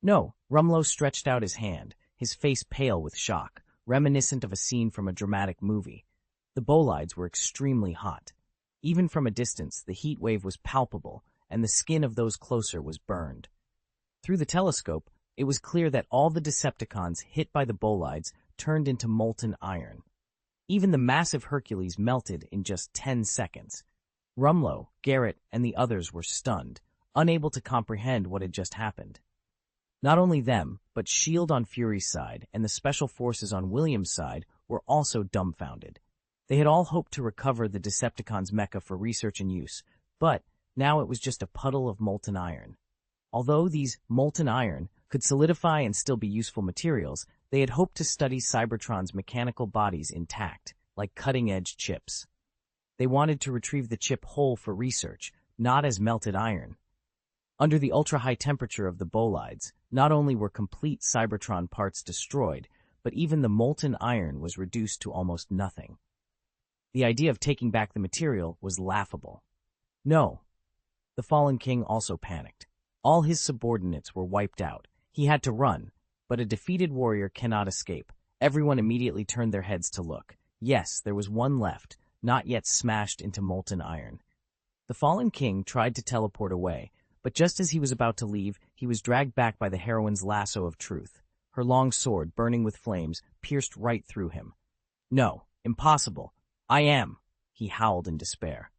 No, Rumlow stretched out his hand, his face pale with shock, reminiscent of a scene from a dramatic movie. The bolides were extremely hot. Even from a distance, the heat wave was palpable, and the skin of those closer was burned. Through the telescope, it was clear that all the Decepticons hit by the bolides turned into molten iron. Even the massive Hercules melted in just 10 seconds. Rumlow, Garrett, and the others were stunned, unable to comprehend what had just happened. Not only them, but S.H.I.E.L.D. on Fury's side and the Special Forces on William's side were also dumbfounded. They had all hoped to recover the Decepticons' mecha for research and use, but now it was just a puddle of molten iron. Although these molten iron could solidify and still be useful materials, they had hoped to study Cybertron's mechanical bodies intact, like cutting-edge chips. They wanted to retrieve the chip whole for research, not as melted iron. Under the ultra-high temperature of the bolides, not only were complete Cybertron parts destroyed, but even the molten iron was reduced to almost nothing. The idea of taking back the material was laughable. No. The Fallen King also panicked. All his subordinates were wiped out. He had to run, but a defeated warrior cannot escape. Everyone immediately turned their heads to look. Yes, there was one left, not yet smashed into molten iron. The Fallen King tried to teleport away, but just as he was about to leave, he was dragged back by the heroine's lasso of truth. Her long sword, burning with flames, pierced right through him. No, impossible. I am, he howled in despair.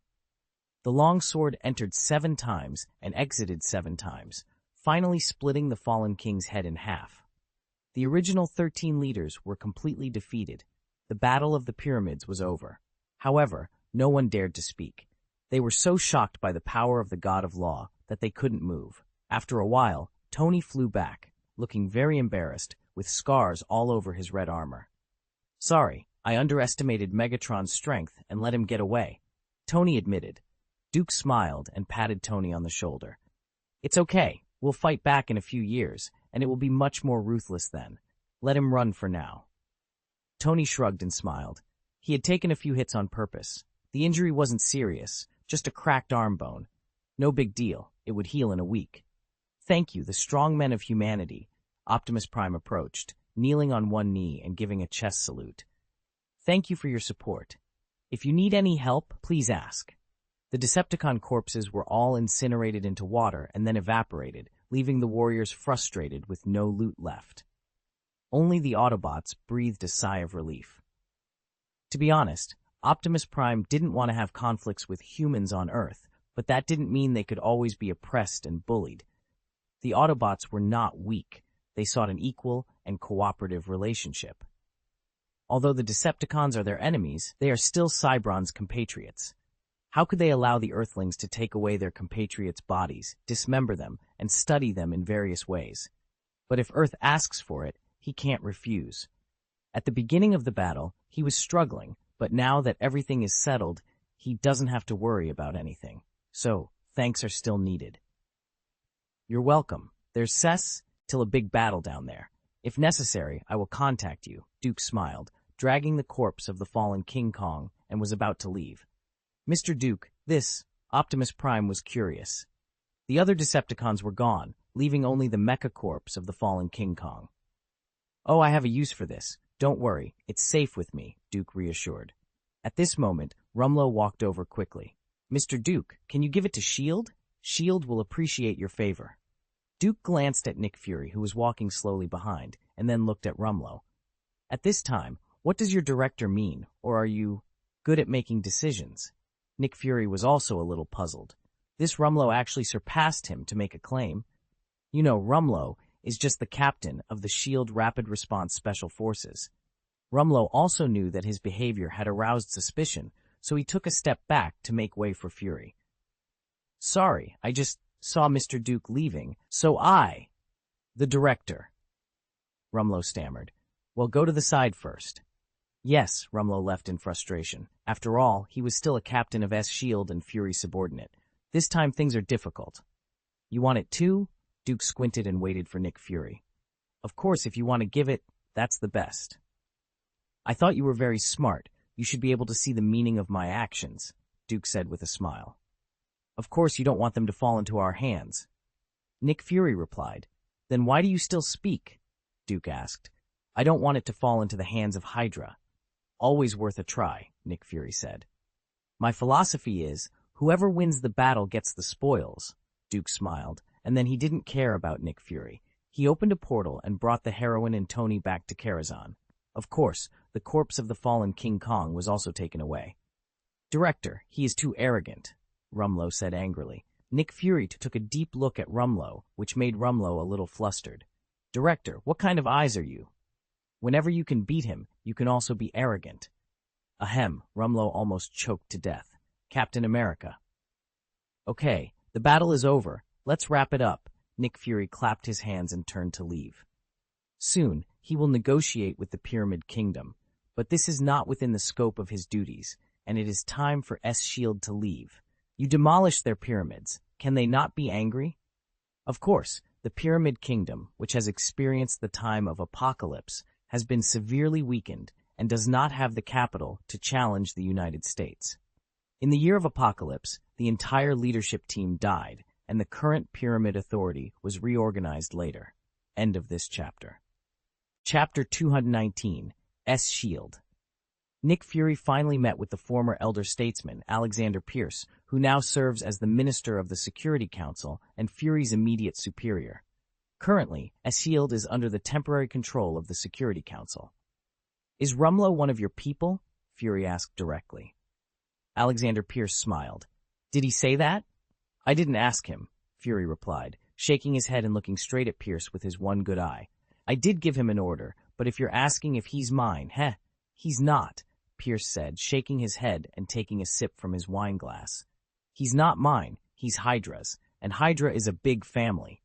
The long sword entered 7 times and exited 7 times, finally splitting the Fallen King's head in half. The original 13 leaders were completely defeated. The Battle of the Pyramids was over. However, no one dared to speak. They were so shocked by the power of the God of Law that they couldn't move. After a while, Tony flew back, looking very embarrassed, with scars all over his red armor. Sorry, I underestimated Megatron's strength and let him get away, Tony admitted. Duke smiled and patted Tony on the shoulder. It's okay, we'll fight back in a few years, and it will be much more ruthless then. Let him run for now. Tony shrugged and smiled. He had taken a few hits on purpose. The injury wasn't serious, just a cracked arm bone. No big deal, it would heal in a week. Thank you, the strong men of humanity. Optimus Prime approached, kneeling on one knee and giving a chest salute. Thank you for your support. If you need any help, please ask. The Decepticon corpses were all incinerated into water and then evaporated, leaving the warriors frustrated with no loot left. Only the Autobots breathed a sigh of relief. To be honest, Optimus Prime didn't want to have conflicts with humans on Earth, but that didn't mean they could always be oppressed and bullied. The Autobots were not weak. They sought an equal and cooperative relationship. Although the Decepticons are their enemies, they are still Cybron's compatriots. How could they allow the Earthlings to take away their compatriots' bodies, dismember them, and study them in various ways? But if Earth asks for it, he can't refuse. At the beginning of the battle, he was struggling, but now that everything is settled, he doesn't have to worry about anything. So, thanks are still needed. You're welcome. There's till a big battle down there. If necessary, I will contact you, Duke smiled, dragging the corpse of the fallen King Kong, and was about to leave. Mr. Duke, Optimus Prime was curious. The other Decepticons were gone, leaving only the mecha corpse of the fallen King Kong. Oh, I have a use for this. Don't worry, it's safe with me, Duke reassured. At this moment, Rumlow walked over quickly. Mr. Duke, can you give it to S.H.I.E.L.D.? S.H.I.E.L.D. will appreciate your favor. Duke glanced at Nick Fury, who was walking slowly behind, and then looked at Rumlow. At this time, what does your director mean, or are you good at making decisions? Nick Fury was also a little puzzled. This Rumlow actually surpassed him to make a claim. You know, Rumlow is just the captain of the S.H.I.E.L.D. Rapid Response Special Forces. Rumlow also knew that his behavior had aroused suspicion, so he took a step back to make way for Fury. Sorry, I just saw Mr. Duke leaving, so the director. Rumlow stammered. Well, go to the side first. Yes, Rumlow left in frustration. After all, he was still a captain of S.H.I.E.L.D. and Fury's subordinate. This time things are difficult. You want it too? Duke squinted and waited for Nick Fury. Of course, if you want to give it, that's the best. I thought you were very smart. You should be able to see the meaning of my actions, Duke said with a smile. Of course you don't want them to fall into our hands. Nick Fury replied. Then why do you still speak? Duke asked. I don't want it to fall into the hands of Hydra. Always worth a try, Nick Fury said. My philosophy is, whoever wins the battle gets the spoils. Duke smiled, and then he didn't care about Nick Fury. He opened a portal and brought the heroine and Tony back to Karazhan. Of course, the corpse of the fallen King Kong was also taken away. Director, he is too arrogant, Rumlow said angrily. Nick Fury took a deep look at Rumlow, which made Rumlow a little flustered. Director, what kind of eyes are you? Whenever you can beat him, you can also be arrogant. Ahem, Rumlow almost choked to death. Captain America. Okay, the battle is over. Let's wrap it up. Nick Fury clapped his hands and turned to leave. Soon, he will negotiate with the Pyramid Kingdom, but this is not within the scope of his duties, and it is time for S.H.I.E.L.D. to leave. You demolished their pyramids. Can they not be angry? Of course, the Pyramid Kingdom, which has experienced the time of apocalypse, has been severely weakened and does not have the capital to challenge the United States. In the year of apocalypse, the entire leadership team died, and the current Pyramid Authority was reorganized later. End of this chapter. Chapter 219, S.H.I.E.L.D. Nick Fury finally met with the former elder statesman, Alexander Pierce, who now serves as the Minister of the Security Council and Fury's immediate superior. Currently, S.H.I.E.L.D. is under the temporary control of the Security Council. Is Rumlow one of your people? Fury asked directly. Alexander Pierce smiled. Did he say that? I didn't ask him, Fury replied, shaking his head and looking straight at Pierce with his one good eye. I did give him an order, but if you're asking if he's mine, he's not, Pierce said, shaking his head and taking a sip from his wine glass. He's not mine, he's Hydra's, and Hydra is a big family.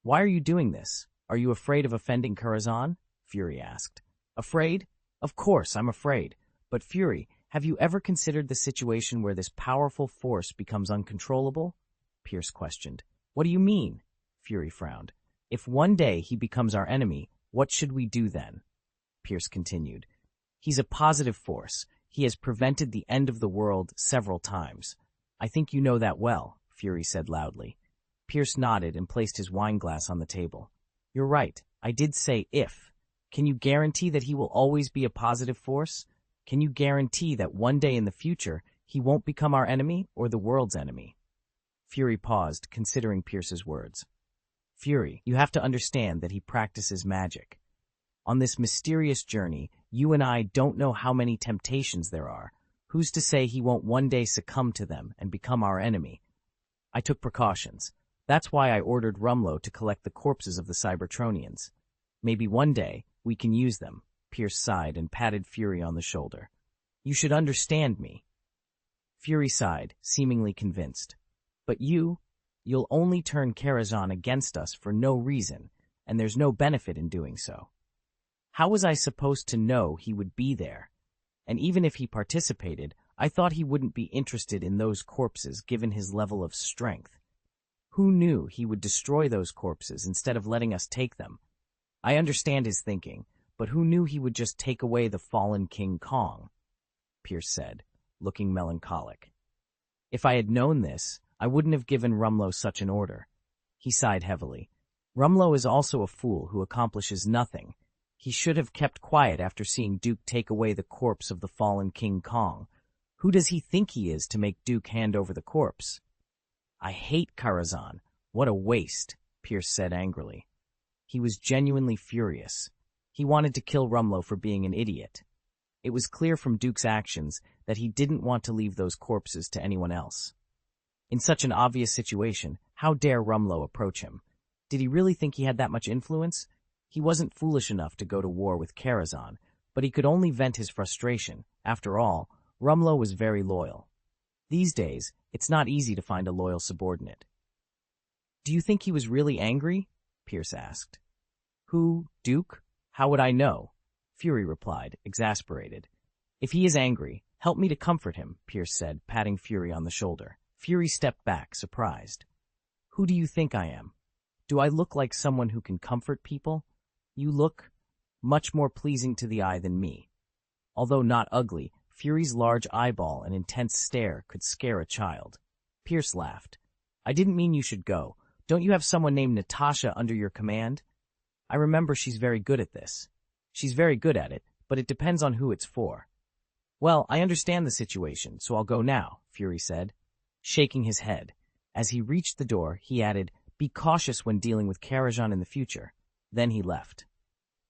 Why are you doing this? Are you afraid of offending Karazhan? Fury asked. Afraid? Of course, I'm afraid. But Fury, have you ever considered the situation where this powerful force becomes uncontrollable? Pierce questioned. What do you mean? Fury frowned. If one day he becomes our enemy, what should we do then? Pierce continued. He's a positive force. He has prevented the end of the world several times. I think you know that well, Fury said loudly. Pierce nodded and placed his wine glass on the table. You're right. I did say if. Can you guarantee that he will always be a positive force? Can you guarantee that one day in the future he won't become our enemy or the world's enemy? Fury paused, considering Pierce's words. Fury, you have to understand that he practices magic. On this mysterious journey, you and I don't know how many temptations there are. Who's to say he won't one day succumb to them and become our enemy? I took precautions. That's why I ordered Rumlow to collect the corpses of the Cybertronians. Maybe one day we can use them. Pierce sighed and patted Fury on the shoulder. You should understand me. Fury sighed, seemingly convinced. But you'll only turn Karazhan against us for no reason, and there's no benefit in doing so. How was I supposed to know he would be there? And even if he participated, I thought he wouldn't be interested in those corpses given his level of strength. Who knew he would destroy those corpses instead of letting us take them? I understand his thinking, but who knew he would just take away the fallen King Kong? Pierce said, looking melancholic. If I had known this, I wouldn't have given Rumlow such an order. He sighed heavily. Rumlow is also a fool who accomplishes nothing. He should have kept quiet after seeing Duke take away the corpse of the fallen King Kong. Who does he think he is to make Duke hand over the corpse? I hate Karazhan. What a waste, Pierce said angrily. He was genuinely furious. He wanted to kill Rumlow for being an idiot. It was clear from Duke's actions that he didn't want to leave those corpses to anyone else. In such an obvious situation, how dare Rumlow approach him? Did he really think he had that much influence? He wasn't foolish enough to go to war with Karazhan, but he could only vent his frustration. After all, Rumlow was very loyal. These days, it's not easy to find a loyal subordinate. Do you think he was really angry? Pierce asked. Who, Duke? How would I know? Fury replied, exasperated. If he is angry, help me to comfort him, Pierce said, patting Fury on the shoulder. Fury stepped back, surprised. Who do you think I am? Do I look like someone who can comfort people? You look much more pleasing to the eye than me. Although not ugly, Fury's large eyeball and intense stare could scare a child. Pierce laughed. I didn't mean you should go, Don't you have someone named Natasha under your command? I remember she's very good at this. She's very good at it, but it depends on who it's for. Well, I understand the situation, so I'll go now, Fury said, shaking his head. As he reached the door, he added, be cautious when dealing with Karajan in the future. Then he left.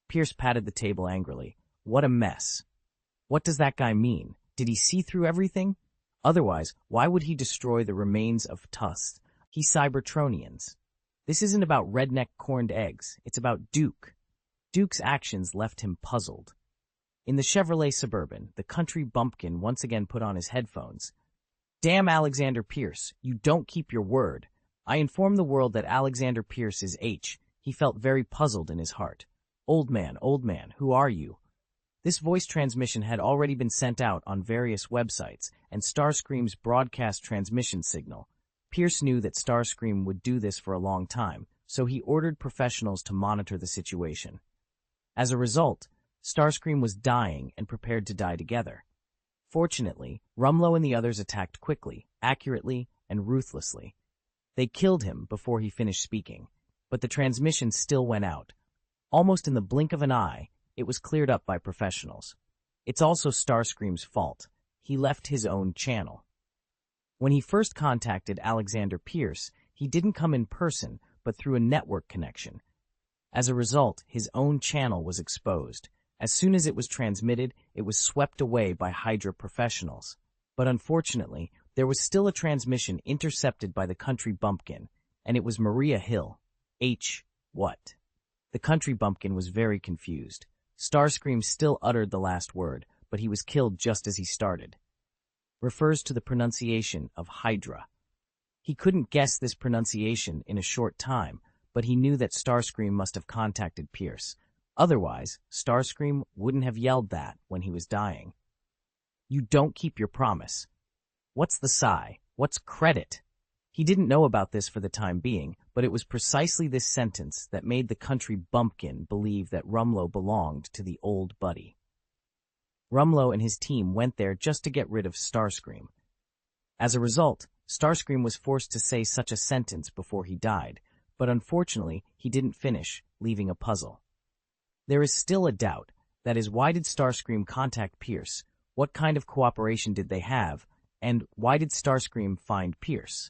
Pierce patted the table angrily. What a mess. What does that guy mean? Did he see through everything? Otherwise, why would he destroy the remains of Tusk? He's Cybertronians. This isn't about redneck corned eggs. It's about Duke. Duke's actions left him puzzled. In the Chevrolet Suburban, the country bumpkin once again put on his headphones. Damn Alexander Pierce, you don't keep your word. I informed the world that Alexander Pierce is H. He felt very puzzled in his heart. Old man, who are you? This voice transmission had already been sent out on various websites and Starscream's broadcast transmission signal. Pierce knew that Starscream would do this for a long time, so he ordered professionals to monitor the situation. As a result, Starscream was dying and prepared to die together. Fortunately, Rumlow and the others attacked quickly, accurately, and ruthlessly. They killed him before he finished speaking, but the transmission still went out. Almost in the blink of an eye, it was cleared up by professionals. It's also Starscream's fault. He left his own channel. When he first contacted Alexander Pierce, he didn't come in person, but through a network connection. As a result, his own channel was exposed. As soon as it was transmitted, it was swept away by Hydra professionals. But unfortunately, there was still a transmission intercepted by the country bumpkin, and it was Maria Hill. What? The country bumpkin was very confused. Starscream still uttered the last word, but he was killed just as he started. Refers to the pronunciation of Hydra. He couldn't guess this pronunciation in a short time, but he knew that Starscream must have contacted Pierce. Otherwise, Starscream wouldn't have yelled that when he was dying. You don't keep your promise. What's the sigh? What's credit? He didn't know about this for the time being, but it was precisely this sentence that made the country bumpkin believe that Rumlow belonged to the old buddy. Rumlow and his team went there just to get rid of Starscream. As a result, Starscream was forced to say such a sentence before he died, but unfortunately he didn't finish, leaving a puzzle. There is still a doubt, that is, why did Starscream contact Pierce, what kind of cooperation did they have, and why did Starscream find Pierce?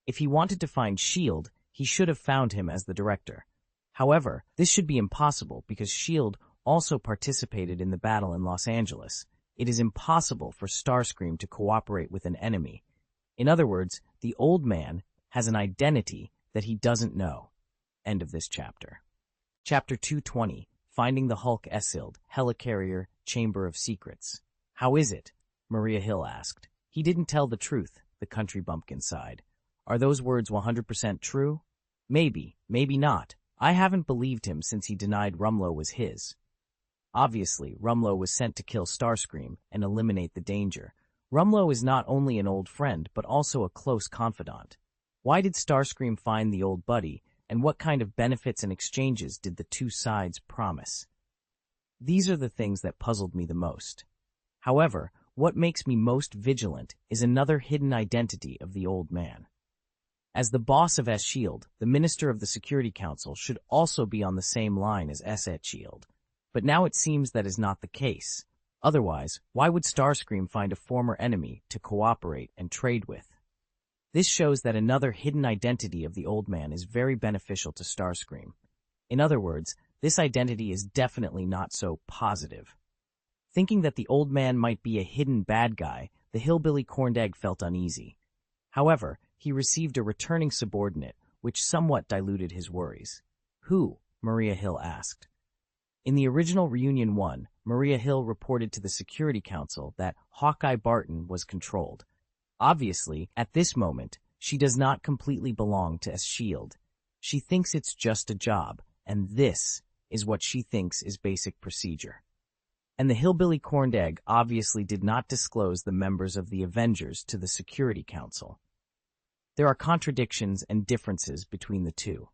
If he wanted to find S.H.I.E.L.D., he should have found him as the director. However, this should be impossible because S.H.I.E.L.D. also participated in the battle in Los Angeles. It is impossible for Starscream to cooperate with an enemy. In other words, the old man has an identity that he doesn't know. End of this chapter. Chapter 220, Finding the Hulk Esild, Helicarrier, Chamber of Secrets. How is it? Maria Hill asked. He didn't tell the truth, the country bumpkin sighed. Are those words 100% true? Maybe, maybe not. I haven't believed him since he denied Rumlow was his. Obviously, Rumlow was sent to kill Starscream and eliminate the danger. Rumlow is not only an old friend, but also a close confidant. Why did Starscream find the old buddy, and what kind of benefits and exchanges did the two sides promise? These are the things that puzzled me the most. However, what makes me most vigilant is another hidden identity of the old man. As the boss of S.H.I.E.L.D., the Minister of the Security Council should also be on the same line as S.H.I.E.L.D. But now it seems that is not the case. Otherwise, why would Starscream find a former enemy to cooperate and trade with? This shows that another hidden identity of the old man is very beneficial to Starscream. In other words, this identity is definitely not so positive. Thinking that the old man might be a hidden bad guy, the hillbilly corned egg felt uneasy. However, he received a returning subordinate, which somewhat diluted his worries. Who? Maria Hill asked. In the original Reunion 1, Maria Hill reported to the Security Council that Hawkeye Barton was controlled. Obviously, at this moment, she does not completely belong to S.H.I.E.L.D. She thinks it's just a job, and this is what she thinks is basic procedure. And the hillbilly corned egg obviously did not disclose the members of the Avengers to the Security Council. There are contradictions and differences between the two.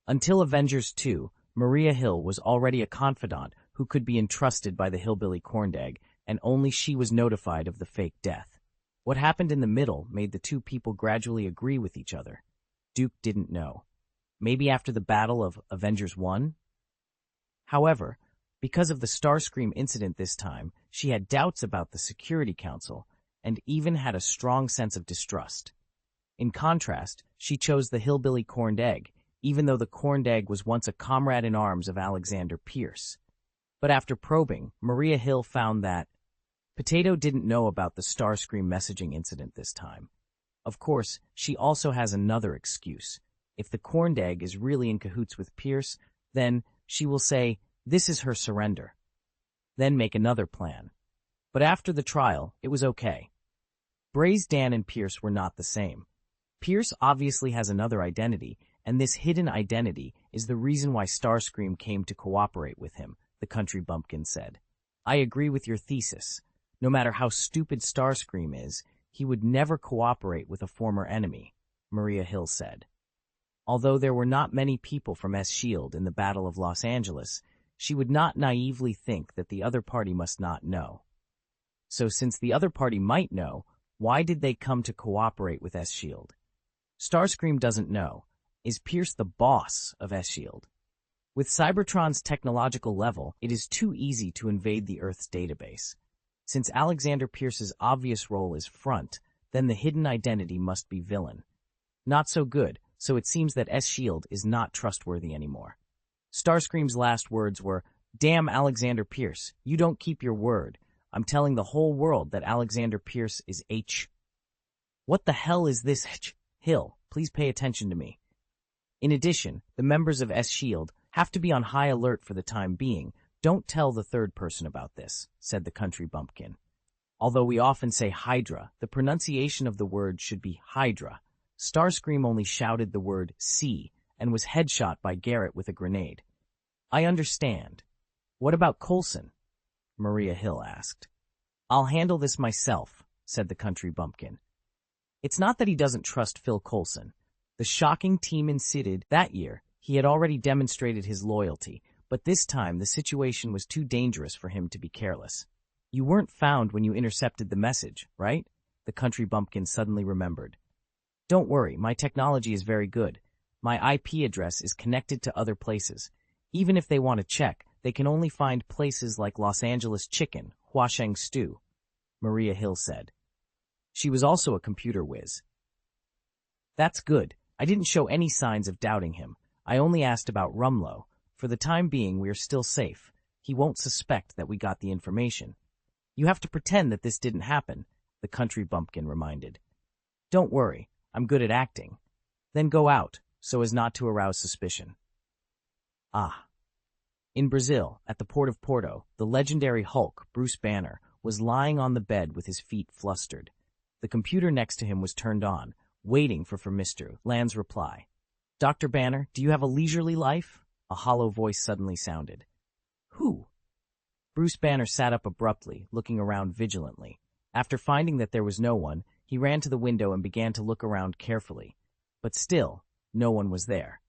Until Avengers 2, Maria Hill was already a confidant who could be entrusted by the hillbilly corned egg, and only she was notified of the fake death. What happened in the middle made the two people gradually agree with each other. Duke didn't know. Maybe after the Battle of Avengers 1? However, because of the Starscream incident this time, she had doubts about the Security Council and even had a strong sense of distrust. In contrast, she chose the hillbilly Corned Egg, even though the Corned Egg was once a comrade in arms of Alexander Pierce. But after probing, Maria Hill found that Potato didn't know about the Starscream messaging incident this time. Of course, she also has another excuse. If the Corned Egg is really in cahoots with Pierce, then she will say, this is her surrender. Then make another plan. But after the trial, it was okay. Bray's Dan and Pierce were not the same. Pierce obviously has another identity, and this hidden identity is the reason why Starscream came to cooperate with him, the country bumpkin said. I agree with your thesis. No matter how stupid Starscream is, he would never cooperate with a former enemy, Maria Hill said. Although there were not many people from S.H.I.E.L.D. in the Battle of Los Angeles, she would not naively think that the other party must not know. So since the other party might know, why did they come to cooperate with S.H.I.E.L.D.? Starscream doesn't know. Is Pierce the boss of S.H.I.E.L.D.? With Cybertron's technological level, it is too easy to invade the Earth's database. Since Alexander Pierce's obvious role is front, then the hidden identity must be villain. Not so good, so it seems that S.H.I.E.L.D. is not trustworthy anymore. Starscream's last words were, "Damn Alexander Pierce, you don't keep your word. I'm telling the whole world that Alexander Pierce is H." What the hell is this Hill? Please pay attention to me. In addition, the members of S.H.I.E.L.D. have to be on high alert for the time being. Don't tell the third person about this, said the country bumpkin. Although we often say Hydra, the pronunciation of the word should be Hydra. Starscream only shouted the word C and was headshot by Garrett with a grenade. I understand. What about Coulson? Maria Hill asked. I'll handle this myself, said the country bumpkin. It's not that he doesn't trust Phil Coulson. The shocking team in Citted that year, he had already demonstrated his loyalty, but this time the situation was too dangerous for him to be careless. You weren't found when you intercepted the message, right? The country bumpkin suddenly remembered. Don't worry, my technology is very good. My IP address is connected to other places. Even if they want to check, they can only find places like Los Angeles Chicken, Huasheng Stew, Maria Hill said. She was also a computer whiz. That's good. I didn't show any signs of doubting him. I only asked about Rumlow. For the time being, we are still safe. He won't suspect that we got the information. You have to pretend that this didn't happen, the country bumpkin reminded. Don't worry, I'm good at acting. Then go out, so as not to arouse suspicion. Ah. In Brazil, at the port of Porto, the legendary Hulk, Bruce Banner, was lying on the bed with his feet flustered. The computer next to him was turned on, waiting for Mr. Land's reply. Dr. Banner, do you have a leisurely life? A hollow voice suddenly sounded. Who? Bruce Banner sat up abruptly, looking around vigilantly. After finding that there was no one, he ran to the window and began to look around carefully. But still, no one was there.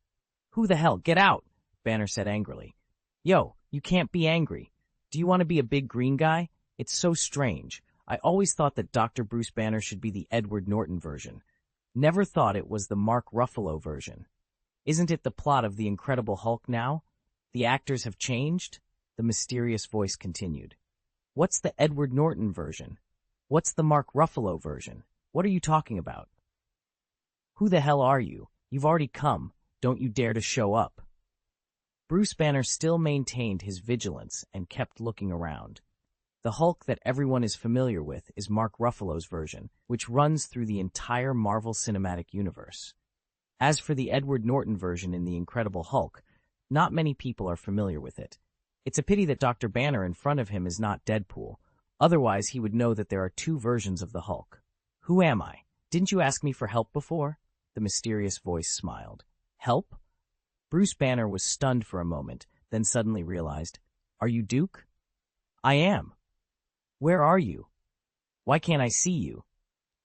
Who the hell? Get out! Banner said angrily. Yo, you can't be angry. Do you want to be a big green guy? It's so strange. I always thought that Dr. Bruce Banner should be the Edward Norton version. Never thought it was the Mark Ruffalo version. Isn't it the plot of The Incredible Hulk now? The actors have changed? The mysterious voice continued. What's the Edward Norton version? What's the Mark Ruffalo version? What are you talking about? Who the hell are you? You've already come. Don't you dare to show up. Bruce Banner still maintained his vigilance and kept looking around. The Hulk that everyone is familiar with is Mark Ruffalo's version, which runs through the entire Marvel Cinematic Universe. As for the Edward Norton version in The Incredible Hulk, not many people are familiar with it. It's a pity that Dr. Banner in front of him is not Deadpool. Otherwise, he would know that there are two versions of the Hulk. Who am I? Didn't you ask me for help before? The mysterious voice smiled. Help? Bruce Banner was stunned for a moment, then suddenly realized, Are you Duke? I am. Where are you? Why can't I see you?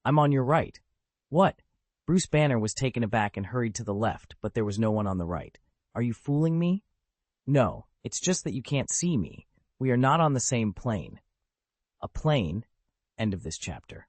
I'm on your right. What? Bruce Banner was taken aback and hurried to the left, but there was no one on the right. Are you fooling me? No, it's just that you can't see me. We are not on the same plane. A plane? End of this chapter.